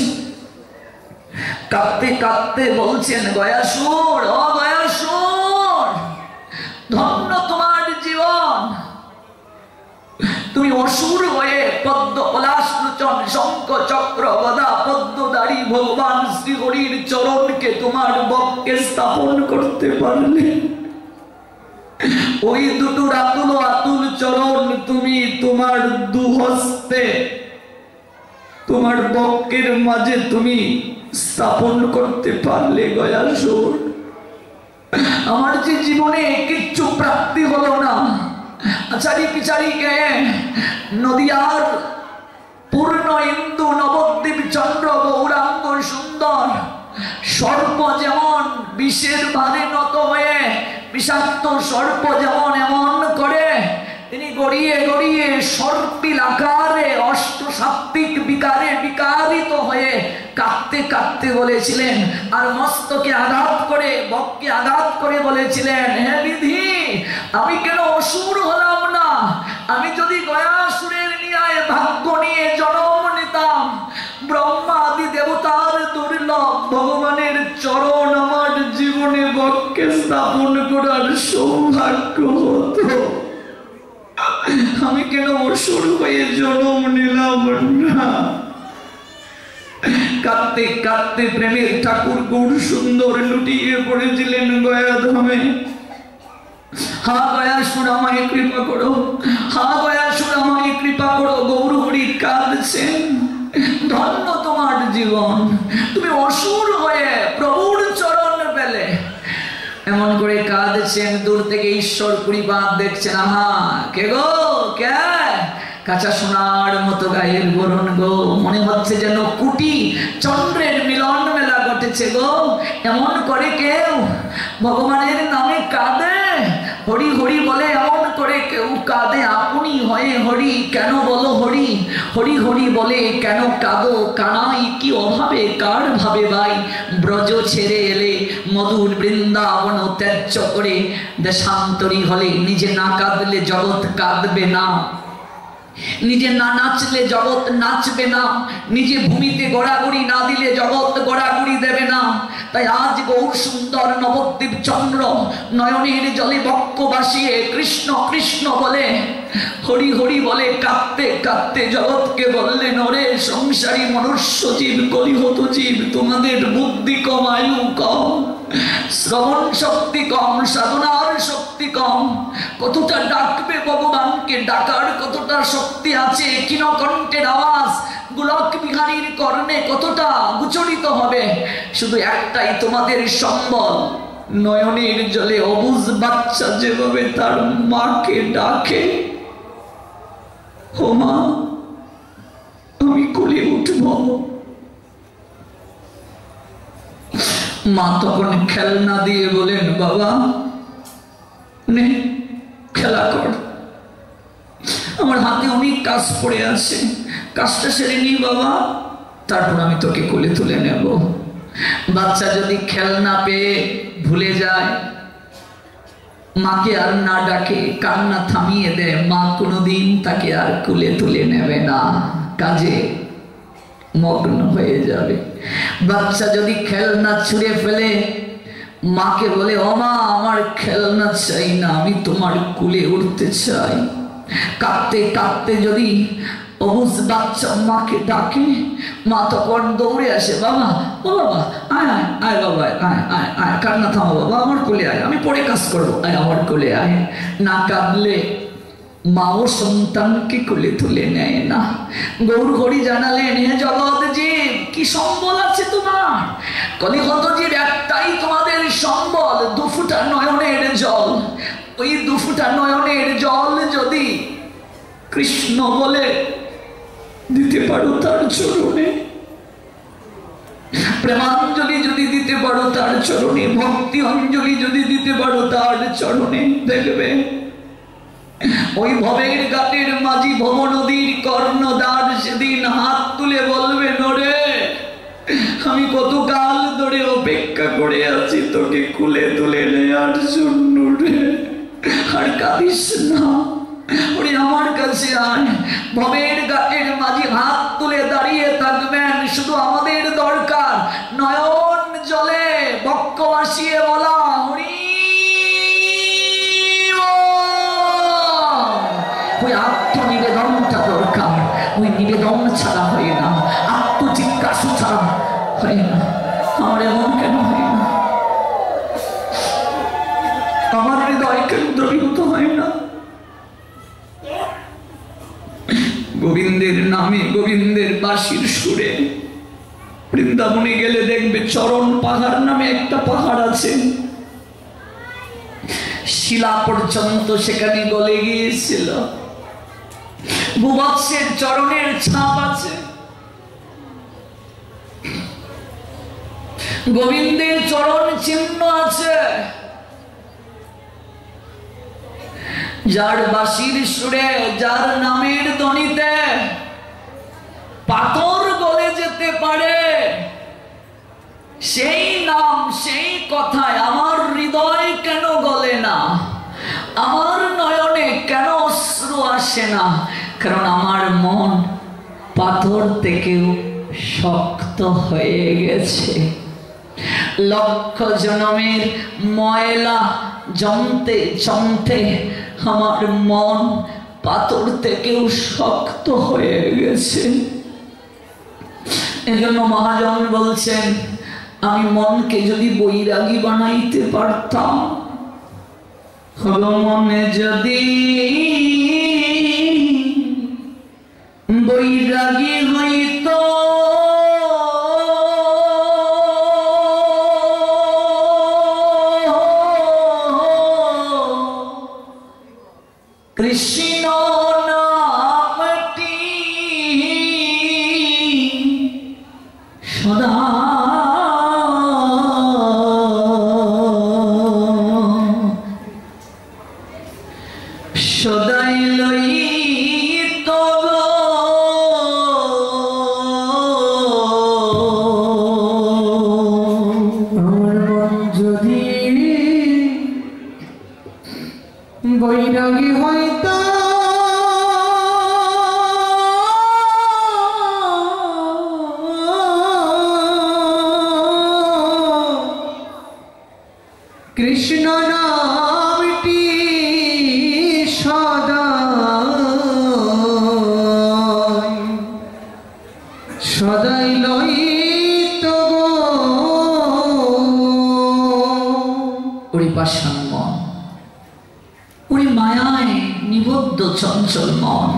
কাঁদতে কাঁদতে বলছেন, গয়াসুর, ও গয়াসুর, ধন্য তোমার জীবন। তুমি অসুর হয়ে পদ্ম পলাশ লোচন শঙ্খ চক্র গদা পদ্মধারী ভগবান শ্রী হরির চরণকে তোমার বক্ষে স্থাপন করতে পারলে। ওই দুটো আতুল আতুল চরণ তুমি তোমার দুহস্তে তোমার বক্ষের মাঝে তুমি স্থাপন করতে পারলে। গয়াসুর, আমার যে জীবনে কিচ্ছু প্রাপ্তি হলো না, আচারি পিচারি গে নদিয়ার পূর্ণ ইন্দু নবদ্বীপ চন্দ্র গৌরাঙ্গ সুন্দর সর্প যেমন বিষের ভারে নত হয়ে, বিষাক্ত সর্প যেমন এমন করে তিনি গড়িয়ে গড়িয়ে সর্পিল আকারে অষ্ট সাত্ত্বিক বিকারে বিকারিত হয়ে কাঁদতে কাঁদতে বলেছিলেন, আর মস্তকে আঘাত করে বক্ষে আঘাত করে বলেছিলেন, হে বিধি, আমি কেন অসুর হলাম না? আমি যদি গয়াসুরের ন্যায় ভাগ্য নিয়ে জন্ম নিতাম, ব্রহ্মা আদি দেবতার দুর্লভ ভগবানের চরণ আমার জীবনে বক্ষে স্থাপন করার সৌভাগ্য হতো। আমি কেন অসুর হয়ে জন্ম নিলাম না? কাঁদতে কাঁদতে প্রেমের ঠাকুর গৌর সুন্দর লুটিয়ে পড়েছিলেন গয়াধামে। হা গয়াসুর, আমায় কৃপা করো, হা গয়াসুর, আমায় কৃপা জীবন, তুমি অসুর হয়ে প্রভুর চরণ পেলে। এমন করে কাঁদছেন, দূর থেকে ঈশ্বর কুড়িপাত দেখছেন। আহা, কে গো, কে? কাঁচা সোনার মতো গায়ের বরণ গো, মনে হচ্ছে যেন কুটি চন্দ্রের মিলন মেলা ঘটেছে গো। এমন করে কেউ ভগবানের নামে কাঁদে? হরি হরি বলে এমন করে কেউ কাঁদে? আপনি হয়ে হরি কেন বলো হরি, হরি হরি বলে কেন কাঁদো? কানাই কি অভাবে কার ভাবে ভাই? ব্রজ ছেড়ে এলে মধুর বৃন্দাবন ত্যায্য করে দেশান্তরী হলে, নিজে না কাঁদলে জগৎ কাঁদবে না, নিজে না নাচলে জগৎ নাচবে না, নিজে ভূমিতে গড়াগড়ি না দিলে জগৎ গড়াগড়ি দেবে না। তাই আজ গৌর সুন্দর নবদ্বীপ চন্দ্র নয়নের জলে বক্ষ বাসিয়ে কৃষ্ণ কৃষ্ণ বলে, হরি হরি বলে কাঁদতে কাঁদতে জগৎকে বললেন, ওরে সংসারী মনুষ্য জীব, কলিহত জীব, তোমাদের বুদ্ধি কম, আয়ু কম, শ্রবণ শক্তি কম, সাধনার শক্তি কম। কতটা ডাকবে ভগবানকে, ডাকার কতটা শক্তি আছে? কিনকণ্ঠের আওয়াজ গোলক বিহারীর কর্ণে কতটা গোচরিত হবে? শুধু একটাই তোমাদের সম্বল, নয়নের জলে অবুঝ বাচ্চা যেভাবে তার মাকে ডাকে, ও মা আমি কোলে উঠব। মা তখন খেলনা দিয়ে বলেন, বাবা নে খেলা কর, আমার হাতে অনেক কাজ পড়ে আছে, কাজটা সেরে নি বাবা, তারপর আমি তোকে কোলে তুলে নেব। বাচ্চা যদি খেলনা পেয়ে ভুলে যায়, মাকে আর না ডাকে, কান্না থামিয়ে দেয়, মা কোনোদিন তাকে আর কোলে তুলে নেবে না, কাজে মগ্ন হয়ে যাবে। বাচ্চা যদি খেলনা ছুঁড়ে ফেলে, মাকে বলে, ও মা আমার খেলনা চাই না, আমি তোমার কোলে উঠতে চাই। কাঁদতে কাঁদতে যদি অবুঝ বাচ্চা মাকে ডাকে, মা তখন দৌড়ে আসে, বাবা ও বাবা আয় আয় আয় বাবা আয় আয় আয়, কান্না থামো বাবা, আমার কোলে আয়, আমি পরে কাজ করবো, আয় আমার কোলে আয়। না কাঁদলে মাও সন্তানকে কোলে তুলে নেয় না। গৌর হরি জানালেন, হে জগৎ জীব, কি সম্বল আছে তোমার? কলিহত জীব একটাই তোমাদের সম্বল, দুফুটা নয়নের জল। ওই দুফুটা নয়নের জল যদি কৃষ্ণ বলে দিতে পারো তার চরণে, প্রেমাঞ্জলি যদি দিতে পারো তার চরণে, ভক্তি অঞ্জলি যদি দিতে পারো তার চরণে, দেখবে ওই ভবের ঘাটের মাঝি ভব নদীর কর্ণধার সেদিন হাত তুলে বলবে, ওরে আমি কতকাল ধরে অপেক্ষা করে আছি তোকে কুলে তুলে নেয়ার জন্য রে, আর কাঁদিস না, ওরে আমার কাছে আয়। ভবের ঘাটের মাঝি হাত তুলে দাঁড়িয়ে থাকবেন, শুধু আমাদের দরকার নয়ন জলে বক্ষ ভাসিয়ে বলা, হরি ওই আত্মনিবেদনটা দরকার। ওই নিবেদন ছাড়া হয় না, আত্মজিজ্ঞাসা ছাড়া হয় না। আমার এমন কেন হয় না? আমার হৃদয় কেন্দ্রীভূত হয় না? গোবিন্দের নামে, গোবিন্দের বাঁশির সুরে বৃন্দাবনে গেলে দেখবে চরণ পাহাড় নামে একটা পাহাড় আছে, শিলা পর্যন্ত সেখানে গলে গিয়েছিল, ভূবৎসের চরণের ছাপ আছে, গোবিন্দের চরণ চিহ্ন আছে। যার বাঁশির সুরে, যার নামের ধ্বনিতে পাথর গলে যেতে পারে, সেই নাম, সেই কথায় আমার হৃদয় কেন গলে না? আমার নয়নে কেন অশ্রু আসে না? কারণ আমার মন পাথর থেকেও শক্ত হয়ে গেছে। লক্ষ জন্মের ময়লা জমতে জমতে আমার মন পাথর থেকেও শক্ত হয়ে গেছে। এজন্য মহাজন বলছেন, আমি মনকে যদি বৈরাগী বানাইতে পারতাম, হলো মনে যদি বৈরাগী হইত, চঞ্চল মন,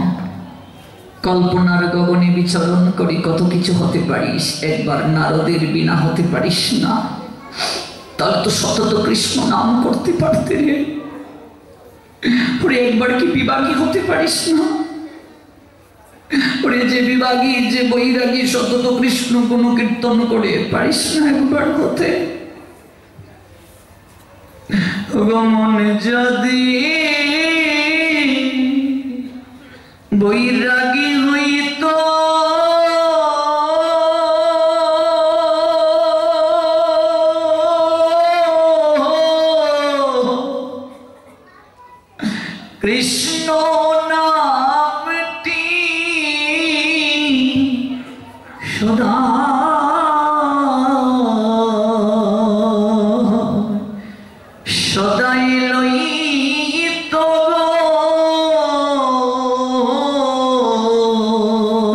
কল্পনার গগনে বিচরণ করি কত কিছু হতে পারিস, একবার নারদের বিনা হতে পারিস না? তাহলে তো সতত কৃষ্ণ নাম করতে পারতে রে। একবার কি বিভাগী হতে পারিস না? যে বিভাগী, যে বৈরাগী, সতত কৃষ্ণ গুণ কীর্তন করে পারিস না একবার হতে? মনে যদি বৈরাগী হইত কৃষ্ণ নামটি সদা সদাই লইত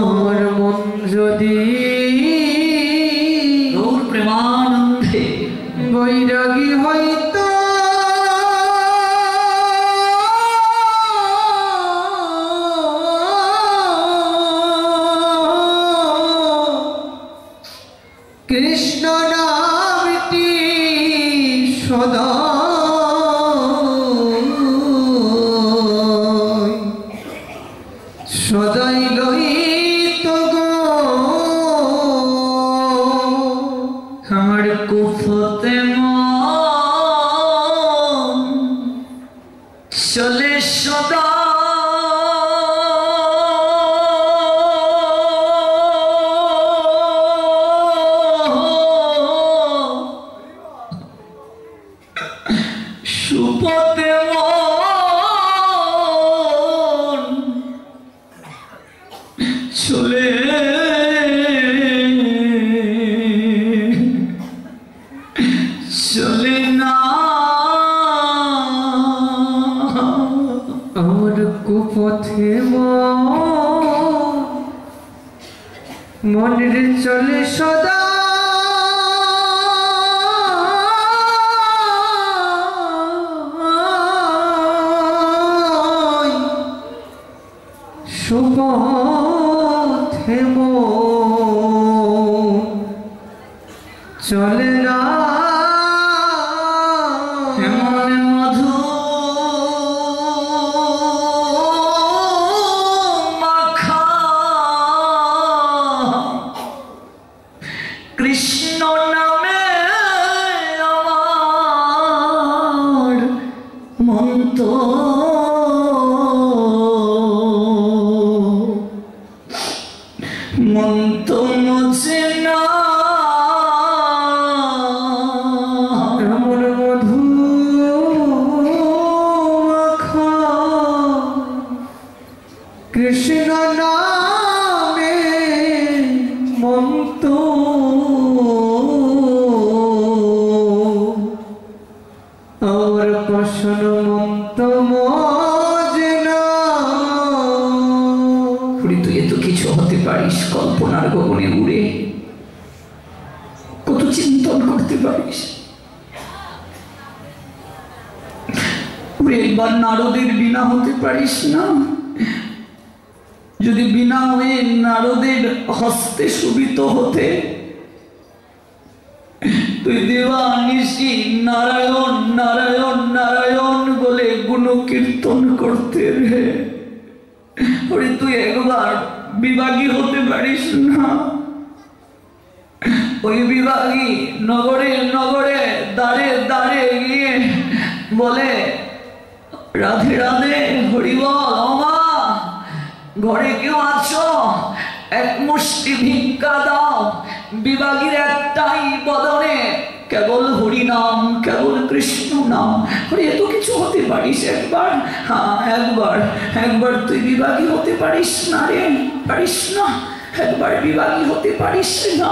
আমার মন যদি তোর প্রেমানন্দে বৈরাগী হইত কৃষ্ণ নামটি সদা সদাই লইত গো আমার কুফতে মন চলে সদা সুপতে মন চলে চলে না আমার কুপথে মনের চলে সদা সুপথে চলে না এমন মধু মাখা কৃষ্ণ নামে আমার মন তো মন তো মুছে না এমন মধু মাখা কৃষ্ণ নামে মন তো আর প্রশ্ন মন তো মজে না। তুই এত কিছু হতে পারিস, কল্পনার গগনে উড়ে কত চিন্তন করতে পারিস। একবার নারদের বিনা হতে পারিস না? যদি বিনা হয়ে নারদের হস্তে সুবিত হতে, তুই দেবানিশি নারায়ণ নারায়ণ নারায়ণ বলে গুণ কীর্তন করতে রে। তুই একবার বিভাগী হতে পারিস না? ওই বিভাগী নগরে নগরে দাঁড়ে দাঁড়ে গিয়ে বলে রাধে রাধে হরিবল, মা ঘরে কেউ আছো? এক মুষ্টি ভিক্ষা দাও। বিভাগীর একটাই বদনে কেবল হরি নাম, কেবল কৃষ্ণ নাম। এত কিছু হতে পারিস একবার? হ্যাঁ একবার, একবার তুই বিভাগী হতে পারিস না রে? পারিস না? একবার বিভাগী হতে পারিস না?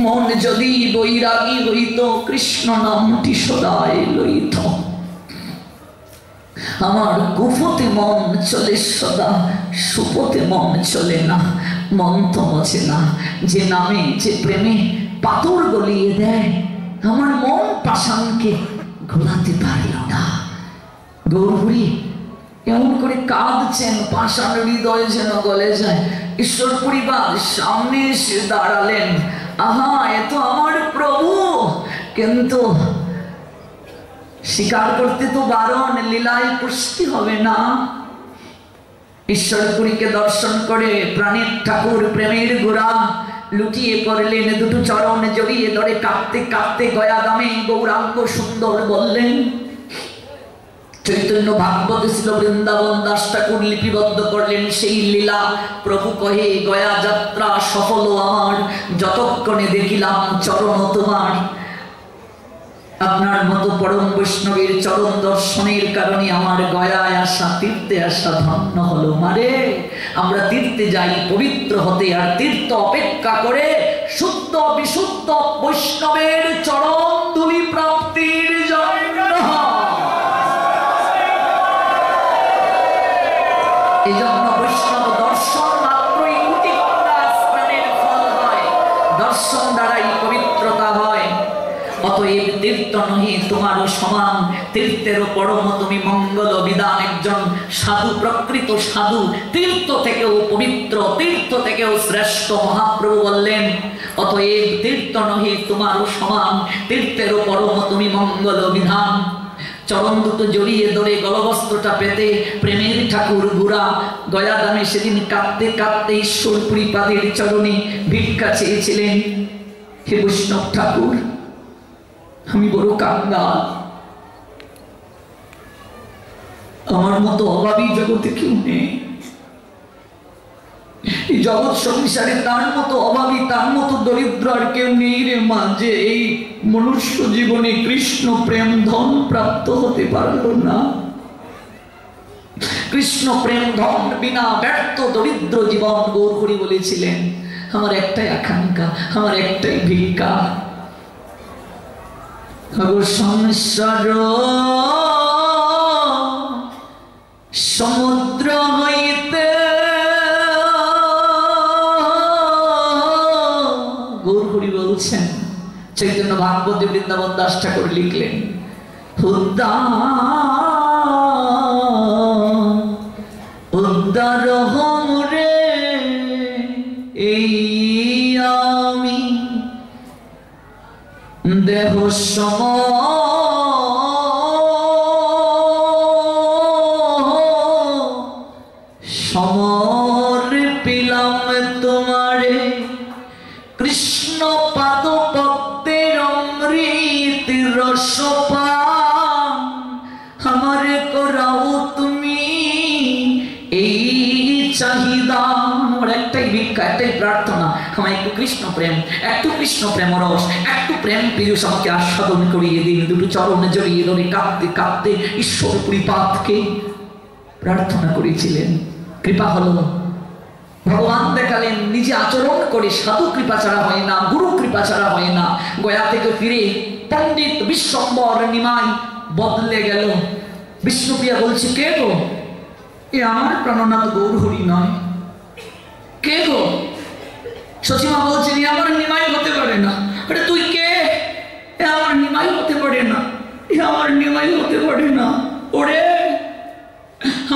মন যদি বৈরাগী হইত কৃষ্ণ নামটি সদাই লইত। আমার কুফতে মন চলে সদা, সুপতে মন চলে না। মন তো মজে না। যে নামে যে প্রেমে পাথর গলিয়ে দেয়, আমার মন পাষাণকে ঘোরাতে পারল না। গৌরহরি এমন করে কাঁদছেন, পাষাণ হৃদয় যেন গলে যায়। ঈশ্বর পরিবার সামনে এসে দাঁড়ালেন। আহা, এ তো আমার প্রভু, কিন্তু স্বীকার করতে তো বারণ, লীলায় পুষ্টি হবে না। ঈশ্বরপুরীকে দর্শন করে প্রাণের ঠাকুর প্রেমের গোড়া লুটিয়ে পড়লেন, দুটো চরণ জড়িয়ে ধরে কাঁদতে কাঁদতে গয়া দামে গৌরাঙ্গ সুন্দর বললেন। চৈতন্য ভাগবত ছিল বৃন্দাবন দাস ঠাকুর লিপিবদ্ধ করলেন সেই লীলা। প্রভু কহে, গয়া যাত্রা সফল আমার, যতক্ষণে দেখিলাম চরণ তোমার। আপনার মতো পরম বৈষ্ণবের চরণ দর্শনের কারণে আমার গয়ায় আসা, তীর্থে আসা ধন্য হলো। মারে, আমরা তীর্থে যাই পবিত্র হতে, আর তীর্থ অপেক্ষা করে শুদ্ধ বিশুদ্ধ বৈষ্ণবের চরণ ধুলি প্রাপ্তির জন্য। এই জন্য বৈষ্ণব দর্শন মাত্রই কোটি গঙ্গা স্নানের ফল হয়, দর্শন দ্বারাই পবিত্রতা হয়। অতএব তীর্থ নহে তোমারও সমান, তীর্থেরও পরম তুমি মঙ্গল বিধান। একজন সাধু, প্রকৃত সাধু তীর্থ থেকেও পবিত্র, তীর্থ থেকেও শ্রেষ্ঠ। মহাপ্রভু বললেন, অতএব তীর্থ নহে তোমারও সমান, তীর্থেরও পরম তুমি মঙ্গল বিধান। চরণ দুটো জড়িয়ে ধরে গলবস্ত্রটা পেতে প্রেমের ঠাকুর গুড়া গয়া দামে সেদিন কাঁদতে কাঁদতে ঈশ্বরপুরী পাদের চরণে ভিক্ষা চেয়েছিলেন। হে বৈষ্ণব ঠাকুর, আমি বড় কাঙ্গাল, আমার মতো অভাবী জগতে কেউ নেই। এই জগৎ সংসারে তার মতো অভাবী, তার মতো দরিদ্র আর কেউ নেই রে মা, যে এই মনুষ্য জীবনে কৃষ্ণ প্রেম ধন প্রাপ্ত হতে পারল না। কৃষ্ণ প্রেম ধন বিনা ব্যর্থ দরিদ্র জীবন। গৌরহরি বলেছিলেন, আমার একটাই আকাঙ্ক্ষা, আমার একটাই ভিক্ষা, সংসার সমুদ্র হইতে। গৌরহরি বলছেন, চৈতন্য ভাগবত বৃন্দাবন দাস ঠাকুর লিখলেন, উদ্ধার হমরে এই আমি দেহ সম সমর পিলাম তোমারে, কৃষ্ণ পাদ পদ্মের অমৃত রসপান আমারে করাও তুমি এই চাহিদা। আমার একটাই ভিক্ষা, একটাই প্রার্থনা, আমার একটু কৃষ্ণ প্রেম, একটু কৃষ্ণ প্রেম রস, একটু প্রেম পীযুষ আমাকে আস্বাদন করিয়ে দিন। দুটো চরণে জড়িয়ে ধরে কাঁদতে কাঁদতে ঈশ্বরপুরী পাদকে প্রার্থনা করেছিলেন। কৃপা হলো, ভগবান দেখালেন, নিজে আচরণ করে। সাধু কৃপা ছাড়া হয় না, গুরু কৃপা ছাড়া হয় না। গয়া থেকে ফিরে পণ্ডিত বিশ্বম্বর নিমাই বদলে গেল। বিষ্ণুপ্রিয়া বলছে, কে গো? এ আমার প্রাণনাথ গৌরহরি নয়। কে গো? সচিমা বলছেন, এ আমার নিমাই হতে পারে না। আরে তুই কে? এ আমার নিমাই হতে পারে না, এ আমার নিমাই হতে পারে না। ওরে,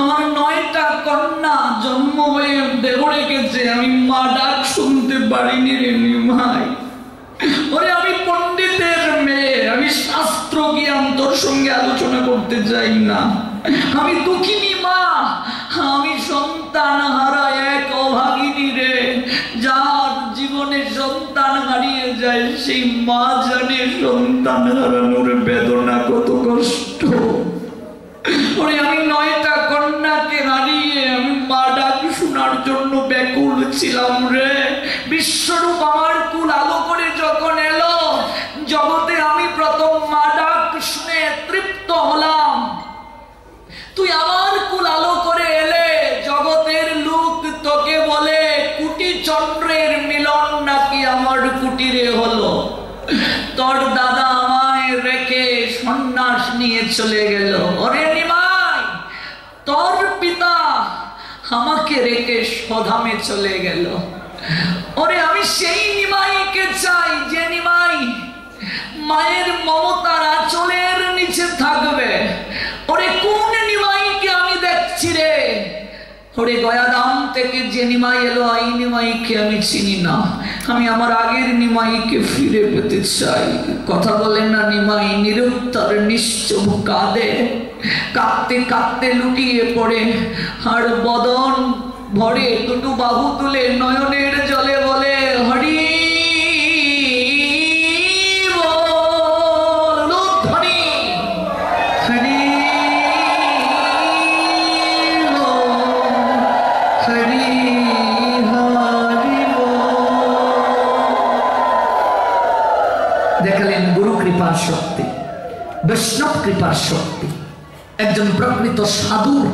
আমার 9টা কন্যা জন্ম হয়ে দেহ রেখেছে, আমি মা ডাক শুনতে পারিনি রে নিমাই। ওরে, আমি পণ্ডিতের মেয়ে, আমি শাস্ত্র জ্ঞান তোর সঙ্গে আলোচনা করতে চাই না। আমি দুঃখিনী মা, আমি সন্তান হারা এক অভাগিনী রে। যার জীবনে সন্তান হারিয়ে যায়, সেই মা জানে সন্তান হারানোর বেদনা কত কষ্ট। ওরে, আমি 9টা কন্যাকে হারিয়ে আমি মা ডাক শোনার জন্য ব্যাকুল ছিলাম রে। বিশ্বরূপ আমার কুল আলো করে যখন এলো জগতে, আমি প্রথম মা ডাক শুনে তৃপ্ত হলাম। তুই আমার কুল আলো করে এলে, জগতের লোক তোকে বলে কুটি চন্দ্রের মিলন নাকি আমার কুটিরে হলো। তোর দাদা আমায় রেখে সন্ন্যাস নিয়ে চলে গেল। ওরে নিমাই, তোর পিতা আমাকে রেখে স্বধামে চলে গেল। ওরে, আমি সেই নিমাইকে চাই যে নিমাই মায়ের মমতার আঁচলের নিচে থাকবে। ওরে, কোন ওরে গয়াদাম থেকে যে নিমাই এলো, এই নিমাইকে আমি চিনি না, আমি আমার আগের নিমাইকে ফিরে পেতে চাই। কথা বলেন না, নিমাই নিরুত্তর নিশ্চুপ কাঁদে, কাঁদতে কাঁদতে লুটিয়ে পড়ে, আর বদন ভরে দুটো বাহু তুলে নয়নের জলে বলে, হরি দেখালেন গুরু কৃপার শক্তি, বৈষ্ণব কৃপার শক্তি, একজন প্রকৃত সাধুর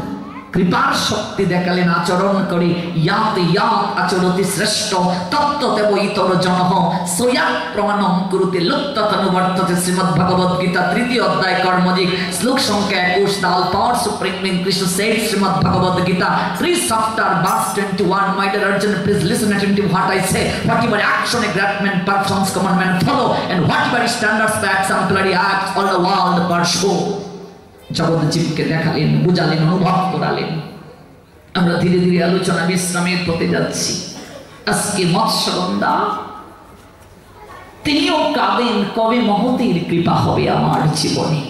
কৃপার শক্তি দেখালেন আচরণ করে। ইয়াত ইয়াত আচরতি শ্রেষ্ঠ তত্ত্বতেব ইতর জনঃ সোয়াৎ প্রমাণম কুরুতে লুপ্ততনুবর্ততে। শ্রীমদ্ ভগবদ গীতা 3th অধ্যায় কর্মযোগ শ্লোক সংখ্যা 21। The all power supreme being Krishna said, Srimad Bhagavad Gita 3 chapter verse 21. My dear Arjuna, please listen attentively what I say. Whatever action a great man performs, common man follow, and whatever standards by exemplary acts, all the world pursue. জগৎ জীবকে দেখালেন, বুঝালেন, অনুভব করালেন। আমরা ধীরে ধীরে আলোচনা বিশ্রামের পথে যাচ্ছি। আজকে মৎস্যগন্ধা তিনিও কাঁদেন, কবে মহতের কৃপা হবে আমার জীবনে,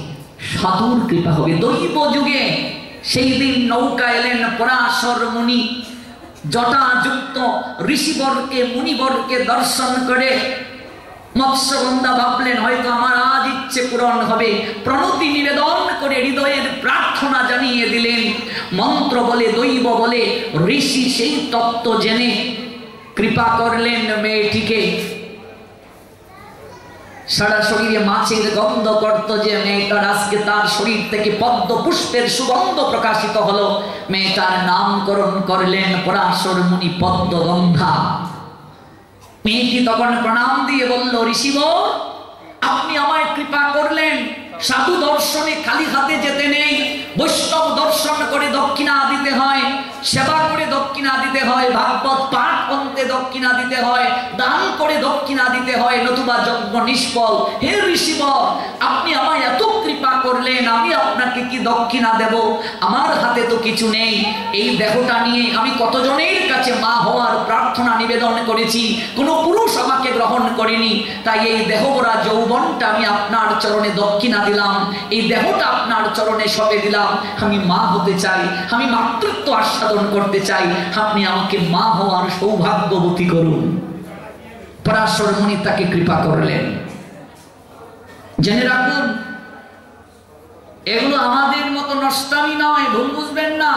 সাধুর কৃপা হবে। দৈব যুগে সেই দিন নৌকা এলেন পরাশর মুনি, জটাযুক্ত ঋষিবরকে মুনিবরকে দর্শন করে মৎস্যগন্ধা ভাবলেন হয়তো আমার আজ ইচ্ছে পূরণ হবে। প্রণতি নিবেদন করে হৃদয়ের প্রার্থনা জানিয়ে দিলেন। মন্ত্র বলে, দৈব বলে, ঋষি সেই তত্ত্ব জেনে কৃপা করলেন মেয়েটিকে। সারা শরীরে মাছের গন্ধ করত যে মেয়েটার, আজকে তার শরীর থেকে পদ্ম পুষ্পের সুগন্ধ প্রকাশিত হলো। মেয়েটার নামকরণ করলেন পরাশর মুনি পদ্মগন্ধা। মেয়েটি তখন প্রণাম দিয়ে বলল, ঋষিবর আপনি আমায় কৃপা করলেন, সাধু দর্শনে খালি হাতে যেতে নেই, বৈষ্ণব দর্শন করে দক্ষিণা দিতে হয়, সেবা করে দক্ষিণা দিতে হয়, ভাগবত পাঠ করতে দক্ষিণা দিতে হয়, দান করে দক্ষিণা দিতে হয়, নতুবা যজ্ঞ নিষ্ফল। হে ঋষিবর আপনি আমায় এত কৃপা করলেন, আমি আপনাকে কি দক্ষিণা দেব? আমার হাতে তো কিছু নেই। এই দেহটা নিয়ে আমি কতজনের কাছে মা হওয়ার প্রার্থনা নিবেদন করেছি, কোনো পুরুষ আমাকে গ্রহণ করেনি। তাই এই দেহভরা যৌবনটা আমি আপনার চরণে দক্ষিণা দিলাম, এই দেহটা আপনার চরণে সঁপে দিলাম। আমি মা হতে চাই, আমি মাতৃত্ব আস্বাদন করতে চাই, আপনি আমাকে মা হওয়ার সৌভাগ্যবতী করুন। পরাশর মুনি তাকে কৃপা করলেন। জেনে রাখুন, এগুলো আমাদের মতো নষ্টামি নয়, ভুল বুঝবেন না।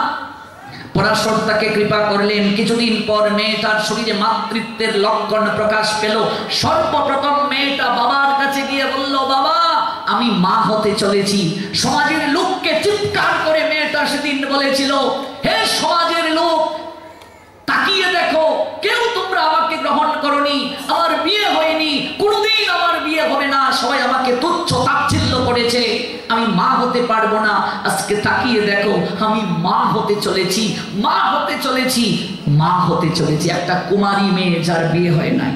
পরাশর তাকে কৃপা করলেন। কিছুদিন পর মেয়েটার শরীরে মাতৃত্বের লক্ষণ প্রকাশ পেল। সর্বপ্রথম মেয়েটা বাবার কাছে গিয়ে বলল, বাবা আমি মা হতে চলেছি। সমাজের লোককে চিৎকার করে মেয়েটা সেদিন বলেছিল, হে সমাজের লোক তাকিয়ে দেখো, কেউ তোমরা আমাকে গ্রহণ করনি, আমার বিয়ে হয়নি, কোনোদিন আমার বিয়ে হবে না, সবাই আমাকে তুচ্ছ তাচ্ছিল্য করেছে, আমি মা হতে পারবো না। আজকে তাকিয়ে দেখো, আমি মা হতে চলেছি, মা হতে চলেছি, মা হতে চলেছি। একটা কুমারী মেয়ে যার বিয়ে হয় নাই।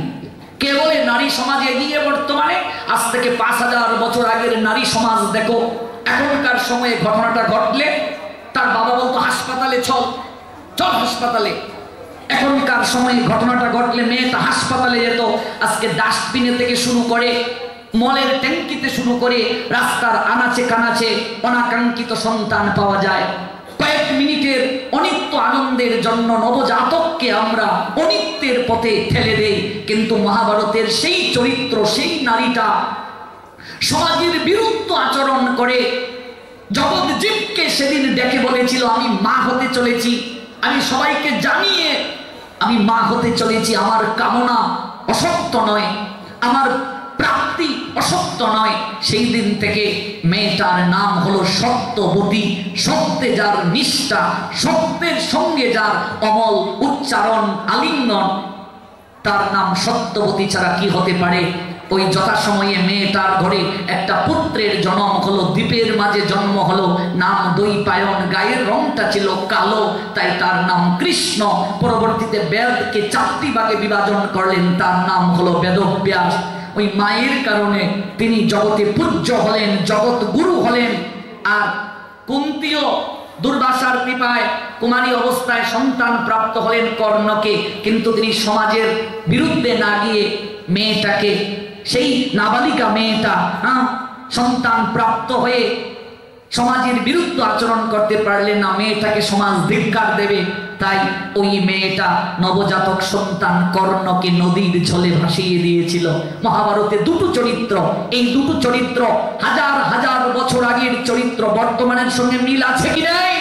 কে বলে নারী সমাজ এগিয়ে? বর্তমানে আজ থেকে 5000 বছর আগের নারী সমাজ দেখো। এখনকার সময়ে ঘটনাটা ঘটলে তার বাবা বলতো হাসপাতালে চল, চল হাসপাতালে। এখনকার সময়ে ঘটনাটা ঘটলে মেয়েটা হাসপাতালে যেত। আজকে ডাস্টবিনে থেকে শুরু করে, মলের ট্যাঙ্কিতে শুরু করে, রাস্তার আনাচে কানাচে অনাকাঙ্ক্ষিত সন্তান পাওয়া যায়। কয়েক মিনিটের অনিত্য আনন্দের জন্য নবজাতককে আমরা অনিত্যের পথে ঠেলে দেই। কিন্তু মহাভারতের সেই চরিত্র, সেই নারীটা সমাজের বিরুদ্ধ আচরণ করে জগৎ জীবকে সেদিন ডেকে বলেছিল, আমি মা হতে চলেছি, আমি সবাইকে জানিয়ে আমি মা হতে চলেছি। আমার কামনা অসত্য নয়, আমার প্রাপ্তি অসত্য নয়। সেই দিন থেকে মেয়েটার নাম হলো সত্যবতী। সত্যে যার নিষ্ঠা, সত্যের সঙ্গে যার অমল উচ্চারণ আলিঙ্গন, তার নাম সত্যবতী ছাড়া কি হতে পারে? ওই যথাসময়ে মেয়েটার ঘরে একটা পুত্রের জন্ম হলো, দ্বীপের মাঝে জন্ম হলো, নাম দৈপায়ন। গায়ের রংটা ছিল কালো, তাই তার নাম কৃষ্ণ। পরবর্তীতে বেদকে 4টি ভাগে বিভাজন করলেন, তার নাম হলো বেদব্যাস। ওই মায়ের কারণে তিনি জগতে পূজ্য হলেন, জগৎ গুরু হলেন। আর কুন্তিও দুর্বাসার কৃপায় কুমারী অবস্থায় সন্তান প্রাপ্ত হলেন কর্ণকে, কিন্তু তিনি সমাজের বিরুদ্ধে না গিয়ে মেয়েটাকে, সেই নাবালিকা মেয়েটা সন্তান প্রাপ্ত হয়ে সমাজের বিরুদ্ধে আচরণ করতে পারলেন না, মেয়েটাকে সমাজ ধিক্কার দেবে, তাই ওই মেয়েটা নবজাতক সন্তান কর্ণকে নদীর জলে ভাসিয়ে দিয়েছিল। মহাভারতে দুটো চরিত্র, এই দুটো চরিত্র হাজার হাজার বছর আগের চরিত্র, বর্তমানের সঙ্গে মিল আছে কি নাই?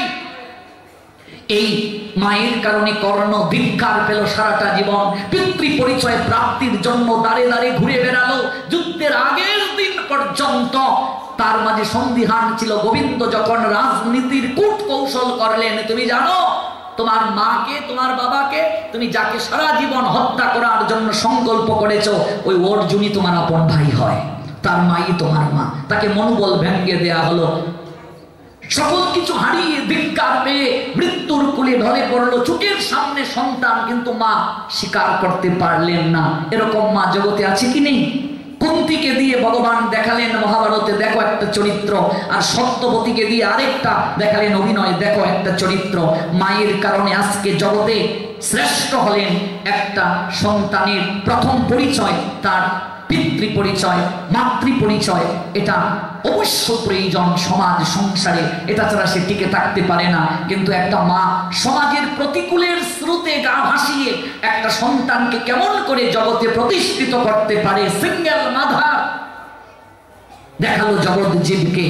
এই মায়ের কারণে কর্ণ ধিক্কার পেল সারাটা জীবন, পিতৃ পরিচয় প্রাপ্তির জন্য দাঁড়ে দাঁড়ে ঘুরে বেড়ালো যুদ্ধের আগের দিন পর্যন্ত। তার মাঝে সন্দিহান ছিল। গোবিন্দ যখন রাজনীতির কূট কৌশল করলেন, তুমি জানো তোমার মাকে, তোমার বাবাকে, তুমি যাকে সারা জীবন হত্যা করার জন্য সংকল্প করেছো, ওই অর্জুনই তোমার আপন ভাই হয়, তার মাই তোমার মা। তাকে মনোবল ভেঙে দেয়া হলো। সকল কিছু হারিয়ে ধিক্কার পেয়ে মৃত্যুর কুলে ঢলে পড়লো, চোখের সামনে সন্তান, কিন্তু মা স্বীকার করতে পারলেন না। এরকম মা জগতে আছে কি নেই? কুন্তিকে দিয়ে ভগবান দেখালেন মহাভারতে, দেখো একটা চরিত্র, আর সত্যবতীকে দিয়ে আরেকটা দেখালেন অভিনয়, দেখো একটা চরিত্র। মায়ের কারণে আজকে জগতে শ্রেষ্ঠ হলেন একটা সন্তানের প্রথম পরিচয় তার পিতৃ পরিচয়, মাতৃ পরিচয়। এটা অবশ্য প্রয়োজন সমাজ সংসারে, এটা ছাড়া সে টিকে থাকতে পারে না। কিন্তু একটা মা সমাজের প্রতিকূলের স্রোতে গা ভাসিয়ে একটা সন্তানকে কেমন করে জগতে প্রতিষ্ঠিত করতে পারে, সিঙ্গেল মাদার দেখালো জগৎ জীবকে।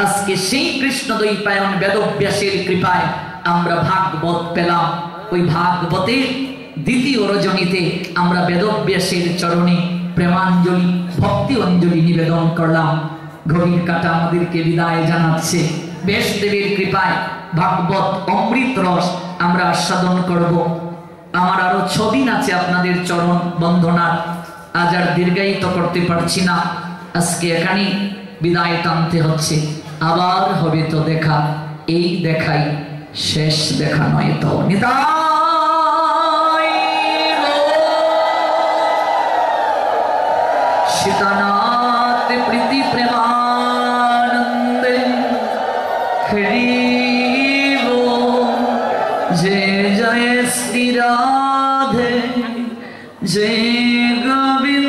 আজকে সেই কৃষ্ণদ্বৈপায়ন বেদব্যাসের কৃপায় আমরা ভাগবত পেলাম। ওই ভাগবতের দ্বিতীয় রজনীতে আমরা বেদব্যাসের চরণে প্রেমাঞ্জলি, ভক্তি অঞ্জলি নিবেদন করলাম। ঘড়ির কাঁটা আমাদেরকে বিদায় জানাচ্ছে। ব্যাসদেবের কৃপায় ভাগবত অমৃত রস আমরা আস্বাদন করব। আমার আরো 6 দিন আছে আপনাদের চরণ বন্দনার, আজ আর দীর্ঘায়িত করতে পারছি না, আজকে এখানে বিদায় টানতে হচ্ছে। আবার হবে তো দেখা, এই দেখাই শেষ দেখা নয় তো। নিতাই সীতানাথ প্রীতি প্রেমানন্দে হরি বল। জয় জয় শ্রী রাধে, জয় গোবিন্দ।